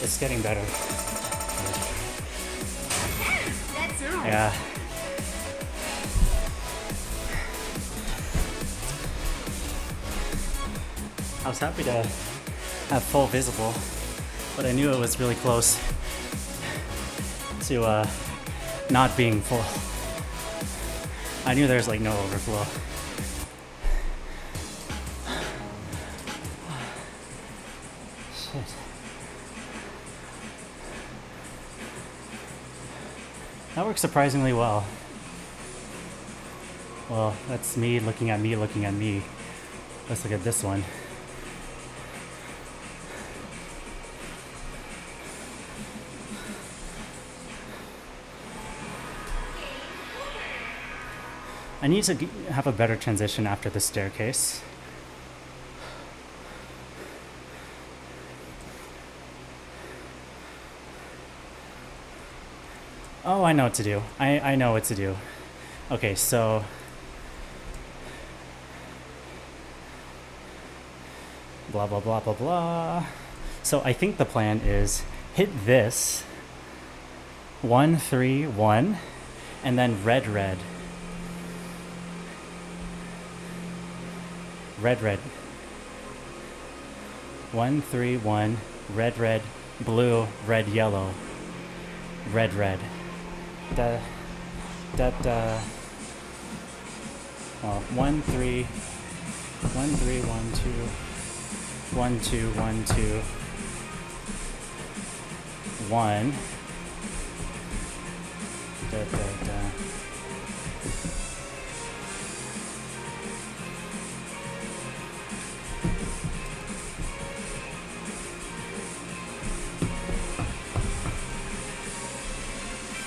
It's getting better. That's right. Yeah. I was happy to have full visible, but I knew it was really close to not being full. I knew there's like no overflow. Shit. That works surprisingly well. Well, that's me looking at me looking at me. Let's look at this one. I need to have a better transition after the staircase. Oh, I know what to do. I know what to do. Okay, so blah, blah, blah, blah, blah. So I think the plan is hit this 1, 3, 1, and then red, red. Red, red. 1, 3, 1, red, red, blue, red, yellow. Red, red. Da, da, da. Oh, 1, 3, 1, 3, 1, 2, 1, 2, 1, 2, 1. Da, da, da.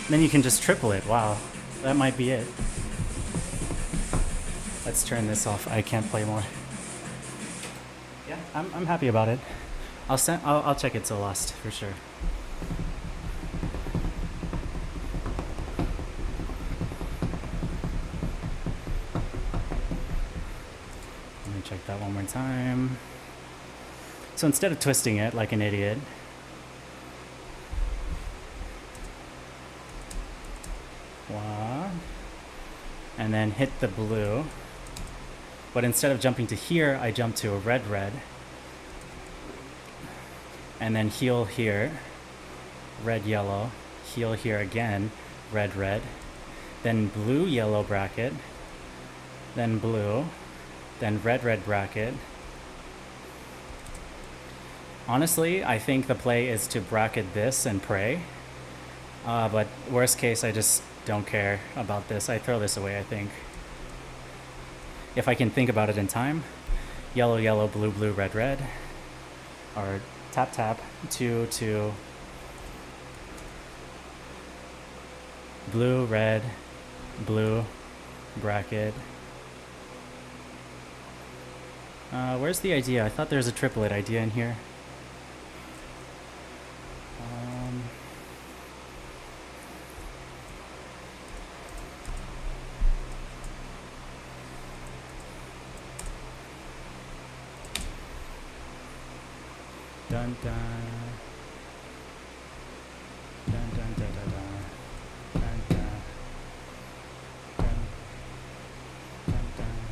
Then you can just triple it. Wow, that might be it. Let's turn this off. I can't play more. Yeah, I'm happy about it. I'll check it till lost for sure. Let me check that one more time. So instead of twisting it like an idiot, and then hit the blue. But instead of jumping to here, I jump to a red, red. And then heal here, red, yellow. Heal here again, red, red. Then blue, yellow bracket. Then blue. Then red, red bracket. Honestly, I think the play is to bracket this and pray. But worst case, I just don't care about this. I throw this away, I think. If I can think about it in time. Yellow, yellow, blue, blue, red, red. Or tap, tap, 2, 2. Blue, red, blue, bracket. Where's the idea? I thought there was a triplet idea in here. Dun dun. Dun dun dun dun dun. Dun dun. Dun. Dun dun. Dun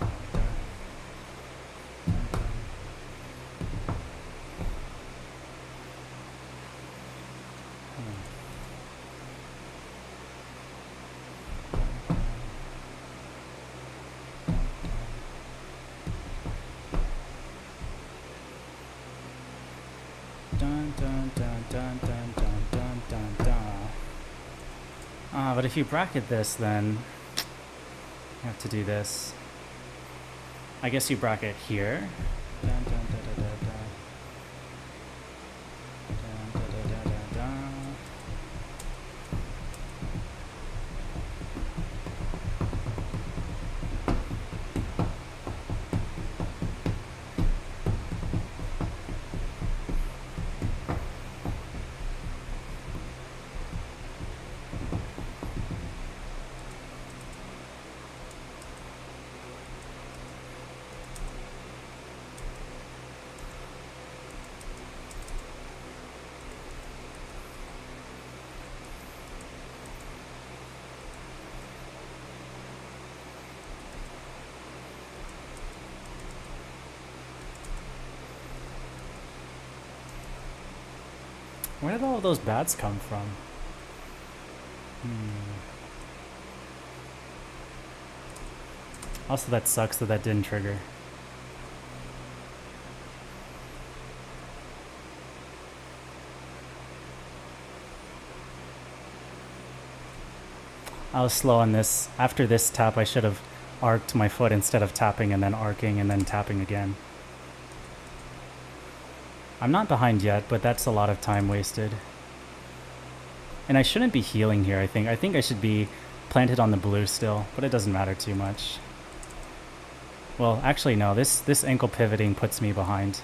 dun dun. Dun dun. Dun dun dun dun dun dun dun dun dun. But if you bracket this, then you have to do this. I guess you bracket here. Dun dun dun dun dun dun. Dun dun dun dun dun dun. Where did all those bats come from? Also, that sucks that didn't trigger. I was slow on this. After this tap, I should have arced my foot instead of tapping and then arcing and then tapping again. I'm not behind yet, but that's a lot of time wasted. And I shouldn't be healing here, I think. I think I should be planted on the blue still, but it doesn't matter too much. Well, actually, no. This ankle pivoting puts me behind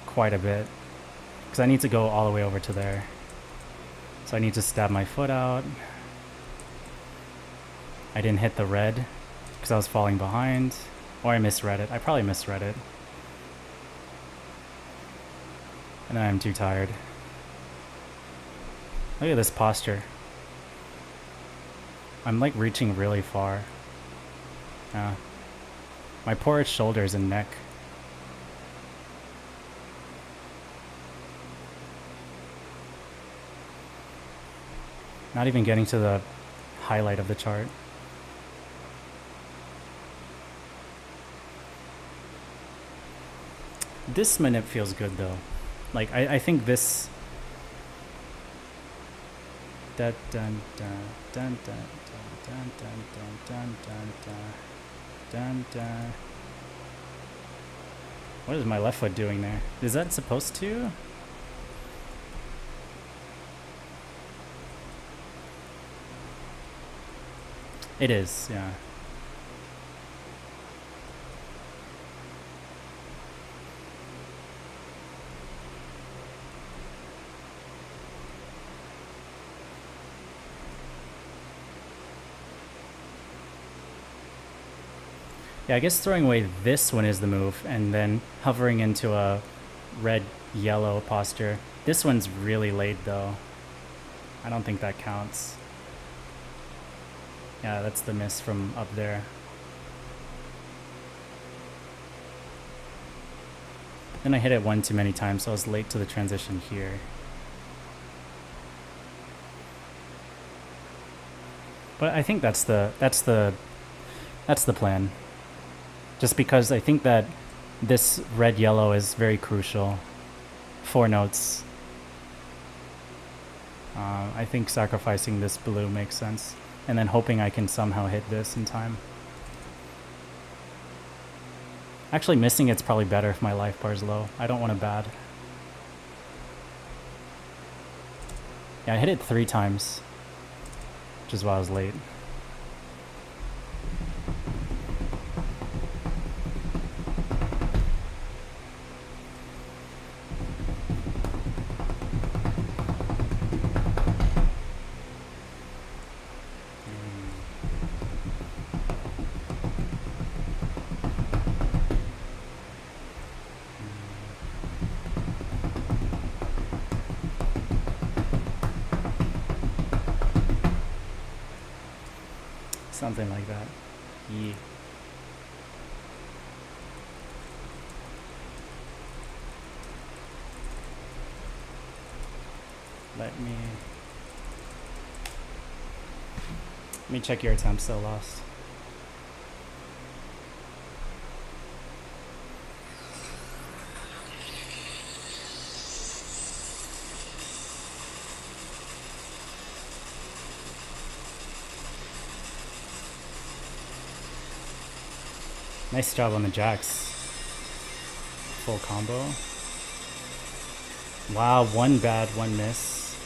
quite a bit. Because I need to go all the way over to there. So I need to stab my foot out. I didn't hit the red because I was falling behind. Or I misread it. I probably misread it. And then I'm too tired. Look at this posture. I'm like reaching really far. Yeah. My poor shoulders and neck. Not even getting to the highlight of the chart. This manip feels good though. Like I think this dun dun dun dun dun dun dun dun dun dun dun. What is my left foot doing there? Is that supposed to? It is, yeah. Yeah, I guess throwing away this one is the move, and then hovering into a red-yellow posture. This one's really late, though. I don't think that counts. Yeah, that's the miss from up there. Then I hit it one too many times, so I was late to the transition here. But I think that's the plan. Just because I think that this red-yellow is very crucial. 4 notes. I think sacrificing this blue makes sense. And then hoping I can somehow hit this in time. Actually, missing it's probably better if my life bar is low. I don't want a bad. Yeah, I hit it 3 times. Which is why I was late. Something like that. Yeah. Let me check your attempts still lost. Nice job on the jacks. Full combo. Wow, 1 bad, 1 miss.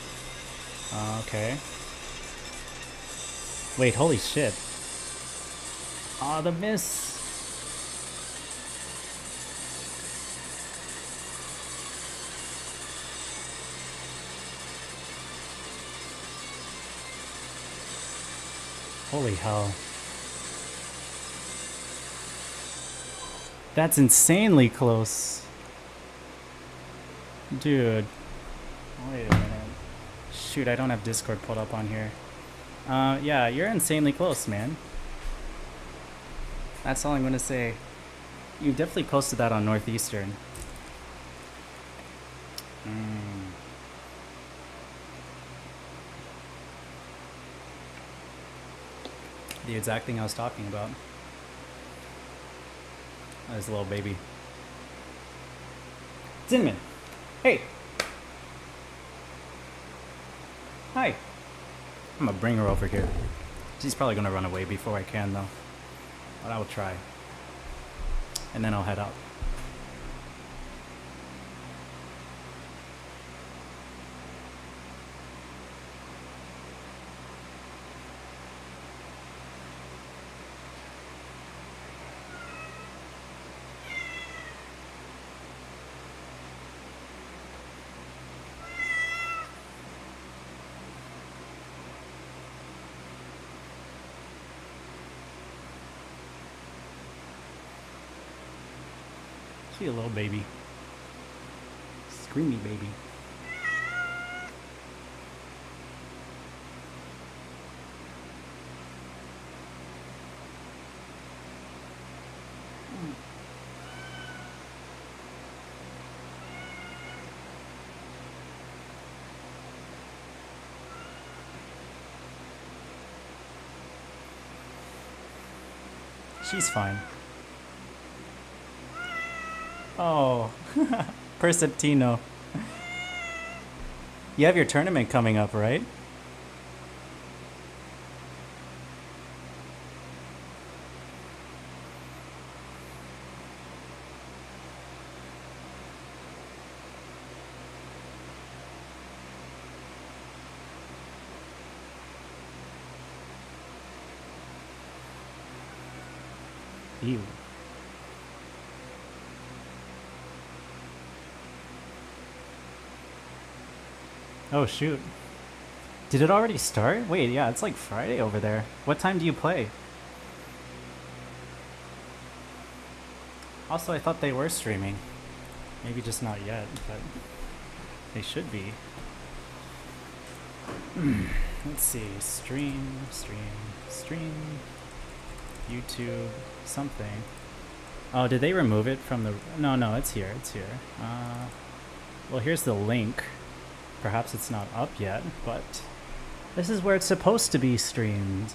Okay. Wait, holy shit. Ah, the miss. Holy hell. That's insanely close. Dude. Wait a minute. Shoot, I don't have Discord pulled up on here. Yeah, you're insanely close, man. That's all I'm gonna say. You definitely posted that on Northeastern. The exact thing I was talking about. This little baby. Zinman. Hey. Hi. I'm gonna bring her over here. She's probably gonna run away before I can though. But I will try. And then I'll head out. She a little baby. Screamy baby. She's fine. Oh, Perceptino. You have your tournament coming up, right? Ew. Oh shoot. Did it already start? Wait, yeah, it's like Friday over there. What time do you play? Also, I thought they were streaming. Maybe just not yet, but they should be. Let's see. Stream. YouTube. Something. Oh, did they remove it from the... No, it's here. Well, here's the link. Perhaps it's not up yet, but this is where it's supposed to be streamed.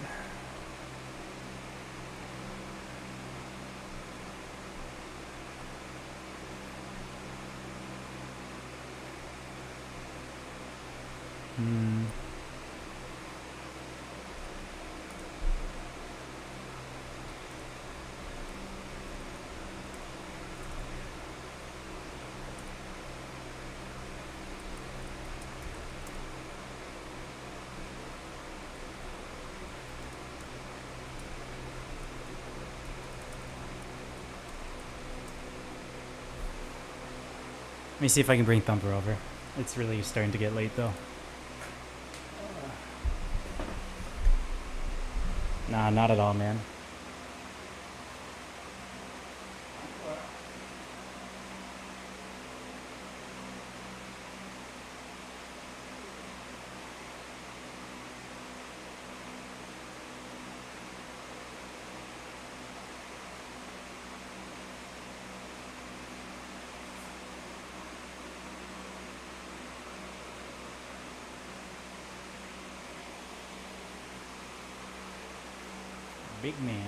Let me see if I can bring Thumper over. It's really starting to get late though. Nah, not at all, man. Big man.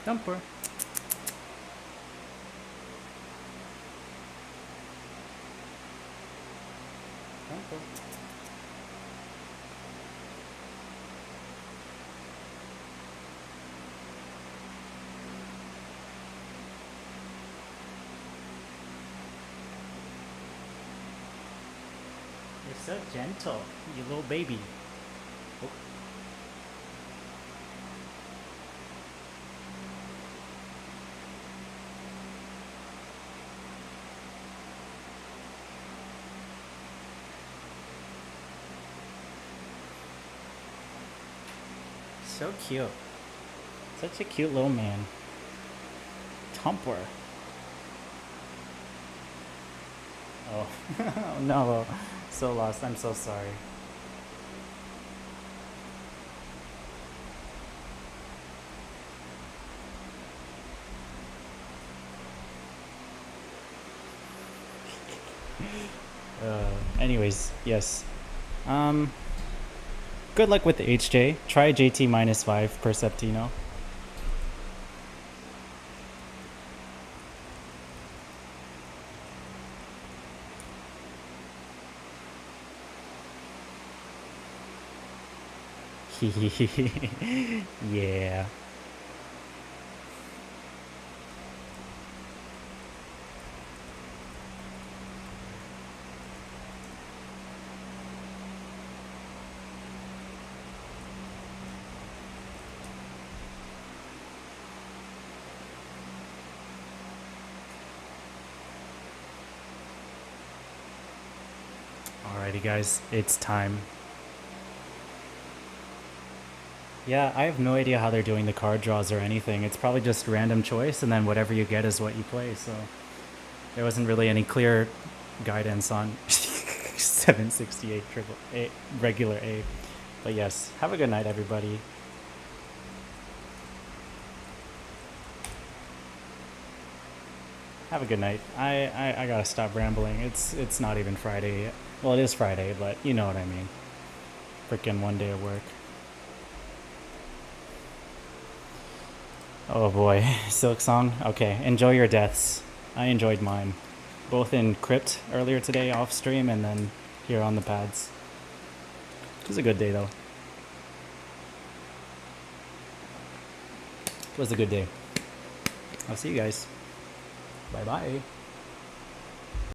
Thumper. Thumper. You're so gentle, you little baby. Oh. So cute. Such a cute little man. Thumper. Oh, oh no. So lost. I'm so sorry. Anyways, yes. Good luck with the HJ. Try JT -5 Perceptino. Yeah. Alrighty, guys, it's time. Yeah, I have no idea how they're doing the card draws or anything. It's probably just random choice, and then whatever you get is what you play. So there wasn't really any clear guidance on 768 triple A, regular A. But yes, have a good night, everybody. Have a good night. I gotta stop rambling. It's not even Friday yet. Well, it is Friday, but you know what I mean. Frickin' one day of work. Oh boy, Silk Song. Okay, enjoy your deaths. I enjoyed mine. Both in Crypt earlier today off stream and then here on the pads. It was a good day though. It was a good day. I'll see you guys. Bye bye.